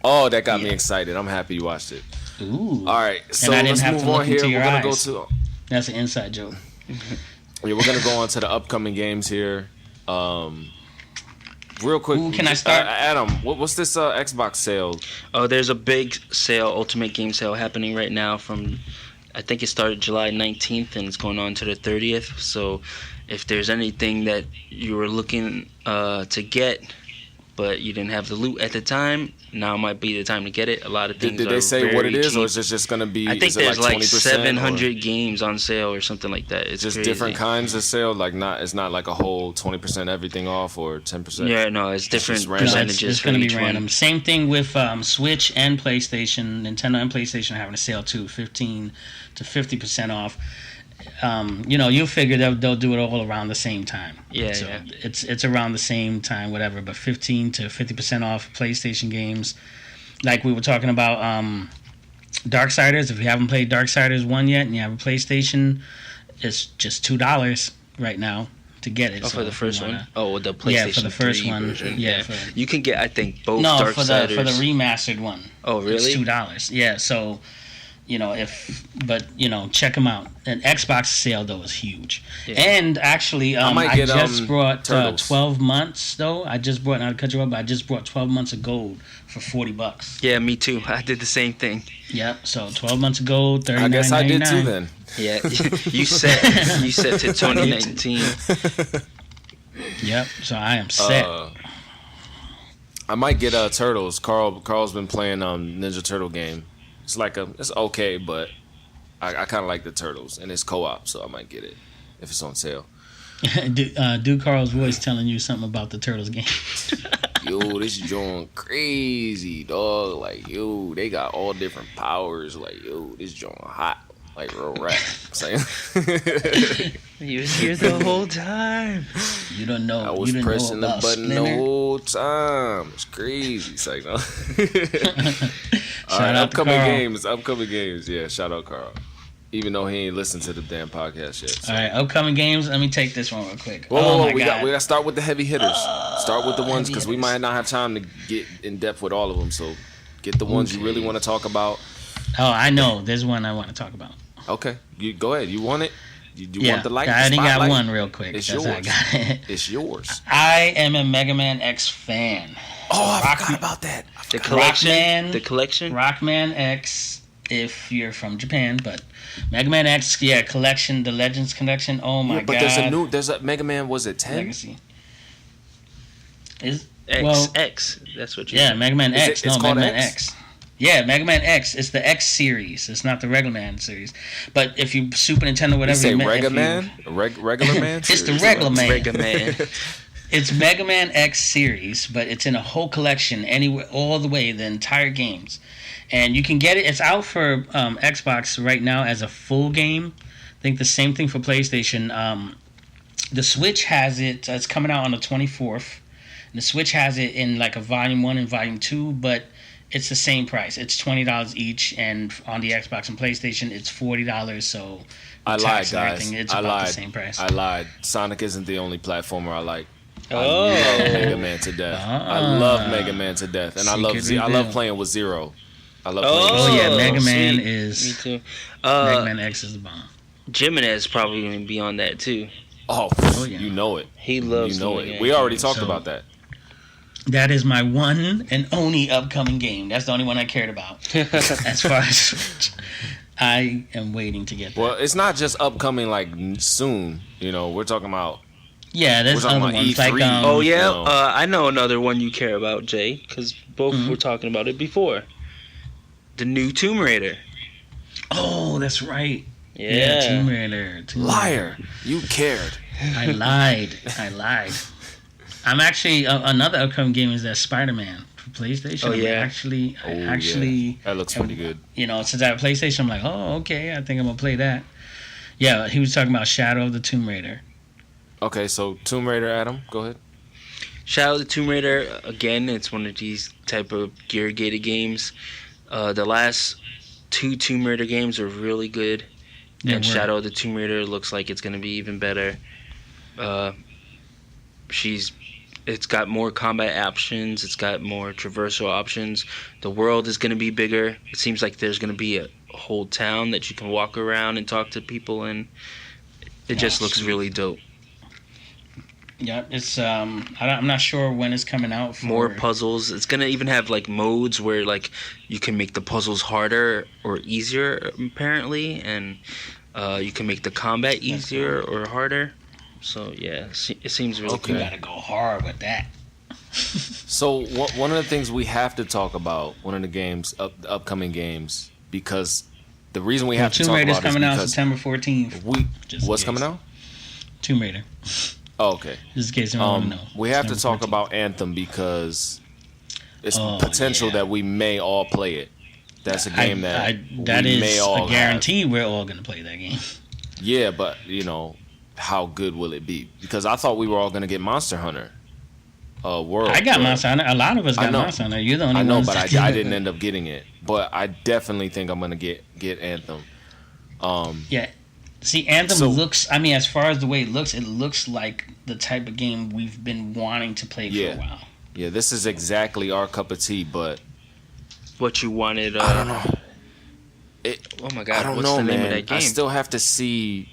Oh, that got me excited. I'm happy you watched it. Ooh. All right, so and I didn't let's have move to look on here. into your We're gonna eyes. go to. That's an inside joke. We're gonna go on to the upcoming games here. Real quick, can I start? Adam, what's this Xbox sale? Oh, there's a big sale, Ultimate Game Sale, happening right now from, I think it started July 19th and it's going on to the 30th. So if there's anything that you were looking to get, but you didn't have the loot at the time, now might be the time to get it. A lot of things Did they say what it is, cheap. or is it just going to be? I think there's like 700 games on sale or something like that. It's just crazy. Different kinds of sale. It's not like a whole 20% everything off or 10%. Yeah, no, it's different percentages. It's going to be random. Same thing with Switch and PlayStation. Nintendo and PlayStation are having a sale too, 15 to 50% off. You'll figure they'll do it all around the same time. Yeah, so yeah. It's around the same time, whatever. But 15 to 50% off PlayStation games, like we were talking about. Darksiders. If you haven't played Darksiders 1 yet and you have a PlayStation, it's just $2 right now to get it. Oh, so for the first one? Oh, the PlayStation yeah, for the first 3 one. version. Yeah, you can get, I think, both no, Darksiders. for the remastered one. Oh, really? It's $2. Yeah, so check them out. An Xbox sale though is huge, Yeah. and actually, I just brought Turtles. 12 months though. I just brought, not to cut you off, but I just brought 12 months of gold for $40. Yeah, me too. I did the same thing. Yep. So 12 months of gold, $39.99. I guess I did too then. Yeah, you set to 2019. Yep. So I am set. I might get Turtles. Carl's been playing Ninja Turtle game. It's okay, but I kind of like the Turtles, and it's co-op, so I might get it if it's on sale. Do Carl's voice telling you something about the Turtles game? Yo, this joint crazy, dog. Like, yo, they got all different powers. Like, yo, this joint hot. Like real rap. Saying. He was here the whole time. You don't know. I was pressing the button Splinter. the whole time. It's crazy. It's like, no. All Shout right, out to Carl. Upcoming games. Yeah, shout out Carl. Even though he ain't listened to the damn podcast yet. So. All right, upcoming games. Let me take this one real quick. Whoa, my we God. got to start with the heavy hitters. Start with the ones because we hitters. might not have time to get in depth with all of them. So get the ones you really want to talk about. Oh, I know. There's one I want to talk about. Okay, you go ahead. You want it? You Yeah, want the light? I only got spotlight? one real quick. It's That's yours. how I got it. It's yours. I am a Mega Man X fan. Oh, I forgot about that. The collection. Rockman. The collection. Rockman X, if you're from Japan, but Mega Man X, yeah, collection, the Legends collection. Oh my But God. there's a Mega Man. Was it 10? Legacy. Is X. That's what you. yeah, said. Mega Man Is X. it- it's No, called Mega Man X? X. Yeah, Mega Man X. It's the X series. It's not the regular Man series. But if you Super Nintendo, You whatever. say if Regular you- Man? Regular Man? It's the regular man. Mega Man. It's Mega Man X series, but it's in a whole collection, anywhere, all the way, the entire games, and you can get it. It's out for Xbox right now as a full game. I think the same thing for PlayStation. The Switch has it. It's coming out on the 24th. And the Switch has it in like a Volume 1 and Volume 2, but it's the same price. It's $20 each, and on the Xbox and PlayStation, it's $40. So I lied, tax and guys. everything, it's I about lied. the same price. I lied. Sonic isn't the only platformer I like. I Oh. love Mega Man to death. I love Mega Man to death, and I love Secret I love reveal. playing with Zero. I love Oh, playing with Oh yeah, Zero. Mega Man sweet. is Me too. Mega Man X is the bomb. Jimenez probably gonna be on that too. Oh, yeah. you know it. He loves. You know Mega it. Man We already games. talked So- about that. That is my one and only upcoming game. That's the only one I cared about. As far as Switch. I am waiting to get that. Well, it's not just upcoming like soon. You know, we're talking about. Yeah, there's we're talking other about ones E3. like Oh yeah, No. I know another one you care about, Jay, because both Mhm. were talking about it before. The new Tomb Raider. oh, that's right. Yeah. Tomb Raider. Liar, you cared. I lied. I'm actually another upcoming game is that Spider-Man for PlayStation. Oh, yeah. Actually, That looks pretty good. Since I have PlayStation, I'm like, oh, okay, I think I'm gonna play that. Yeah, he was talking about Shadow of the Tomb Raider. Okay, so Tomb Raider, Adam, go ahead. Shadow of the Tomb Raider, again, it's one of these type of gear-gated games. The last two Tomb Raider games are really good. They And were. Shadow of the Tomb Raider looks like it's going to be even better. It's got more combat options. It's got more traversal options. The world is going to be bigger. It seems like there's going to be a whole town that you can walk around and talk to people in. It just looks sweet. really dope. Yeah, it's I'm not sure when it's coming out. For More puzzles. It's gonna even have like modes where like you can make the puzzles harder or easier apparently, and you can make the combat easier or harder. So yeah, it seems really You Okay. gotta go hard with that. So one of the things we have to talk about, one of the games, the upcoming games, because the reason we have to Tomb talk Raider's about it coming is out because September 14th. we what's coming out? Tomb Raider. Oh, okay. Just in case you don't know. We have to September talk 14th. about Anthem because it's Oh, potential yeah. that we may all play it. That's a game that that we is may all a guarantee we're all gonna play that game. have. Yeah, but how good will it be? Because I thought we were all gonna get Monster Hunter. World. I got but- Monster Hunter. A lot of us I got know. Monster Hunter. You're the only I know, ones but that I didn't end up getting it. But I definitely think I'm gonna get Anthem. Yeah. See, Anthem So- looks. I mean, as far as the way it looks like the type of game we've been wanting to play for Yeah. a while. Yeah, this is exactly our cup of tea, but what you wanted. I don't know. Oh my I god, don't what's know, the name man. of that game? I still have to see.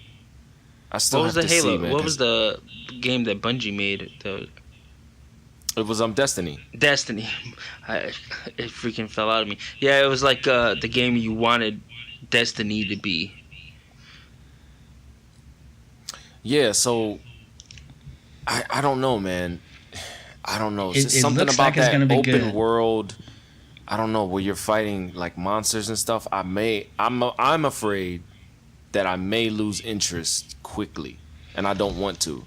What was the Halo? Man, what was the game that Bungie made? It was Destiny. Destiny. It freaking fell out of me. Yeah, it was like the game you wanted Destiny to be. Yeah, so I don't know, man. I don't know. It's just It something looks about like it's that gonna be open good. world. I don't know, where you're fighting like monsters and stuff. I'm afraid that I may lose interest quickly, and I don't want to.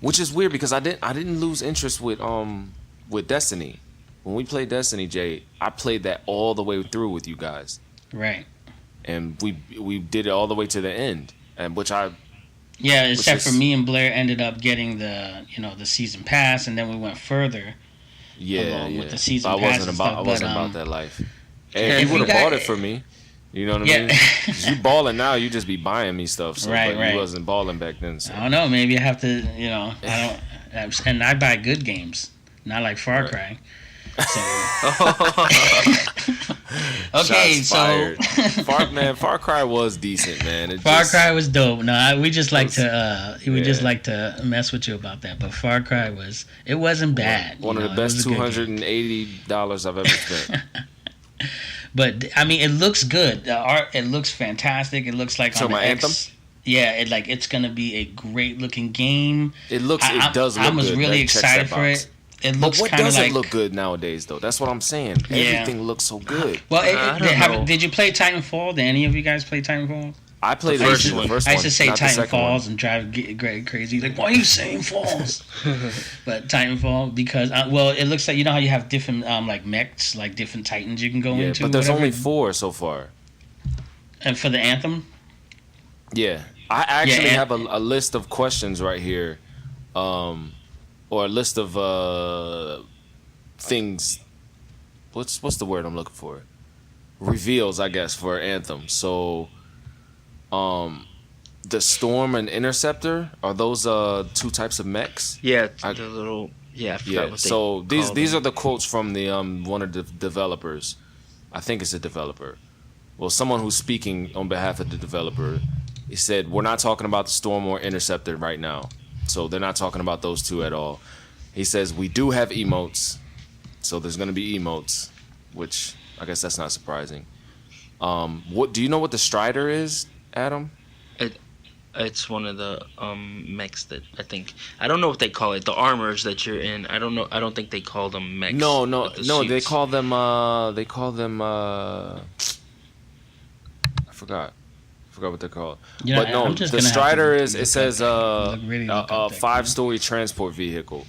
Which is weird because I didn't lose interest with Destiny. When we played Destiny, Jay, I played that all the way through with you guys. Right. And we did it all the way to the end. And Yeah, except for me and Blair ended up getting the season pass, and then we went further. With the season pass and stuff. I wasn't about that life. Hey, if if you would you have got- bought it for me. You know what I Yeah. mean? 'Cause you balling now, you just be buying me stuff. So, Right, but right. you wasn't balling back then. So. I don't know. Maybe I have to. I don't. And I buy good games, not like Far Cry. So. Okay, Shots so fired. Far Cry was decent, man. Far Cry was dope. No, we just like was- to. We just like to mess with you about that. But Far Cry wasn't bad. One of the best $280 I've ever spent. But I mean, it looks good. The art, it looks fantastic. It looks like So on the my X. Anthem? Yeah, it's gonna be a great looking game. It does look I was good. really That checks excited that for box. it. It But looks what kind of doesn't like. look good nowadays, though? That's what I'm saying. Yeah. Everything looks so good. Well, I don't know. did you play Titanfall? Did any of you guys play Titanfall? I played The the first first one. one. I used to say not the second one. Titanfalls and drive crazy. Like, why are you saying falls? But Titanfall, because it looks like how you have different like mechs, like different Titans you can go Yeah, into. but there's whatever. only 4 so far. And for the Anthem. Yeah, I actually and- have a list of questions right here, or a list of things. What's the word I'm looking for? Reveals, I guess, for Anthem. So, the Storm and Interceptor, are those 2 types of mechs? Yeah, I the little. Yeah, I forgot Yeah. what they So these called are the quotes from the one of the developers. I think it's a developer. Well, someone who's speaking on behalf of the developer. He said, "We're not talking about the Storm or Interceptor right now." So they're not talking about those 2 at all. He says, "We do have emotes." So there's going to be emotes, which I guess that's not surprising. What do you know what the Strider is, Adam? It's one of the mechs that I don't know what they call it. The armors that you're in. I don't know. I don't think they call them mechs. No. but the They suits. call them. I forgot what they're called. Yeah, But no, I'm just the gonna have to Strider look is. It up says that game. Look a up that 5-story transport vehicle,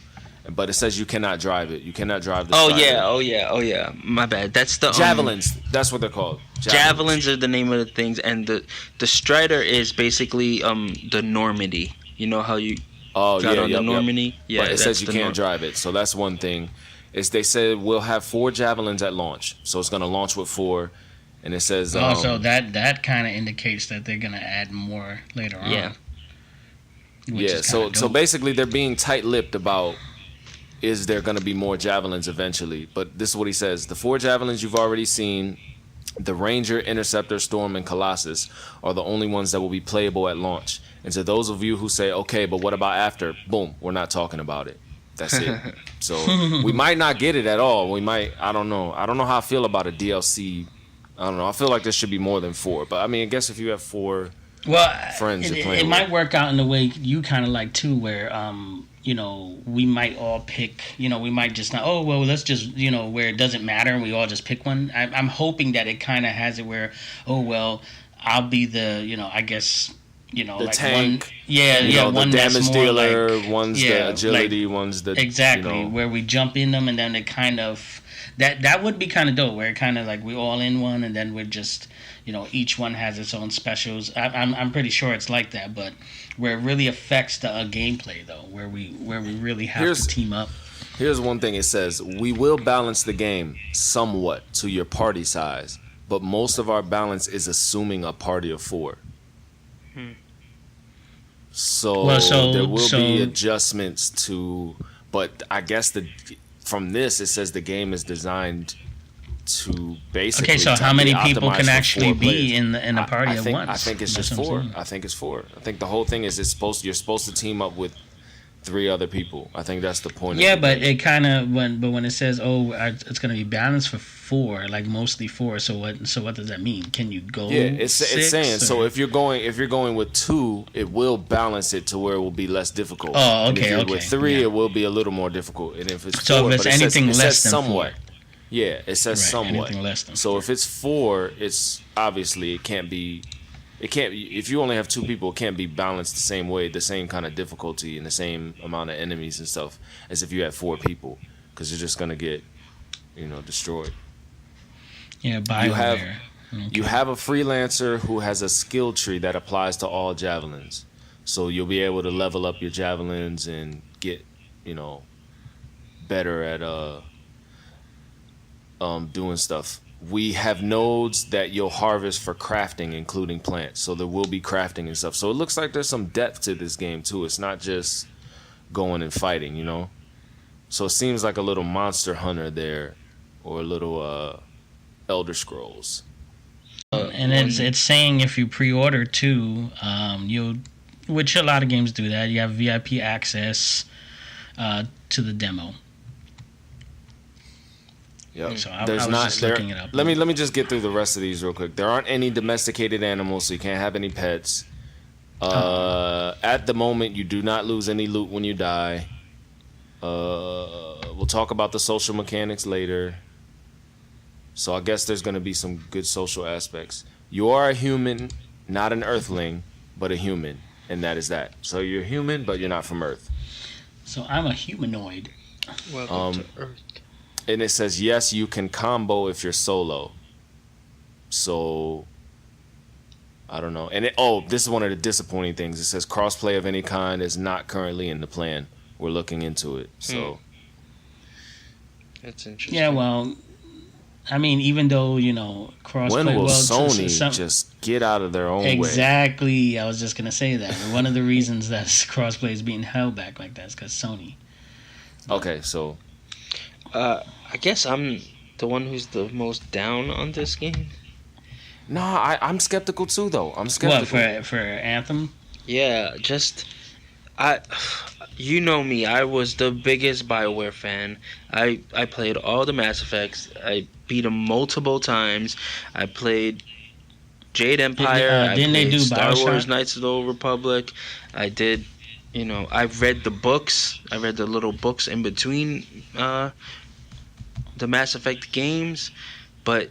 but it says you cannot drive it. You cannot drive the. Oh Strider. yeah. My bad. That's the Javelins. That's what they're called. Javelins are the name of the things, and the Strider is basically the Normandy. You know how you Oh got yeah, on yep, the Normandy? Yeah, but it that's says you the can't drive it, so that's one thing. They said we'll have 4 javelins at launch, so it's gonna launch with 4, and it says. So that kind of indicates that they're gonna add more later on. Yeah. which Yeah, is so kinda so dope. basically they're being tight-lipped about is there going to be more javelins eventually. But this is what he says: the 4 javelins you've already seen, the Ranger, Interceptor, Storm, and Colossus are the only ones that will be playable at launch. And to those of you who say, okay, but what about after? Boom, we're not talking about it. That's it. So we might not get it at all. We might. I don't know. I don't know how I feel about a DLC. I don't know. I feel like there should be more than 4. But I mean, I guess if you have 4. Well, friends you're it playing might with. work out in the way you kind of like too, where we might all pick. We might just not. Oh well, let's just where it doesn't matter, and we all just pick one. I'm hoping that it kind of has it where, oh well, I'll be the I guess. The like tank, one, the one that's damage more dealer, like, one's yeah, the agility, one's the exactly where we jump in them, and then it kind of that would be kind of dope. Where it kind of like we all in one, and then we're just each one has its own specials. I'm pretty sure it's like that, but where it really affects the gameplay though, where we really have to team up. Here's one thing it says: we will balance the game somewhat to your party size, but most of our balance is assuming a party of 4. So there will be adjustments to, but I guess from this it says the game is designed to basically. Okay, so to how many be people optimized can for actually 4 be players. in the party at once? I think it's That's just what I'm 4. saying. I think it's 4. I think the whole thing is you're supposed to team up with 3 other people. I think that's the point. Yeah, of the but game. it kind of when it says it's going to be balanced for 4, like mostly 4. So what does that mean? Can you go? Yeah, it's 6, saying or? so if you're going with 2, it will balance it to where it will be less difficult. Oh, And if okay, you're okay, with 3, yeah. it will be a little more difficult. And if it's 4, So if it's but it anything says, less than somewhat. 4. Yeah, it says Right, somewhat. anything less than So 4. if it's 4, it's obviously it can't be. It can't. If you only have 2 people, it can't be balanced the same way, the same kind of difficulty, and the same amount of enemies and stuff as if you had 4 people, because you're just gonna get, destroyed. Yeah, BioWare. You have a freelancer who has a skill tree that applies to all javelins, so you'll be able to level up your javelins and get, better at doing stuff. We have nodes that you'll harvest for crafting, including plants. So there will be crafting and stuff. So it looks like there's some depth to this game too. It's not just going and fighting, So it seems like a little Monster Hunter there, or a little Elder Scrolls. And it's saying if you pre-order too, you'll, which a lot of games do that. You have VIP access to the demo. Yep. So I There's was not just there. looking it up. Let me just get through the rest of these real quick. There aren't any domesticated animals, so you can't have any pets. At the moment, you do not lose any loot when you die. We'll talk about the social mechanics later. So I guess there's going to be some good social aspects. You are a human, not an Earthling, but a human, and that is that. So you're human, but you're not from Earth. So I'm a humanoid. Welcome to Earth. And it says, yes, you can combo if you're solo. So, I don't know. And this is one of the disappointing things. It says crossplay of any kind is not currently in the plan. We're looking into it. So, That's interesting. Yeah, well, I mean, even though crossplay. when will well, Sony just get out of their own way? Exactly. I was just gonna say that. One of the reasons that crossplay is being held back like that is because Sony. Okay, so I guess I'm the one who's the most down on this game. no, I'm skeptical too, though. I'm skeptical. What for Anthem? Yeah, you know me. I was the biggest BioWare fan. I played all the Mass Effects. I beat them multiple times. I played Jade Empire. Didn't I they played do Star Bioshock? Wars: Knights of the Old Republic. I did. I read the books. I read the little books in between the Mass Effect games. But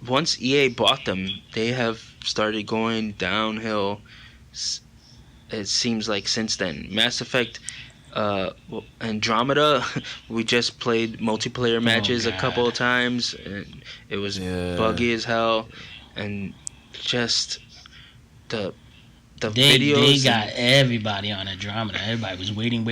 once EA bought them, they have started going downhill. It seems like since then. Mass Effect Andromeda, we just played multiplayer matches a couple of times, and it was buggy as hell, and just the videos. They got everybody on Andromeda. Everybody was waiting.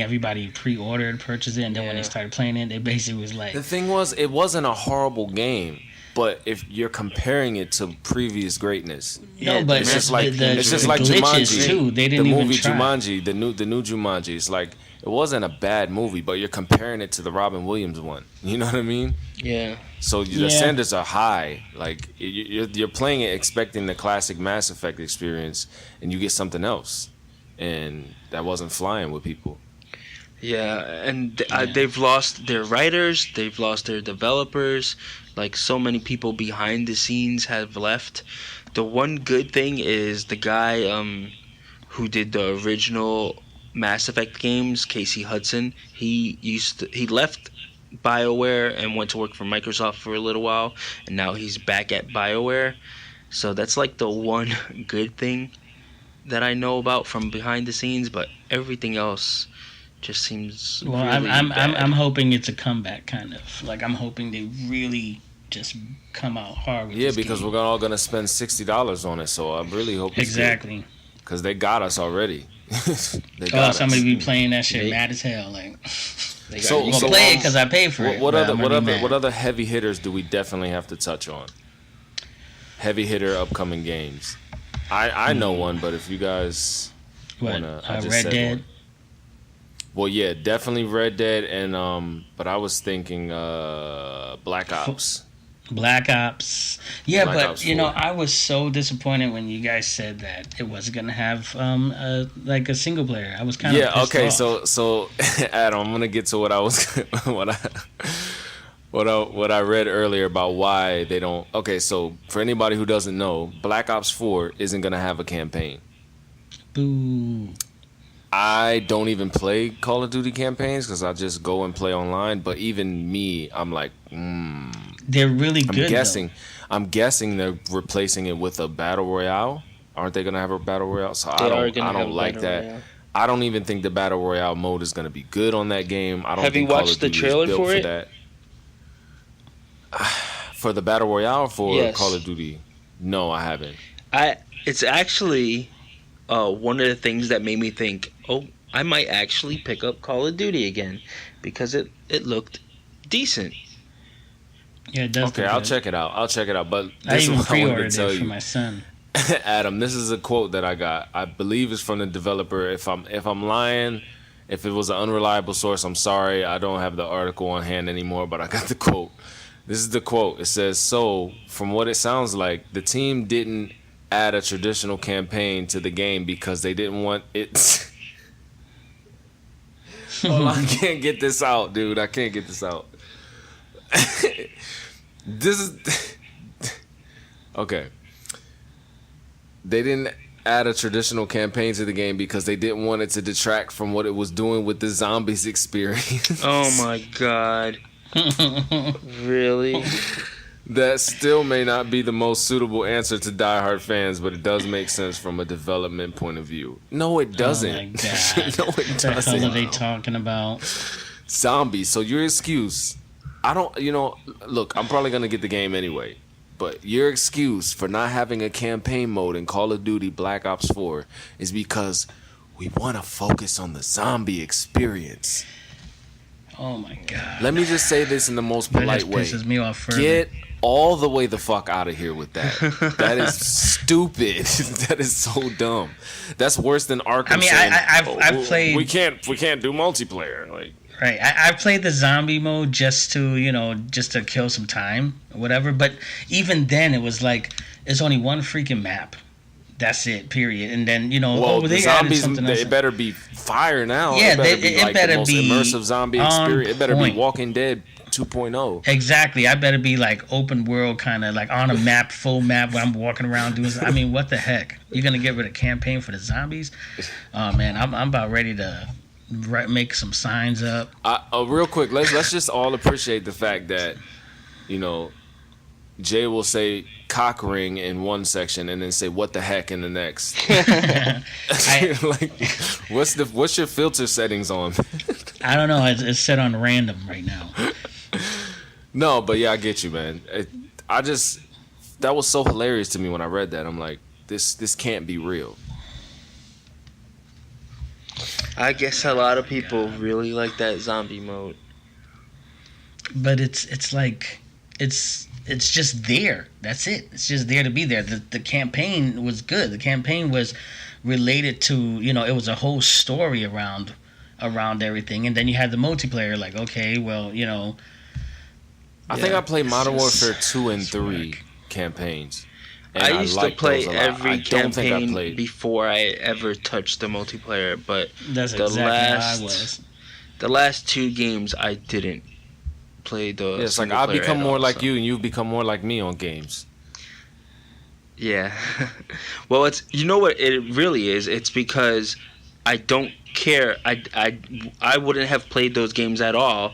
Everybody pre-ordered, purchased it, and then when they started playing it, they basically was like. The thing was, it wasn't a horrible game. But if you're comparing it to previous greatness, No, but it's just like the glitches Jumanji. too. They didn't the even movie try. Jumanji, the new Jumanji. It's like it wasn't a bad movie, but you're comparing it to the Robin Williams one. You know what I mean? Yeah. So the standards are high. Like you're playing it expecting the classic Mass Effect experience, and you get something else, and that wasn't flying with people. Yeah, and they've lost their writers, they've lost their developers. Like, so many people behind the scenes have left. The one good thing is the guy who did the original Mass Effect games, Casey Hudson. He left BioWare and went to work for Microsoft for a little while, and now he's back at BioWare. So that's like the one good thing that I know about from behind the scenes, but everything else just seems Well, really I'm bad. hoping it's a comeback, kind of. Like, I'm hoping they really just come out hard with Yeah, this because game. we're all gonna spend $60 on it, so I really hope it's Exactly. because they got us already. They got Somebody us. be playing that shit They- mad as hell. Like, They got So- I'm used gonna so, play it because I paid for it. What but other I'm what gonna be other mad. what other heavy hitters do we definitely have to touch on? Heavy hitter upcoming games. I know one, but if you guys What, wanna, I just Red said Dead? one. Well, yeah, definitely Red Dead, and but I was thinking Black Ops. Black Ops. Yeah, Black but Ops you know, 4. I was so disappointed when you guys said that it wasn't gonna have like a single player. I was kind of pissed Okay. off. So Adam, I'm gonna get to what I was what I read earlier about why they don't. Okay, so for anybody who doesn't know, Black Ops 4 isn't gonna have a campaign. Boo. I don't even play Call of Duty campaigns because I just go and play online. But even me, I'm like, They're really good. I'm guessing they're replacing it with a battle royale. Aren't they gonna have a battle royale? So I don't like that. Royale. I don't even think the battle royale mode is gonna be good on that game. I don't. Have think you Call of watched the Duty is trailer built for it? that. For the battle royale for Yes. Call of Duty, no, I haven't. It's actually one of the things that made me think, oh, I might actually pick up Call of Duty again because it looked decent. Yeah, it does. Okay, I'll check it out. But I this even is what I wanted pre-ordered to tell it for you. my son. Adam, this is a quote that I got. I believe it's from the developer. If I'm lying, if it was an unreliable source, I'm sorry. I don't have the article on hand anymore, but I got the quote. This is the quote. It says, "So, from what it sounds like, the team didn't add a traditional campaign to the game because they didn't want it." Oh, I can't get this out, dude. I can't get this out. This is okay. They didn't add a traditional campaign to the game because they didn't want it to detract from what it was doing with the zombies experience. Oh my god. Really? That still may not be the most suitable answer to diehard fans, but it does make sense from a development point of view. No, it doesn't. Oh my god. No, it What the doesn't. hell are they talking about? Zombies. So your excuse, I don't, look, I'm probably going to get the game anyway, but your excuse for not having a campaign mode in Call of Duty Black Ops 4 is because we want to focus on the zombie experience. Oh my god. Let me just say this in the most That polite just way. pisses me off further. Get all the way the fuck out of here with that. That is stupid. That is so dumb. That's worse than Arkham. I mean, saying, I've played. We can't do multiplayer. Like, Right, I played the zombie mode just to kill some time or whatever. But even then, it was like it's only one freaking map. That's it, period. And then well, the they added zombies, something else. it better be fire now. Yeah, it better be it like better the most be immersive zombie on experience. It better point. be Walking Dead 2.0. Exactly, I better be like open world, kind of like on a map, full map, where I'm walking around doing. I mean, what the heck? You're gonna get rid of campaign for the zombies? Oh man, I'm about ready to make some signs up. Real quick, let's just all appreciate the fact that Jay will say cock ring in one section and then say what the heck in the next. Like, what's your filter settings on? I don't know. It's set on random right now. No, but yeah, I get you, man. That was so hilarious to me when I read that. I'm like, this can't be real. I guess a lot of people really like that zombie mode. But it's like it's just there. That's it. It's just there to be there. The campaign was good. The campaign was related to it was a whole story around everything, and then you had the multiplayer. Like, okay, well, I think I played Modern just- Warfare 2 and 3 campaigns. And I used to liked play those a lot. every I don't think I campaign played. before I ever touched the multiplayer, but That's the exactly last how I was. the last 2 games I didn't play the. Yeah, it's like single I've player become at more all, like so. you, and you've become more like me on games. Yeah. Well, it's what it really is. It's because I don't care. I wouldn't have played those games at all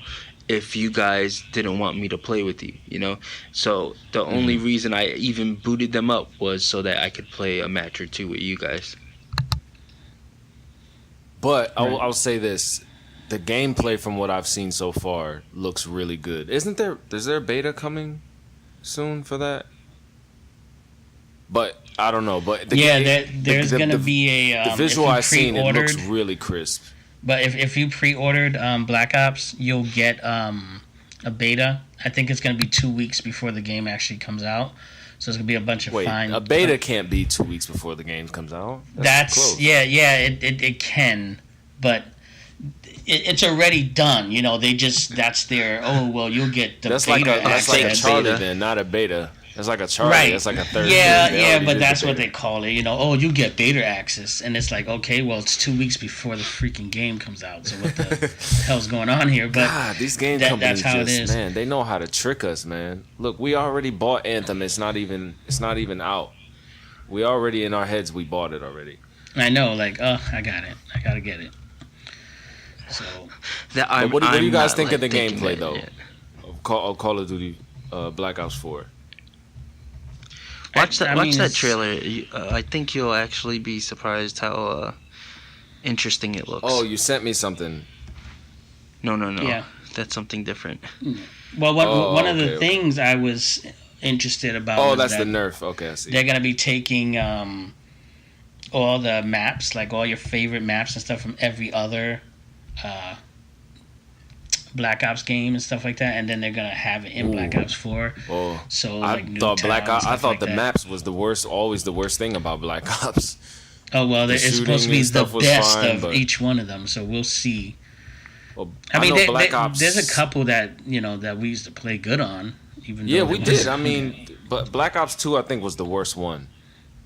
if you guys didn't want me to play with you, So the only reason I even booted them up was so that I could play a match or two with you guys. But I'll say this. The gameplay from what I've seen so far looks really good. Is there a beta coming soon for that? But I don't know. But there's gonna be a the visual I've if you seen, it looks pre-ordered. really crisp. But if you pre-ordered Black Ops, you'll get a beta. I think it's going to be 2 weeks before the game actually comes out. So it's going to be a bunch of Wait, fine. a beta can't be 2 weeks before the game comes out. That's close. yeah. It can, but it's already done. You know, that's their. Oh well, you'll get the That's beta that's like a access. Charlie beta. then, not a beta. That's like a Charlie. Right. That's like a third. Yeah, They yeah, already but did that's the what beta. they call it. You know, oh, you get beta access, and it's like, okay, well, it's 2 weeks before the freaking game comes out. So what the hell's going on here? But God, these game that's companies how it just, is. man, they know how to trick us, man. Look, we already bought Anthem. It's not even out. We already in our heads. We bought it already. I know, like, oh, I got it. I gotta get it. So But what do you guys not, think like, of the thinking gameplay that though? yet. Of Call of Duty, Black Ops 4. Watch I mean, that it's- trailer. I think you'll actually be surprised how interesting it looks. Oh, you sent me something. No. Yeah. That's something different. Well, Oh, one of okay, the okay. things I was interested about. Oh, was that's the that nerf. Okay, I see. They're gonna be taking all the maps, like all your favorite maps and stuff from every other Black Ops game and stuff like that, and then they're gonna have it in Black Ooh. Ops 4. Oh, So I like new thought Black towns, Ops. I stuff thought like the that. maps was the worst. Always the worst thing about Black Ops. Oh well, the it's supposed to shooting be and the stuff was best fine, of but- each one of them. So we'll see. Well, I mean, know Black Ops. there's a couple that that we used to play good on. Even Yeah, though we it did. was- I mean, but Black Ops 2, I think, was the worst one.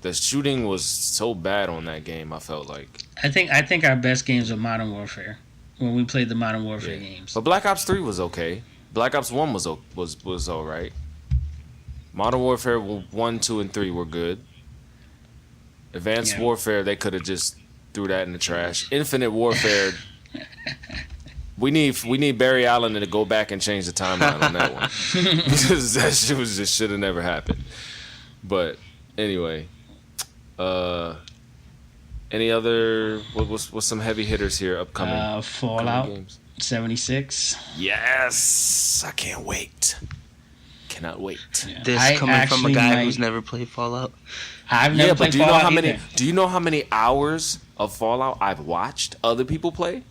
The shooting was so bad on that game. I felt like. I think our best games are Modern Warfare. When we played the Modern Warfare Yeah. games. But Black Ops 3 was okay. Black Ops 1 was all right. Modern Warfare 1, 2, and 3 were good. Advanced Yeah. Warfare, they could have just threw that in the trash. Infinite Warfare, we need Barry Allen to go back and change the timeline on that one. Because that shit should have never happened. But anyway, any other what's some heavy hitters here upcoming? upcoming Fallout games? 76. Yes, I can't wait. Cannot wait. Yeah. This I coming from a actually guy might- who's never played Fallout. I've never Yeah, played but do you know Fallout how many? either. Do you know how many hours of Fallout I've watched other people play?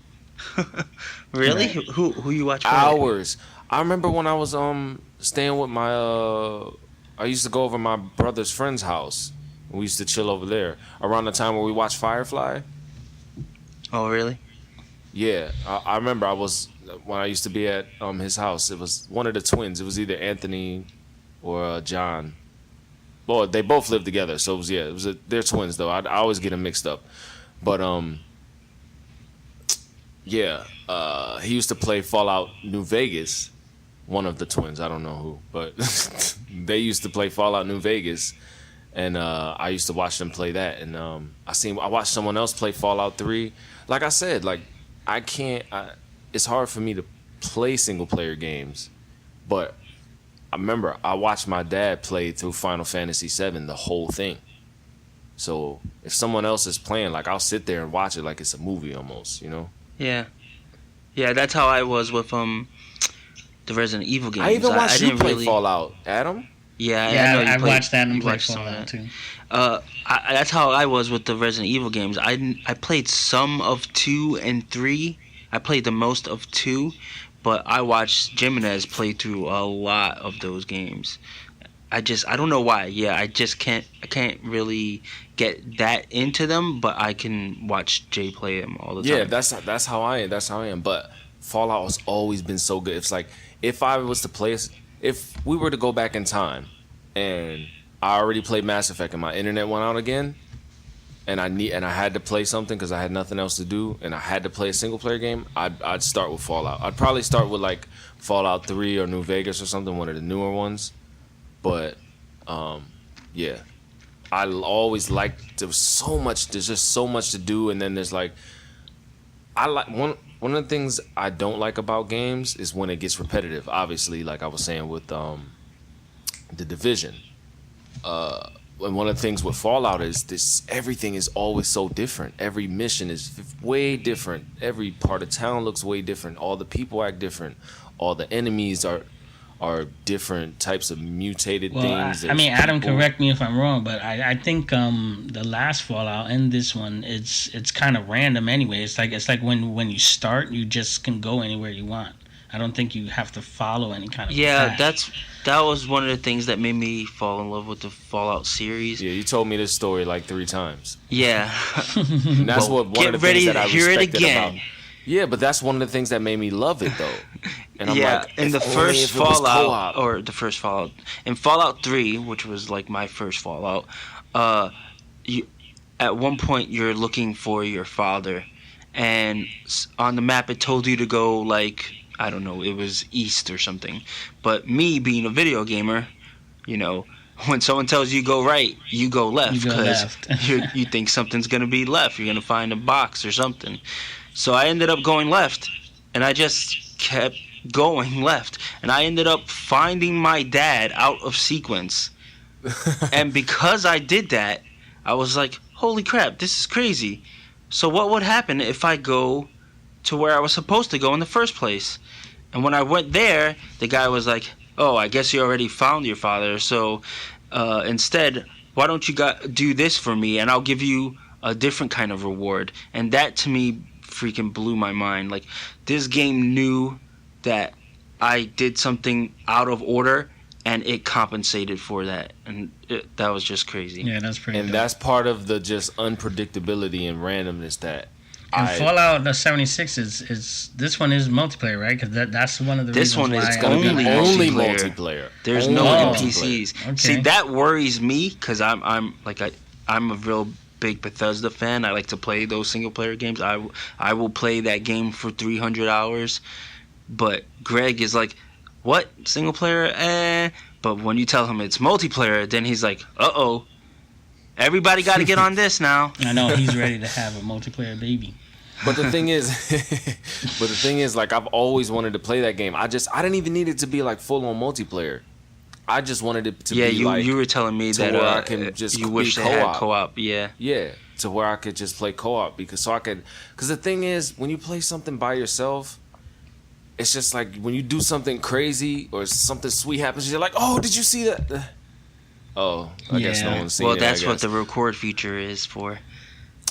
Really? Right. Who you watch? play? Hours. I remember when I was staying with my I used to go over my brother's friend's house. We used to chill over there around the time where we watched Firefly. Oh, really? Yeah, I remember when I used to be at his house. It was one of the twins. It was either Anthony or John. Well, they both lived together, so they're twins though. I always get them mixed up, but he used to play Fallout New Vegas. One of the twins, I don't know who, but they used to play Fallout New Vegas, and I used to watch them play that. And I watched someone else play Fallout 3. Like I said, like I can't. It's hard for me to play single player games, but I remember I watched my dad play through Final Fantasy VII, the whole thing. So if someone else is playing, like I'll sit there and watch it like it's a movie almost, you know. Yeah. Yeah, that's how I was with the Resident Evil games. I even watched you didn't play really... Fallout, Adam. Yeah, Yeah, I know you I've played- watched that and you played watched some of Fallout that. too. That's how I was with the Resident Evil games. I played some of 2 and 3. I played the most of 2, but I watched Jimenez play through a lot of those games. I don't know why. Yeah, I can't really get that into them, but I can watch Jay play them all the time. Yeah, that's how I am. That's how I am. But Fallout has always been so good. It's like if I was to play, if we were to go back in time, and I already played Mass Effect, and my internet went out again, and I had to play something because I had nothing else to do, and I had to play a single player game, I'd start with Fallout. I'd probably start with like Fallout 3 or New Vegas or something, one of the newer ones. But yeah, I always liked. There's just so much to do, and then there's like one of the things I don't like about games is when it gets repetitive. Obviously, like I was saying with The Division. And one of the things with Fallout is everything is always so different. Every mission is way different. Every part of town looks way different. All the people act different. All the enemies are different types of mutated things. I mean, There's Adam, people- correct me if I'm wrong, but I think the last Fallout and this one, it's kind of random anyway. It's like when you start, you just can go anywhere you want. I don't think you have to follow any kind of path. That was one of the things that made me fall in love with the Fallout series. Yeah, you told me this story like 3 times. Yeah. And that's Well, one get of the ready things that to I hear it respected again. about. Yeah, but that's one of the things that made me love it, though. And I'm yeah, like, in the if first it was Fallout, co-op. or the first Fallout, in Fallout 3, which was like my first Fallout, you at one point you're looking for your father, and on the map it told you to go like, I don't know, it was east or something. But me being a video gamer, you know, when someone tells you go right, you go left You go because left. you think something's gonna be left. You're gonna find a box or something. So I ended up going left, and I just kept going left, and I ended up finding my dad out of sequence. And because I did that, I was like, holy crap, this is crazy. So what would happen if I go to where I was supposed to go in the first place? And when I went there, the guy was like, oh, I guess you already found your father, so instead, why don't you do this for me, and I'll give you a different kind of reward. And that to me freaking blew my mind. Like, this game knew that I did something out of order, and it compensated for that, and that was just crazy. Yeah, that's pretty. And dope. that's part of the just unpredictability and randomness that And Fallout 76 is this one is multiplayer, right? Because that's one of the This reasons one why is I- only only multiplayer. multiplayer. There's Only no multiplayer. NPCs. Okay. See, that worries me because I'm a real big Bethesda fan. I like to play those single player games. I will play that game for 300 hours. But Greg is like, what, single player? But when you tell him it's multiplayer, then he's like, uh-oh, everybody got to get on this now. I know he's ready to have a multiplayer baby. But the thing is, like, I've always wanted to play that game. I didn't even need it to be like full on multiplayer. I just wanted it to be like, you were telling me to that where I can just you be wish they had co-op. co-op. Yeah. Yeah, to where I could just play co-op because the thing is, when you play something by yourself, it's just like when you do something crazy or something sweet happens, you're like, oh, did you see that? Oh, I guess no Yeah. one's seen Well, it. that's I what guess. the record feature is for.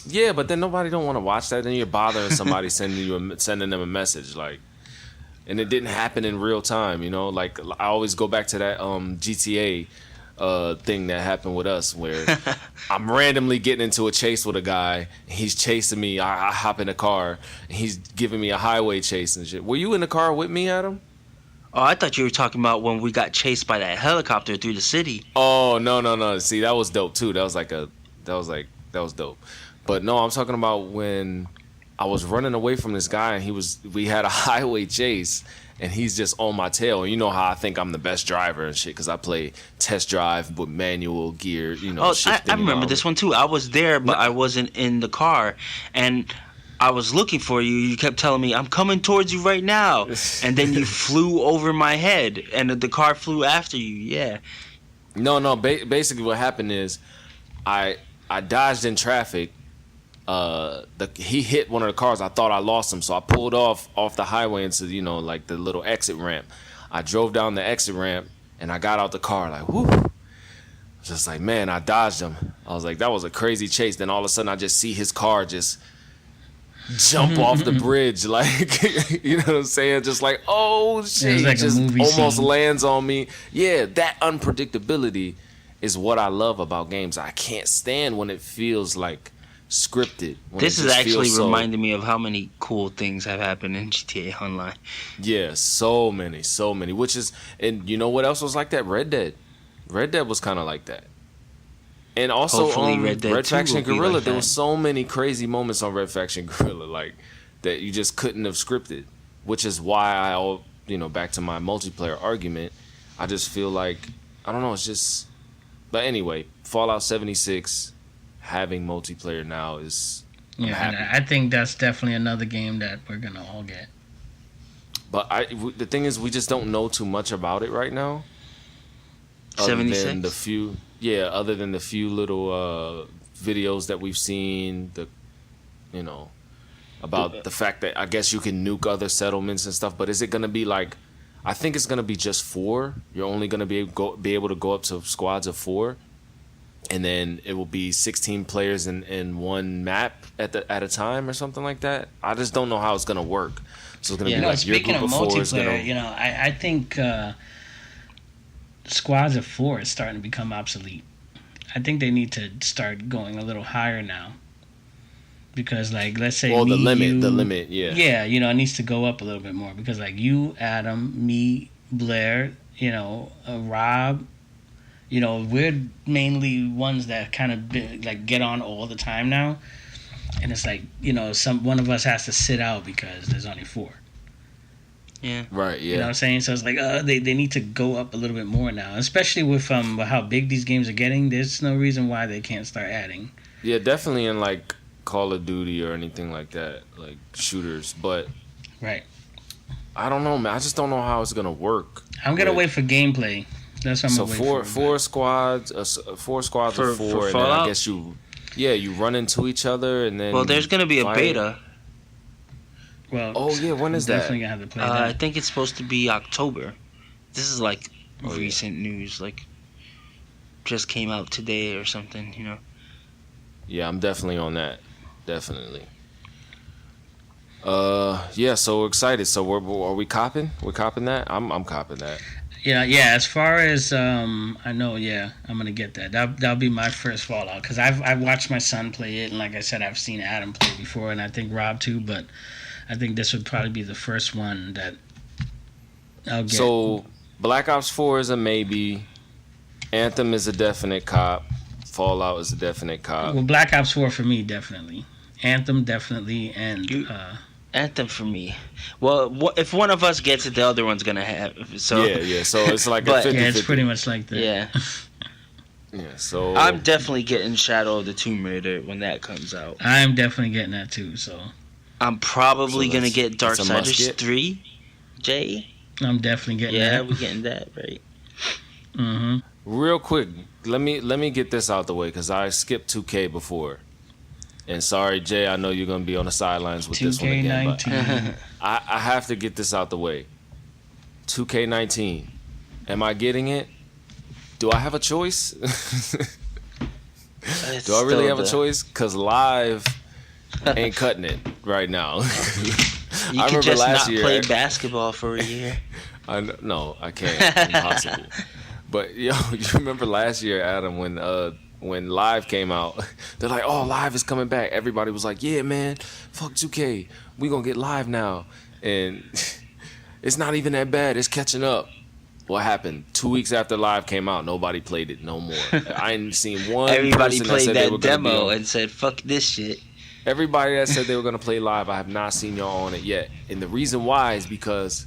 Yeah, but then nobody don't want to watch that. Then you're bothering somebody sending them a message like, and it didn't happen in real time. You know, like I always go back to that GTA thing that happened with us where I'm randomly getting into a chase with a guy. He's chasing me. I hop in a car. And he's giving me a highway chase and shit. Were you in the car with me, Adam? Oh, I thought you were talking about when we got chased by that helicopter through the city. Oh no. See, that was dope too. That was dope. But no, I'm talking about when I was running away from this guy and we had a highway chase and he's just on my tail. And you know how I think I'm the best driver and shit because I play test drive with manual gear, you know. Oh, shifting I and remember all this that. one too. I was there, but I wasn't in the car. And I was looking for you. You kept telling me, I'm coming towards you right now. And then you flew over my head and the car flew after you. Yeah. No. Basically what happened is I dodged in traffic. He hit one of the cars. I thought I lost him, so I pulled off the highway into like the little exit ramp. I drove down the exit ramp and I got out the car like whoo. Just like, man, I dodged him. I was like, that was a crazy chase. Then all of a sudden I just see his car just jump off the bridge, like you know what I'm saying? Just like, oh shit, like a just movie almost scene. lands on me. Yeah, that unpredictability is what I love about games. I can't stand when it feels like scripted. When This it is just actually feels so- reminding me of how many cool things have happened in GTA Online. Yeah, so many. Which is, and you know what else was like that? Red Dead. Red Dead was kind of like that. And also Hopefully Red Dead 2 Faction will be Guerrilla, like there that. was so many crazy moments on Red Faction Guerrilla, like that you just couldn't have scripted. Which is why back to my multiplayer argument, I just feel like I don't know, it's just. But anyway, Fallout 76 having multiplayer now is. I'm Yeah, and happy. I think that's definitely another game that we're gonna all get. But the thing is, we just don't know too much about it right now. Other 76? than other than the few little videos that we've seen, about the fact that I guess you can nuke other settlements and stuff. But is it gonna be like? I think it's gonna be just 4. You're only gonna be able to go up to squads of 4, and then it will be 16 players in one map at a time or something like that. I just don't know how it's gonna work. So it's gonna be like your speaking group of of 4 is gonna. multiplayer, I think squads of 4 is starting to become obsolete. I think they need to start going a little higher now. because like let's say Well, me, the you, limit, yeah. yeah, it needs to go up a little bit more because like you, Adam, me, Blair, Rob, we're mainly ones that kind of like get on all the time now, and it's like one of us has to sit out because there's only 4. Yeah. Right. Yeah. You know what I'm saying? So it's like they need to go up a little bit more now, especially with how big these games are getting. There's no reason why they can't start adding. Yeah, definitely in like Call of Duty or anything like that, like shooters. But Right. I don't know, man. I just don't know how it's gonna work. I'm gonna wait for gameplay. That's what I'm gonna wait for. Four squads, four squads of 4, and then I guess you run into each other, and then. Well, there's gonna be a beta. Well, oh yeah, when is that? Definitely gonna have to play that. I think it's supposed to be October. This is like recent news, like just came out today or something, Yeah, I'm definitely on that. Definitely. Yeah, so excited. So are we copping? We're copping that? I'm copping that. Yeah. As far as I know, yeah, I'm gonna get that. That'll be my first Fallout because I've watched my son play it, and like I said, I've seen Adam play before, and I think Rob too. But I think this would probably be the first one that I'll get. So Black Ops 4 is a maybe. Anthem is a definite cop. Fallout is a definite cop. Well, Black Ops 4 for me definitely. Anthem definitely, and Anthem for me. Well, if one of us gets it, the other one's gonna have. So yeah. So it's like a 50-50. Yeah, it's pretty much like that. Yeah. Yeah. So I'm definitely getting Shadow of the Tomb Raider when that comes out. I'm definitely getting that too. So I'm probably gonna get that's a must Darksiders get. 3. Jay. I'm definitely getting Yeah, that. we're getting that right. Mm-hmm. real quick, let me get this out the way because I skipped 2K before. And sorry, Jay, I know you're gonna be on the sidelines with this one again, but 2K19. I have to get this out the way. 2K19. Am I getting it? Do I have a choice? Do I really have a choice? Because live ain't cutting it right now. You I can remember just last not year. play basketball for a year. No, I can't. Impossible. But you remember last year, Adam, when Live came out, they're like, "Oh, Live is coming back." Everybody was like, "Yeah, man, fuck 2K, we gonna get Live now," and it's not even that bad. It's catching up. What happened? 2 weeks after Live came out, nobody played it no more. I ain't seen one. Everybody person played that, said that demo and said, "Fuck this shit." Everybody that said they were gonna play Live, I have not seen y'all on it yet. And the reason why is because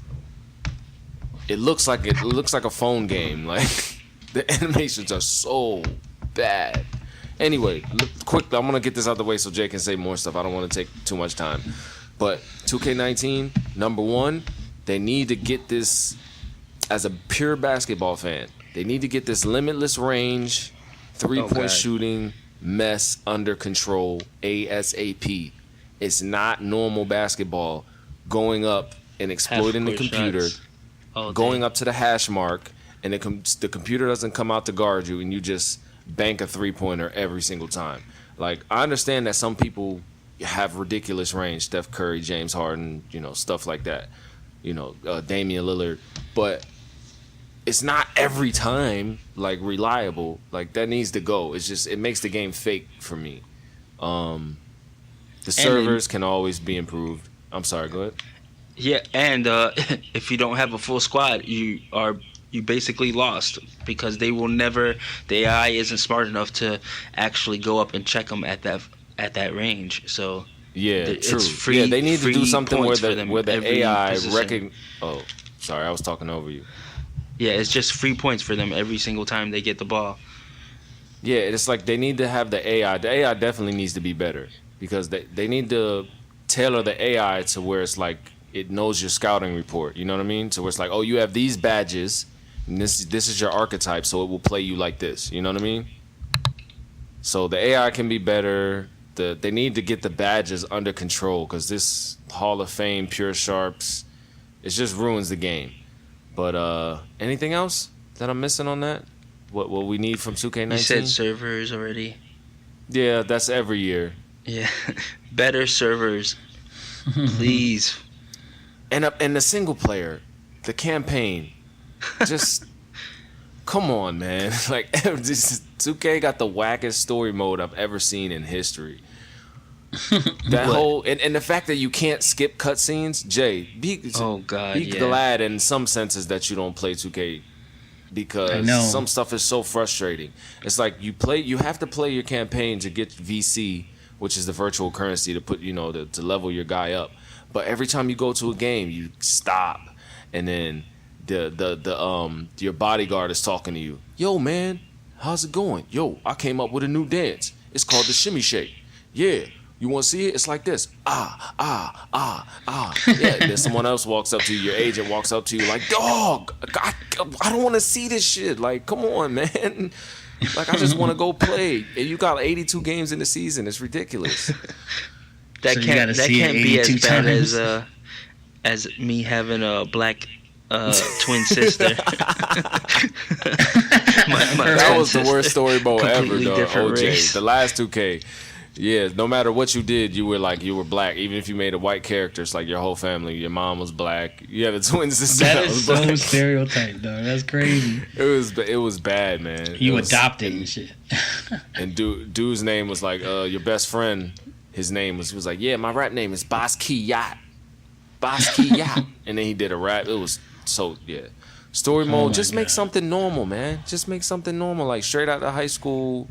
it looks like a phone game. Like the animations are so bad. Anyway, quick, I'm gonna get this out the way so Jay can say more stuff. I don't want to take too much time. But 2K19, number one, they need to get this. As a pure basketball fan, they need to get this limitless range, 3-point shooting mess under control ASAP. It's not normal basketball going up and exploiting the computer, going up to the hash mark, and the computer doesn't come out to guard you, and you just bank a 3-pointer every single time. Like, I understand that some people have ridiculous range, Steph Curry, James Harden, stuff like that, Damian Lillard, but it's not every time like reliable. Like that needs to go. It's just it makes the game fake for me. The servers can always be improved. I'm sorry, go ahead. Yeah, and if you don't have a full squad, you basically lost because they will never. The AI isn't smart enough to actually go up and check them at that range. So yeah, it's true. Free, yeah, they need to do something where the AI position. Oh, sorry, I was talking over you. Yeah, it's just free points for them every single time they get the ball. Yeah, it's like they need to have the AI. The AI definitely needs to be better because they need to tailor the AI to where it's like it knows your scouting report. You know what I mean? So where it's like, oh, you have these badges, and this is your archetype, so it will play you like this. You know what I mean? So the AI can be better. They need to get the badges under control because this Hall of Fame pure sharps, it just ruins the game. But anything else that I'm missing on that? What we need from 2K19? You said servers already. Yeah, that's every year. Yeah, better servers, please. And the single player, the campaign, just come on, man. Like 2K got the wackest story mode I've ever seen in history. That whole and the fact that you can't skip cutscenes, Jay. Be glad in some senses that you don't play 2K because some stuff is so frustrating. It's like you have to play your campaign to get VC, which is the virtual currency to put to level your guy up. But every time you go to a game, you stop, and then your bodyguard is talking to you. Yo, man, how's it going? Yo, I came up with a new dance. It's called the shimmy shake. Yeah, you want to see it? It's like this. Yeah, and then someone else walks up to you. Your agent walks up to you like, dog, I don't want to see this shit. Like, come on, man. Like, I just want to go play. And you got 82 games in the season. It's ridiculous. That can't be as bad as me having a black twin sister. That was the worst story mode ever, though. OJ, race. the last 2K. Yeah, no matter what you did, you were black. Even if you made a white character, it's like your whole family. Your mom was black. You have a twin sister. That is so black. Stereotyped, though. That's crazy. It was bad, man. You adopted and shit. And dude's name was like your best friend. His name was like, yeah, my rap name is Basquiat. Basquiat. And then he did a rap. It was so, yeah. Story mode, just make something normal, man. Just make something normal, like straight out of high school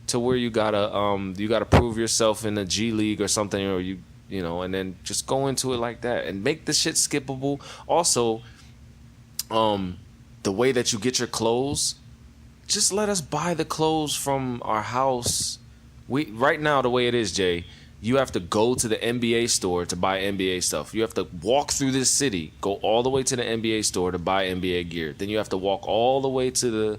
to where you gotta prove yourself in the G League or something, or and then just go into it like that and make the shit skippable. Also, the way that you get your clothes, just let us buy the clothes from our house. Right now, the way it is, Jay, you have to go to the NBA store to buy NBA stuff. You have to walk through this city, go all the way to the NBA store to buy NBA gear. Then you have to walk all the way to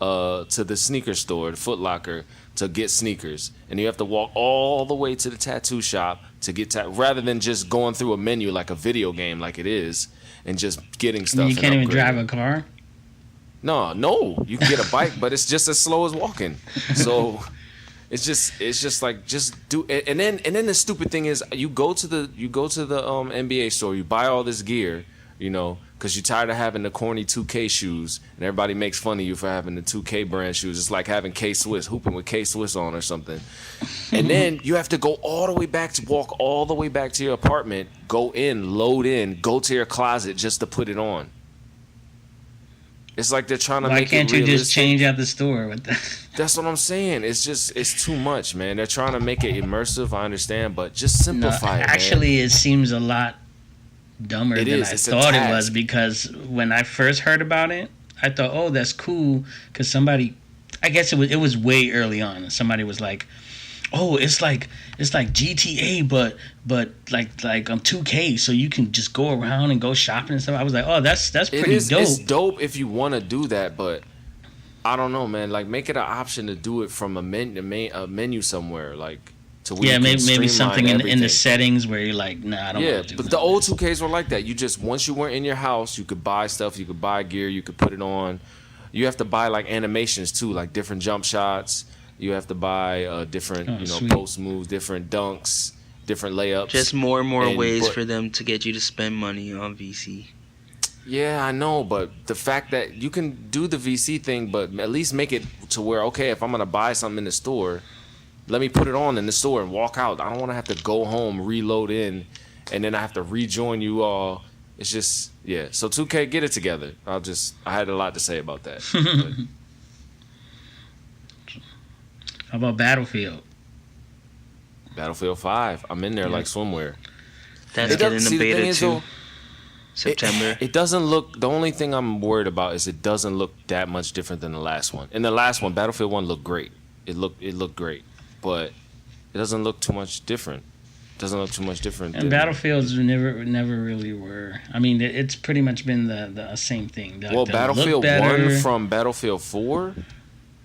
the sneaker store, the Foot Locker, to get sneakers. And you have to walk all the way to the tattoo shop to get rather than just going through a menu like a video game like it is and just getting stuff. You can't even drive a car? No. You can get a bike, but it's just as slow as walking. So... It's just like just do it, and then the stupid thing is you go to the NBA store, you buy all this gear, because you're tired of having the corny 2K shoes, and everybody makes fun of you for having the 2K brand shoes. It's like having K-Swiss, hooping with K-Swiss on or something. And then you have to go all the way back walk all the way back to your apartment, go in, load in, go to your closet just to put it on. It's like they're trying to make it realistic. Why can't you just change out the store with that? That's what I'm saying. It's too much, man. They're trying to make it immersive, I understand, but just simplify it, actually, man. It seems a lot dumber than I thought it was, because when I first heard about it, I thought, oh, that's cool, because somebody, I guess it was way early on, and somebody was like, oh, it's like GTA, but like 2K, so you can just go around and go shopping and stuff. I was like, oh, that's pretty dope. It's dope if you want to do that, but I don't know, man. Like, make it an option to do it from a menu somewhere, like to where maybe something in the settings where you're like, nah, I don't want to do that. But the old 2Ks were like that. You just, once you were in your house, you could buy stuff, you could buy gear, you could put it on. You have to buy like animations too, like different jump shots. You have to buy different, post moves, different dunks, different layups. Just more and more ways for them to get you to spend money on VC. Yeah, I know, but the fact that you can do the VC thing, but at least make it to where, okay, if I'm going to buy something in the store, let me put it on in the store and walk out. I don't want to have to go home, reload in, and then I have to rejoin you all. It's just, yeah. So 2K, get it together. I had a lot to say about that. How about Battlefield? Battlefield 5. I'm in there like swimwear. That's getting the beta too. September. It doesn't look. The only thing I'm worried about is it doesn't look that much different than the last one. In the last one, Battlefield 1 looked great. It looked great, but it doesn't look too much different. And Battlefields never really were. I mean, it's pretty much been the same thing. Battlefield 1 from Battlefield 4.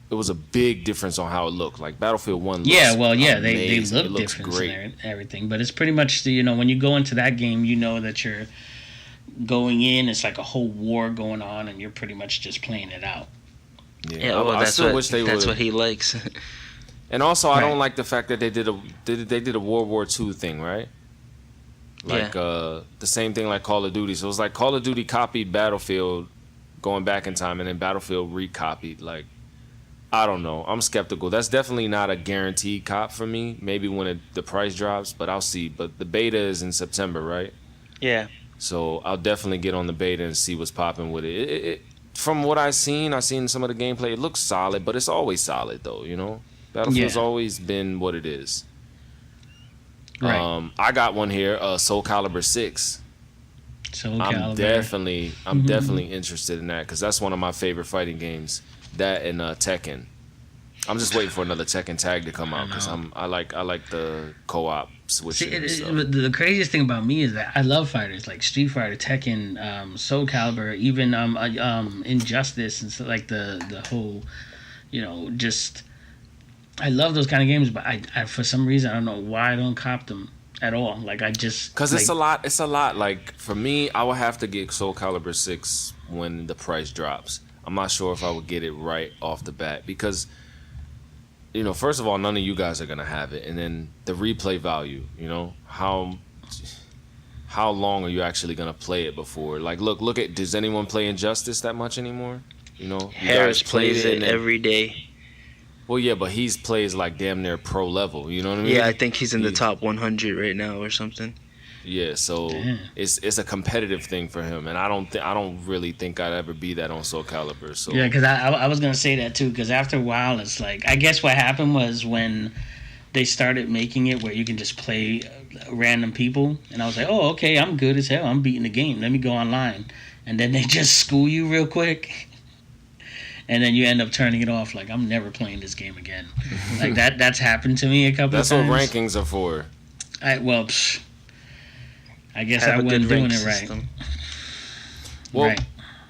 It was a big difference on how it looked. Like Battlefield 1 looks they look different and everything. But it's pretty much, when you go into that game, you know that you're going in, it's like a whole war going on, and you're pretty much just playing it out. Yeah, that's what he likes. And also, I don't like the fact that they did a World War II thing, right? Like the same thing like Call of Duty. So it was like Call of Duty copied Battlefield going back in time, and then Battlefield recopied. Like, I don't know. I'm skeptical. That's definitely not a guaranteed cop for me. Maybe when the price drops, but I'll see. But the beta is in September, right? Yeah. So I'll definitely get on the beta and see what's popping with it. From what I've seen some of the gameplay. It looks solid, but it's always solid though. You know, Battlefield's always been what it is. Right. I got one here. Soul Calibur 6. I'm definitely interested in that because that's one of my favorite fighting games. That and Tekken. I'm just waiting for another Tekken tag to come out because I like the co-op switching. The craziest thing about me is that I love fighters like Street Fighter, Tekken, Soul Calibur, even Injustice and stuff like the whole, just I love those kind of games. But I for some reason I don't know why I don't cop them at all. Like I just because it's a lot. It's a lot. Like for me, I would have to get Soul Calibur 6 when the price drops. I'm not sure if I would get it right off the bat because, first of all, none of you guys are gonna have it, and then the replay value. How long are you actually gonna play it before? Like, look at. Does anyone play Injustice that much anymore? Harris plays it every day. Well, yeah, but he plays like damn near pro level. You know what I mean? Yeah, I think he's in the top 100 right now or something. Yeah, so it's a competitive thing for him, and I don't really think I'd ever be that on Soul Calibur. So yeah, because I was gonna say that too. Because after a while, it's like I guess what happened was when they started making it where you can just play random people, and I was like, oh, okay, I'm good as hell. I'm beating the game. Let me go online, and then they just school you real quick. And then you end up turning it off. Like I'm never playing this game again. Like that's happened to me a couple of times. That's what rankings are for. I guess I wasn't doing it right. Well, right.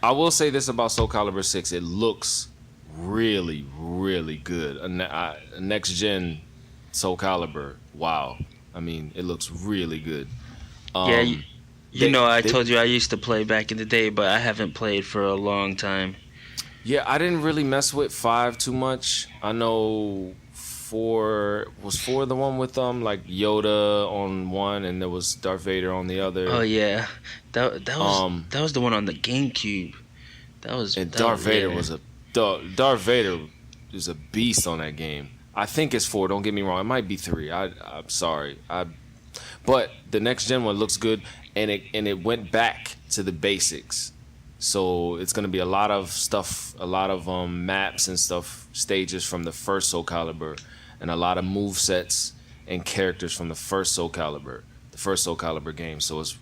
I will say this about Soul Calibur 6. It looks really, really good. Next gen Soul Calibur. Wow. I mean, it looks really good. I told you I used to play back in the day, but I haven't played for a long time. Yeah, I didn't really mess with 5 too much. I know 4 the one with like Yoda on one and there was Darth Vader on the other. Oh yeah, that was the one on the GameCube. Darth Vader was a beast on that game. I think it's 4. Don't get me wrong. It might be 3. I'm sorry. But the next gen one looks good, and it went back to the basics. So it's gonna be a lot of stuff, a lot of maps and stuff, stages from the first Soul Calibur, and a lot of move sets and characters from the first Soul Calibur game. So it's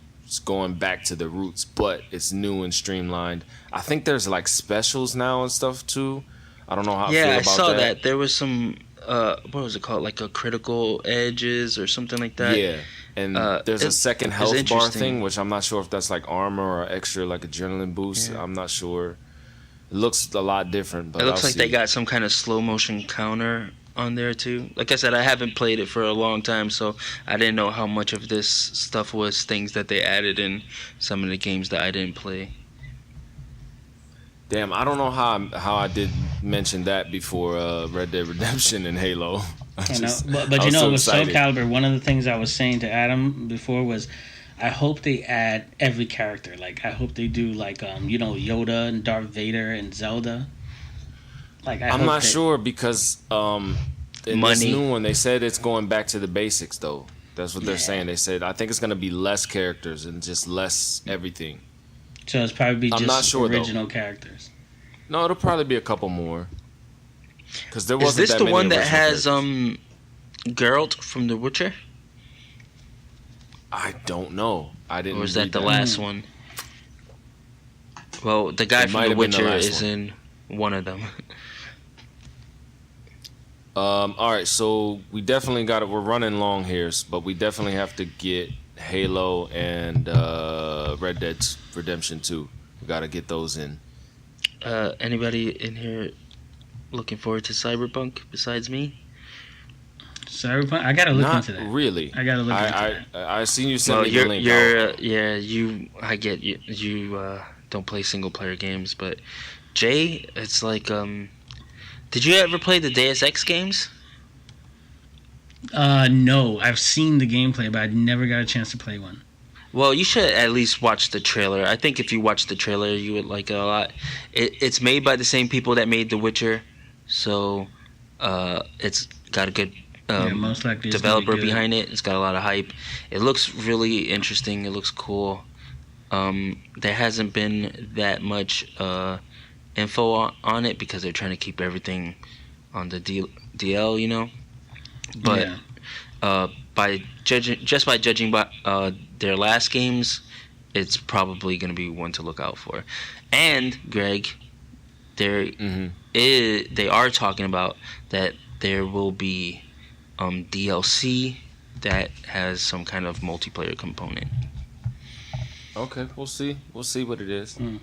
going back to the roots, but it's new and streamlined. I think there's like specials now and stuff too. I don't know how. Yeah, I saw that. There was some. What was it called? Like a critical edges or something like that. Yeah. And there's a second health bar thing, which I'm not sure if that's like armor or extra like adrenaline boost. Yeah. I'm not sure. It looks a lot different, but it looks like they got some kind of slow motion counter on there too. Like I said, I haven't played it for a long time, so I didn't know how much of this stuff was things that they added in some of the games that I didn't play. Damn, I don't know how I did mention that before Red Dead Redemption and Halo. But with Soul Calibur, one of the things I was saying to Adam before was, I hope they add every character. Like I hope they do like Yoda and Darth Vader and Zelda. Like I'm not sure because in this new one they said it's going back to the basics though. That's what they're saying. They said I think it's gonna be less characters and just less everything. So it's probably I'm not sure, original characters. No, it'll probably be a couple more. Because there wasn't. Is this the one that has Geralt from The Witcher? I don't know. I didn't. Or was that the last one? Well, the guy from The Witcher is in one of them. All right, so we definitely got it. We're running long here, but we definitely have to get Halo and Red Dead Redemption 2. We got to get those in. Anybody in here looking forward to Cyberpunk besides me? Cyberpunk? I gotta look into that. Really. I gotta look into that. I seen you send me the link. I get you. You don't play single player games, but Jay, it's like did you ever play the Deus Ex games? No, I've seen the gameplay, but I never got a chance to play one. Well, you should at least watch the trailer. I think if you watch the trailer, you would like it a lot. It's made by the same people that made The Witcher. So it's got a good most likely it's gonna be developer good. behind it. It's got a lot of hype. It looks really interesting. It looks cool. There hasn't been that much info on it because they're trying to keep everything on the DL, you know. But by judging by their last games, it's probably going to be one to look out for. And Greg, they are talking about that there will be DLC that has some kind of multiplayer component. Okay, we'll see. We'll see what it is. But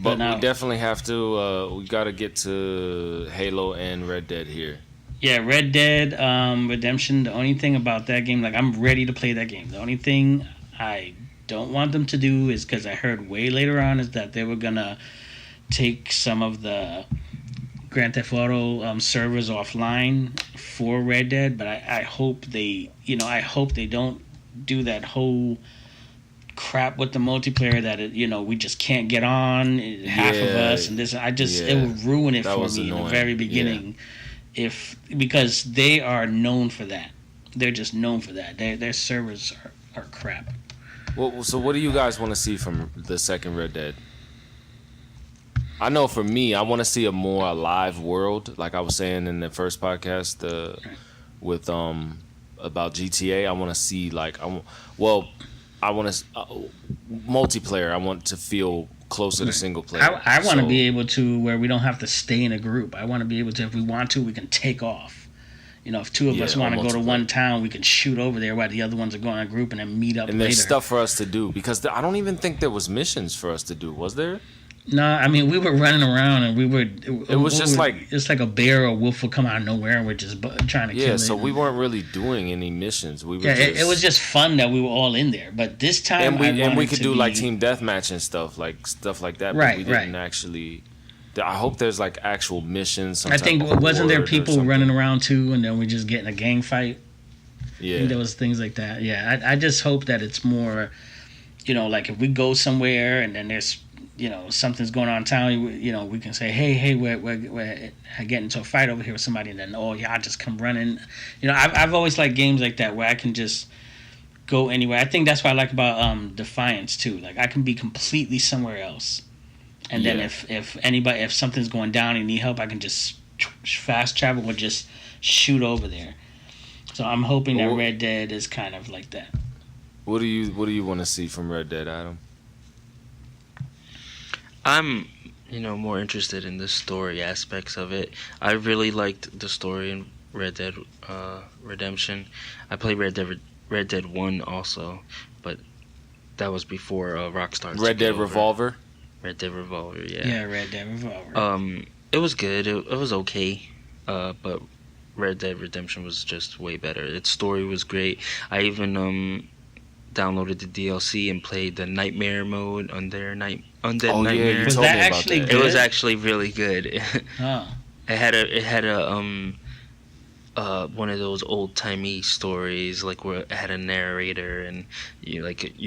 But now- we definitely have to. We got to get to Halo and Red Dead here. Yeah, Red Dead Redemption. The only thing about that game, like, I'm ready to play that game. The only thing I don't want them to do is, because I heard way later on, is that they were gonna take some of the Grand Theft Auto servers offline for Red Dead. But I hope they, I hope they don't do that whole crap with the multiplayer that we just can't get on, half of us, and this. It would ruin it That for was me in annoying. the very beginning. Because they are known for that. They're just known for that. Their servers are crap. Well, so what do you guys want to see from the second Red Dead? I know for me, I want to see a more alive world, like I was saying in the first podcast with about GTA. I want to see I want to multiplayer. I want to feel closer to single player. I want to be able to where we don't have to stay in a group. I want to be able to, if we want to, we can take off. If two of us want to go to one town, we can shoot over there while the other ones are going in a group and then meet up and later. there's stuff for us to do because I don't even think there was missions for us to do. Was there? No, I mean we were running around and we were. It was just like it's like a bear or a wolf would come out of nowhere and we're just trying to kill it. Yeah, so we weren't really doing any missions. We were it was just fun that we were all in there. But this time, and we could do like team deathmatch and stuff like that. Right, but we didn't actually. I hope there's like actual missions. I think wasn't there people running around too, and then we just get in a gang fight. Yeah, I think there was things like that. Yeah, I just hope that it's more, like if we go somewhere and then there's something's going on in town, we can say, hey, we're getting into a fight over here with somebody, and then I just come running. I've always liked games like that where I can just go anywhere. I think that's what I like about Defiance too. Like I can be completely somewhere else, and then if something's going down and need help, I can just fast travel or just shoot over there. So I'm hoping that Red Dead is kind of like that. What do you want to see from Red Dead, Adam? I'm, more interested in the story aspects of it. I really liked the story in Red Dead Redemption. I played Red Dead 1 also, but that was before Rockstar. Red Dead Revolver? Red Dead Revolver, yeah. Yeah, Red Dead Revolver. It was good. It was okay. But Red Dead Redemption was just way better. Its story was great. I even downloaded the DLC and played the Nightmare mode Undead Nightmare. Yeah, you Was told that me about actually that. good? It was actually really good. Oh. It had a one of those old timey stories like where it had a narrator and you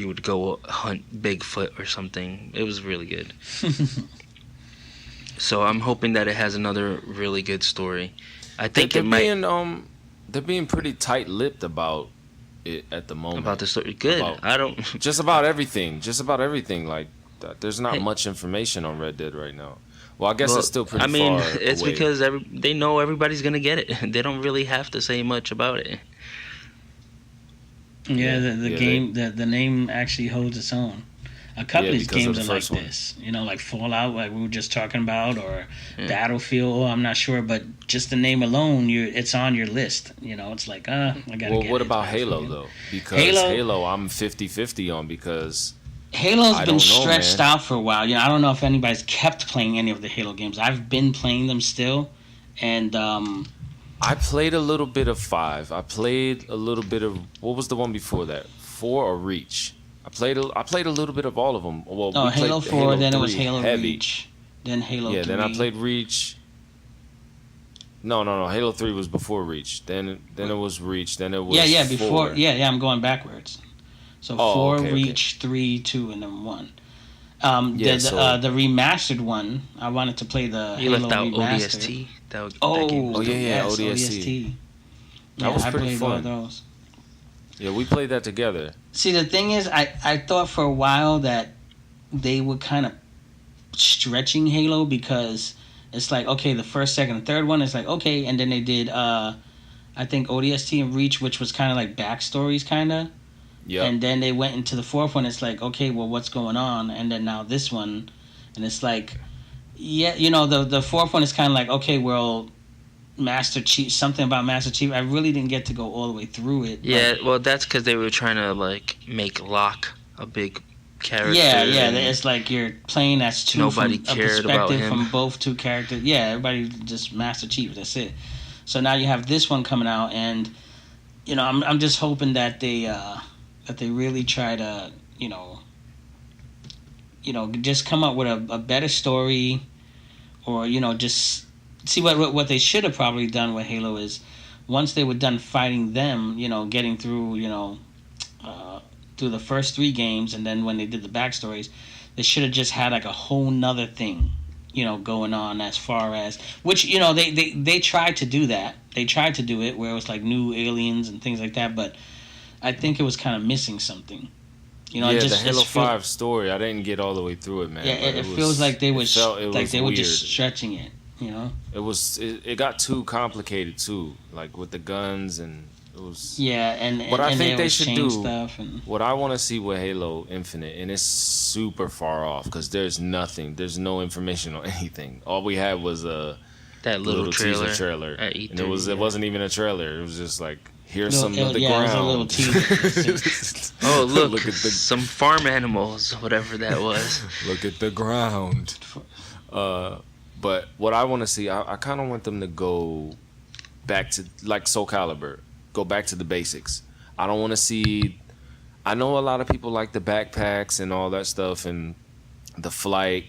would go hunt Bigfoot or something. It was really good. So I'm hoping that it has another really good story. I think they're being pretty tight-lipped about it at the moment. About the story. Good. I don't. Just about everything. Like there's not much information on Red Dead right now. Well, I guess it's still pretty far it's away. because they know everybody's gonna get it. They don't really have to say much about it. Yeah, the game, the name actually holds its own. A couple of these games are like this, like Fallout, like we were just talking about, or Battlefield. I'm not sure, but just the name alone, it's on your list. It's like, I gotta. Well, what about Halo though? Because Halo, I'm 50-50 on because Halo's been stretched out for a while. I don't know if anybody's kept playing any of the Halo games. I've been playing them still, and I played a little bit of 5. I played a little bit of what was the one before that? 4 or Reach? I played a little bit of all of them. Well, Halo 4, Halo then 3 it was Halo heavy. Reach, then Halo 3. Yeah, then I played Reach. No. Halo 3 was before Reach. Then it was Reach. Then it was before. Yeah, I'm going backwards. So 4, Reach, 3, 2, and then 1. The remastered one. I wanted to play the You Halo left out remastered. ODST. That game Oh, was dope. ODST. That was I pretty played fun. all those. Yeah, we played that together. See, the thing is, I thought for a while that they were kind of stretching Halo because it's like, okay, the first, second, and third one is like, okay, and then they did, I think, ODST and Reach, which was kind of like backstories, kind of. Yeah. And then they went into the fourth one, it's like, okay, well, what's going on? And then now this one, and it's like, yeah, the fourth one is kind of like, okay, well, Master Chief, something about Master Chief. I really didn't get to go all the way through it. Yeah, well, that's because they were trying to like make Locke a big character. Yeah. It's like you're playing as two Nobody from a cared about perspective him. from both two characters. Yeah, everybody just Master Chief. That's it. So now you have this one coming out, and I'm just hoping that they really try to just come up with a better story, or just see what they should have probably done with Halo is once they were done fighting them, getting through through the first 3 games, and then when they did the backstories, they should have just had like a whole nother thing going on, as far as which they tried to do that. They tried to do it where it was like new aliens and things like that, but I think it was kind of missing something. The Halo 5 story, I didn't get all the way through it, man. Yeah, it feels like they were they were weird. just stretching it. It got too complicated too, like with the guns, and it was. Yeah, and what I think they should do. Stuff and... What I want to see with Halo Infinite, and it's super far off because there's nothing, there's no information on anything. All we had was that little teaser trailer, at E3, and it wasn't even a trailer. It was just like, here's some of the It was a little ground. teaser. Oh, look at some farm animals, whatever that was. Look at the ground. But what I want to see, I kind of want them to go back to, like Soul Calibur, go back to the basics. I don't want to see. I know a lot of people like the backpacks and all that stuff and the flight,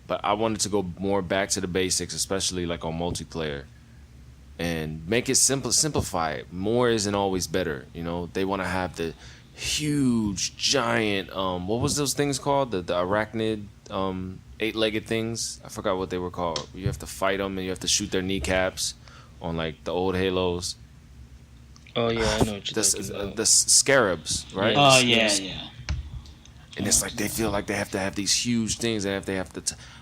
but I wanted to go more back to the basics, especially like on multiplayer, and make it simplify it. More isn't always better. They want to have the huge, giant, what was those things called? The arachnid, 8-legged things. I forgot what they were called. You have to fight them and you have to shoot their kneecaps on like the old Halos. Oh yeah, I know what you're talking about. The scarabs, right? Oh yeah. And it's like they feel like they have to have these huge things. They have to.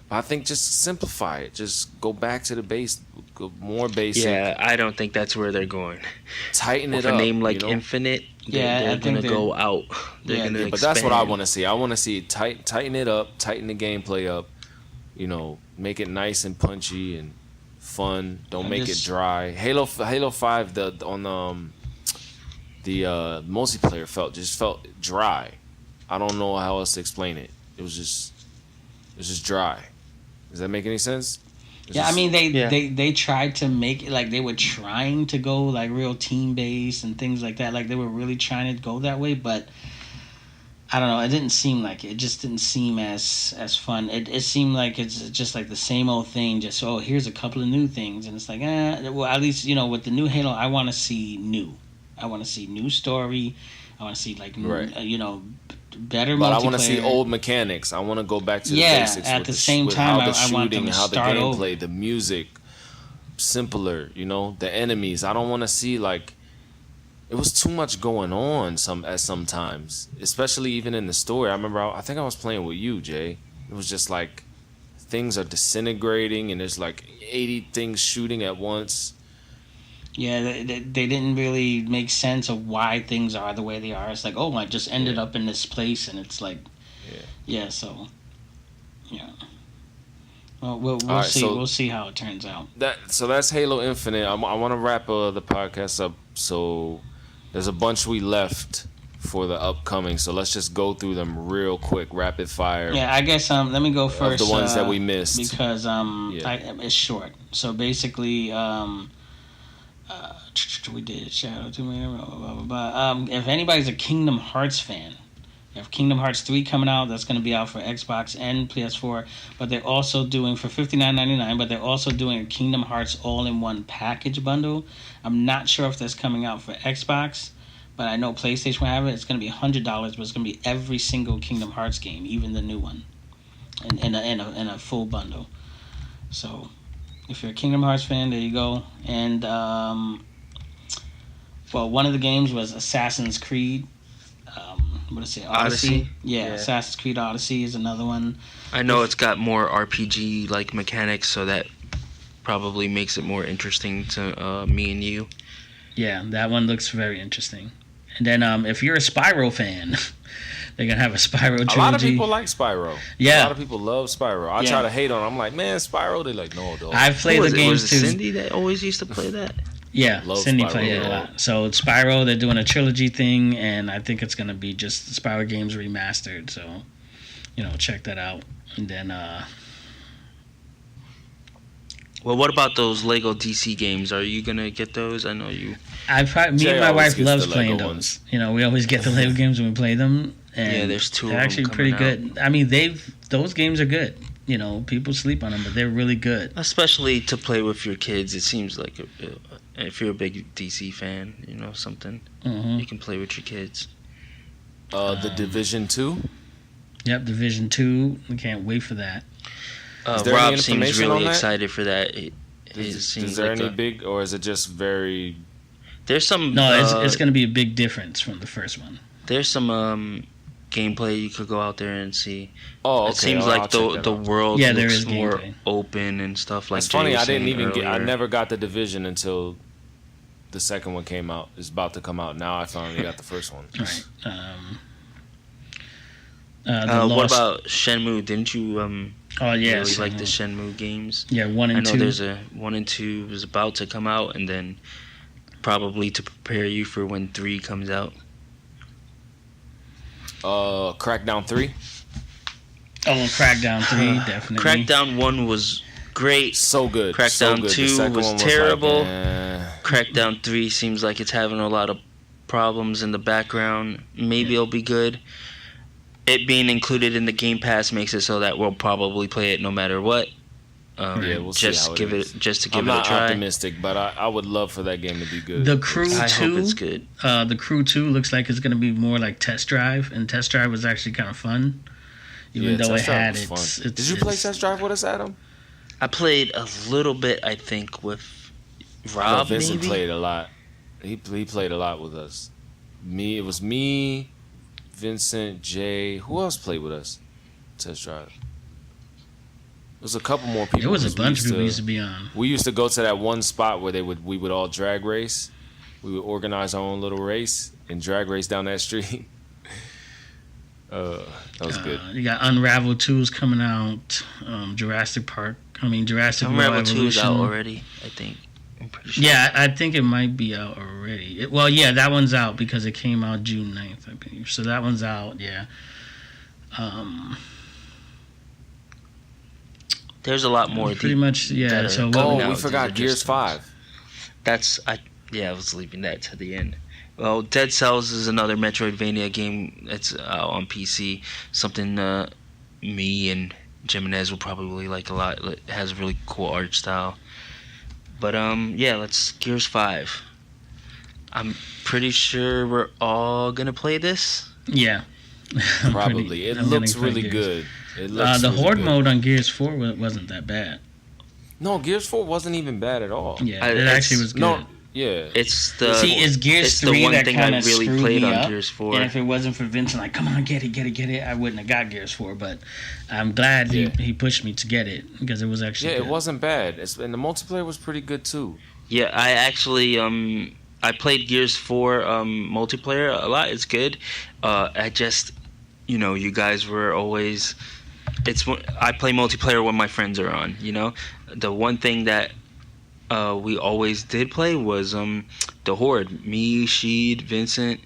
But I think just simplify it. Just go back to the base, go more basic. Yeah, I don't think that's where they're going. Tighten it With up. a name like Infinite, they're gonna go out. They're gonna expand. But that's what I want to see. I want to see tighten it up, tighten the gameplay up. Make it nice and punchy and fun. Don't make it dry. Halo 5 the multiplayer felt dry. I don't know how else to explain it. It was just dry. Does that make any sense? I mean they tried to make it like they were trying to go like real team based and things like that. Like they were really trying to go that way, but I don't know. It didn't seem like it. It just didn't seem as fun. It seemed like it's just like the same old thing. Just here's a couple of new things, and it's like well, at least with the new Halo, I want to see new. I want to see new story. I want to see like better. But multiplayer. I want to see old mechanics. I want to go back to the basics. At the same time, how the I want them shooting, to how the start gameplay, over. the music, simpler. The enemies. I don't want to see like. It was too much going on sometimes, especially even in the story. I remember I think I was playing with you, Jay. It was just like things are disintegrating and there's like 80 things shooting at once. Yeah, they didn't really make sense of why things are the way they are. It's like, I just ended up in this place, and it's like, so, yeah. Well, we'll see. So we'll see how it turns out. That's Halo Infinite. I want to wrap the podcast up. So there's a bunch we left for the upcoming. So let's just go through them real quick, rapid fire. Yeah, I guess let me go first. The ones that we missed because it's short. So basically, we did Shadow 2 million, blah, blah, blah, blah. If anybody's a Kingdom Hearts fan, you have Kingdom Hearts 3 coming out. That's going to be out for Xbox and PS4. But they're also doing for $59.99. But they're also doing a Kingdom Hearts all-in-one package bundle. I'm not sure if that's coming out for Xbox, but I know PlayStation will have it. It's going to be $100, but it's going to be every single Kingdom Hearts game, even the new one. in a full bundle. So if you're a Kingdom Hearts fan, there you go. And well, one of the games was Assassin's Creed. What is it? Odyssey? Yeah, Yeah. Assassin's Creed Odyssey is another one. I know it's got more RPG like mechanics, so that probably makes it more interesting to me and you. Yeah, that one looks very interesting. And then if you're a Spyro fan, they're gonna have a Spyro trilogy. A lot of people like Spyro. Yeah. A lot of people love Spyro. I try to hate on them. I'm like, man, Spyro. They're like, no, dog. I've played the games was too. it Cindy that always used to play that? Yeah, Love Cindy Spyro, played it a yeah. lot. So it's Spyro, they're doing a trilogy thing, and I think it's gonna be just Spyro games remastered. So, check that out. And then Well, what about those Lego DC games? Are you gonna get those? I know you. me and Jay my always wife gets loves the playing Lego those. ones. We always get the Lego games when we play them. And Yeah, there's two of they're them actually pretty coming good. I mean, those games are good. People sleep on them, but they're really good. Especially to play with your kids, it seems like if you're a big DC fan, something Hmm you can play with your kids. The Division 2. Yep, Division 2. We can't wait for that. Is there any Rob seems information on really that? excited for that. It Is seems there like any big, or is it just very? there's some No, it's going to be a big difference from the first one. there's some gameplay you could go out there and see. Oh, okay. It seems I'll like check that the out. world Yeah, there looks is more gameplay. open and stuff like It's Jay funny. was I didn't saying even get. I earlier. never got the Division until the second one came out. It's about to come out now. I finally got the first one. Right. What Lost- about Shenmue? Didn't you Oh yeah, really so, like the Shenmue games? yeah, 1 I and know 2. there's a 1 and 2 was about to come out, and then probably to prepare you for when 3 comes out. Crackdown 3. Oh, Crackdown 3, definitely. Crackdown 1 was great. So good. Crackdown so good. 2 The second was one terrible. Like, eh. Crackdown 3 seems like it's having a lot of problems in the background. Maybe it'll be good. It being included in the Game Pass makes it so that we'll probably play it no matter what. Yeah, we'll see just how it give is. it just to give I'm it a not try. optimistic, but I would love for that game to be good. The Crew I 2. hope it's good. The Crew 2 looks like it's going to be more like Test Drive, and Test Drive was actually kind of fun. Even though it Test Drive had was fun. its Did you play Test Drive with us, Adam? I played a little bit, I think, with No, Rob. Vincent maybe. played a lot. He played a lot with us. It was me, Vincent, Jay. Who else played with us? Test Drive. There was a couple more people. There was a 'cause we bunch of people used to be on. We used to go to that one spot where we would all drag race. We would organize our own little race and drag race down that street. That was good. You got Unravel 2's coming out. Jurassic World Unravel 2 is out Evolution. already, I think. I'm pretty sure. Yeah, I think it might be out already. Yeah, that one's out because it came out June 9th, I believe. So that one's out, yeah. There's a lot more. Pretty much, yeah. that are So coming Oh, out. we These forgot are Gears just- 5. I was leaving that to the end. Well, Dead Cells is another Metroidvania game that's out on PC. Something me and Jimenez will probably like a lot. It has a really cool art style. But let's Gears 5. I'm pretty sure we're all gonna play this. yeah. Probably. It I'm looks gonna play really Gears. good. It looks The really Horde good. mode on Gears 4 wasn't that bad. No, Gears 4 wasn't even bad at all. Yeah, I- it it's- actually was good. No, yeah. It's the See, it's Gears it's 3 the one that thing kind I of really screwed played me on up. Gears 4. And if it wasn't for Vincent, like, come on, get it, I wouldn't have got Gears 4. But I'm glad Yeah. he pushed me to get it because it was actually Yeah, good. it wasn't bad. And the multiplayer was pretty good too. Yeah, I actually I played Gears 4 multiplayer a lot. It's good. I just you guys were always I play multiplayer when my friends are on, The one thing that we always did play was the Horde. Me, Sheed, Vincent,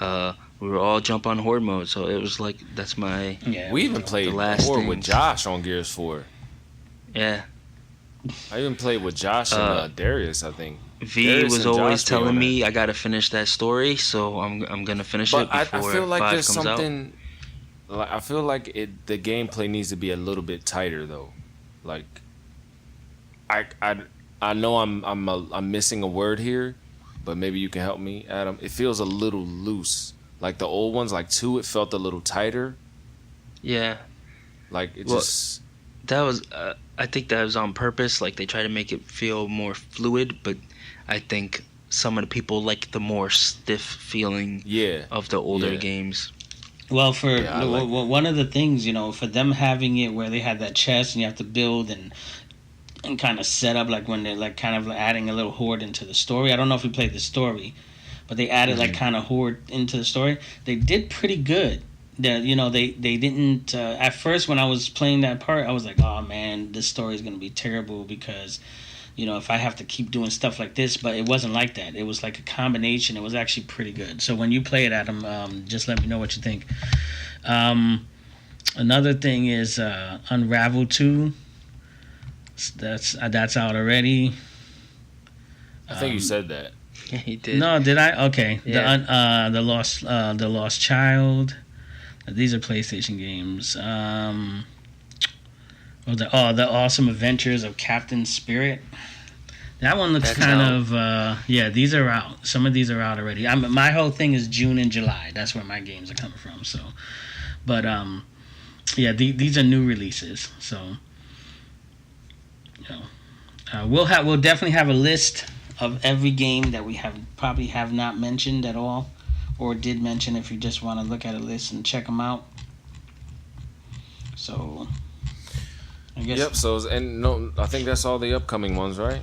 we were all jump on Horde mode. So it was like that's my Yeah. We even played last Horde thing. with Josh on Gears 4. yeah. I even played with Josh and Darius, I think. V Darius was and always Josh were on telling that. me I gotta finish that story, so I'm gonna finish But it before I feel like 5 there's comes out. something. Like, I feel like the gameplay needs to be a little bit tighter though. Like, I know I'm missing a word here, but maybe you can help me, Adam. It feels a little loose. Like the old ones, like 2, it felt a little tighter. Yeah. Like it Well, just. That was, I think that was on purpose. Like they try to make it feel more fluid, but I think some of the people like the more stiff feeling Yeah. of the older Yeah. games. Well, for Yeah, I like one of the things, for them having it where they had that chest and you have to build and kind of set up, like when they're like kind of adding a little horde into the story. I don't know if you played the story, but they added like kind of horde into the story. They did pretty good. They didn't at first when I was playing that part I was like, oh man, this story is gonna be terrible because if I have to keep doing stuff like this, but it wasn't like that. It was like a combination. It was actually pretty good. So when you play it, Adam, just let me know what you think. Another thing is Unravel 2. That's out already. I think you said that. Yeah, he did. No, did I? Okay. Yeah. The Lost Child. These are PlayStation games. The Awesome Adventures of Captain Spirit. That one looks these are out. Some of these are out already. My whole thing is June and July. That's where my games are coming from. So, but these are new releases. So, we'll definitely have a list of every game that we probably have not mentioned at all, or did mention. If you just want to look at a list and check them out. So, I guess. Yep. So I think that's all the upcoming ones, right?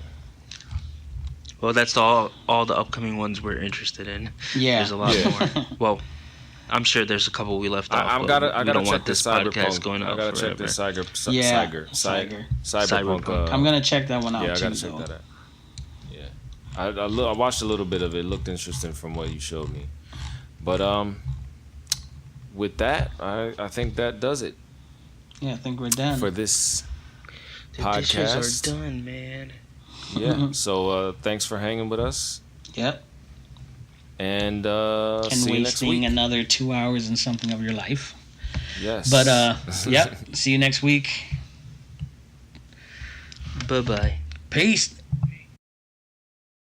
Well, that's all the upcoming ones we're interested in. Yeah. There's a lot more. Well, I'm sure there's a couple we left off. I gotta check this podcast Cyberpunk. going I out gotta forever. check this Cyberpunk. Cyberpunk. I'm gonna check that one out Yeah, I too. gotta check that out. Yeah, I watched a little bit of it. It looked interesting from what you showed me. But with that, I think that does it. Yeah, I think we're done for this The podcast. dishes are done, man. Yeah. So thanks for hanging with us. Yep. And and see you next wasting week. another 2 hours and something of your life. Yes. But yep. See you next week. Bye-bye. Peace.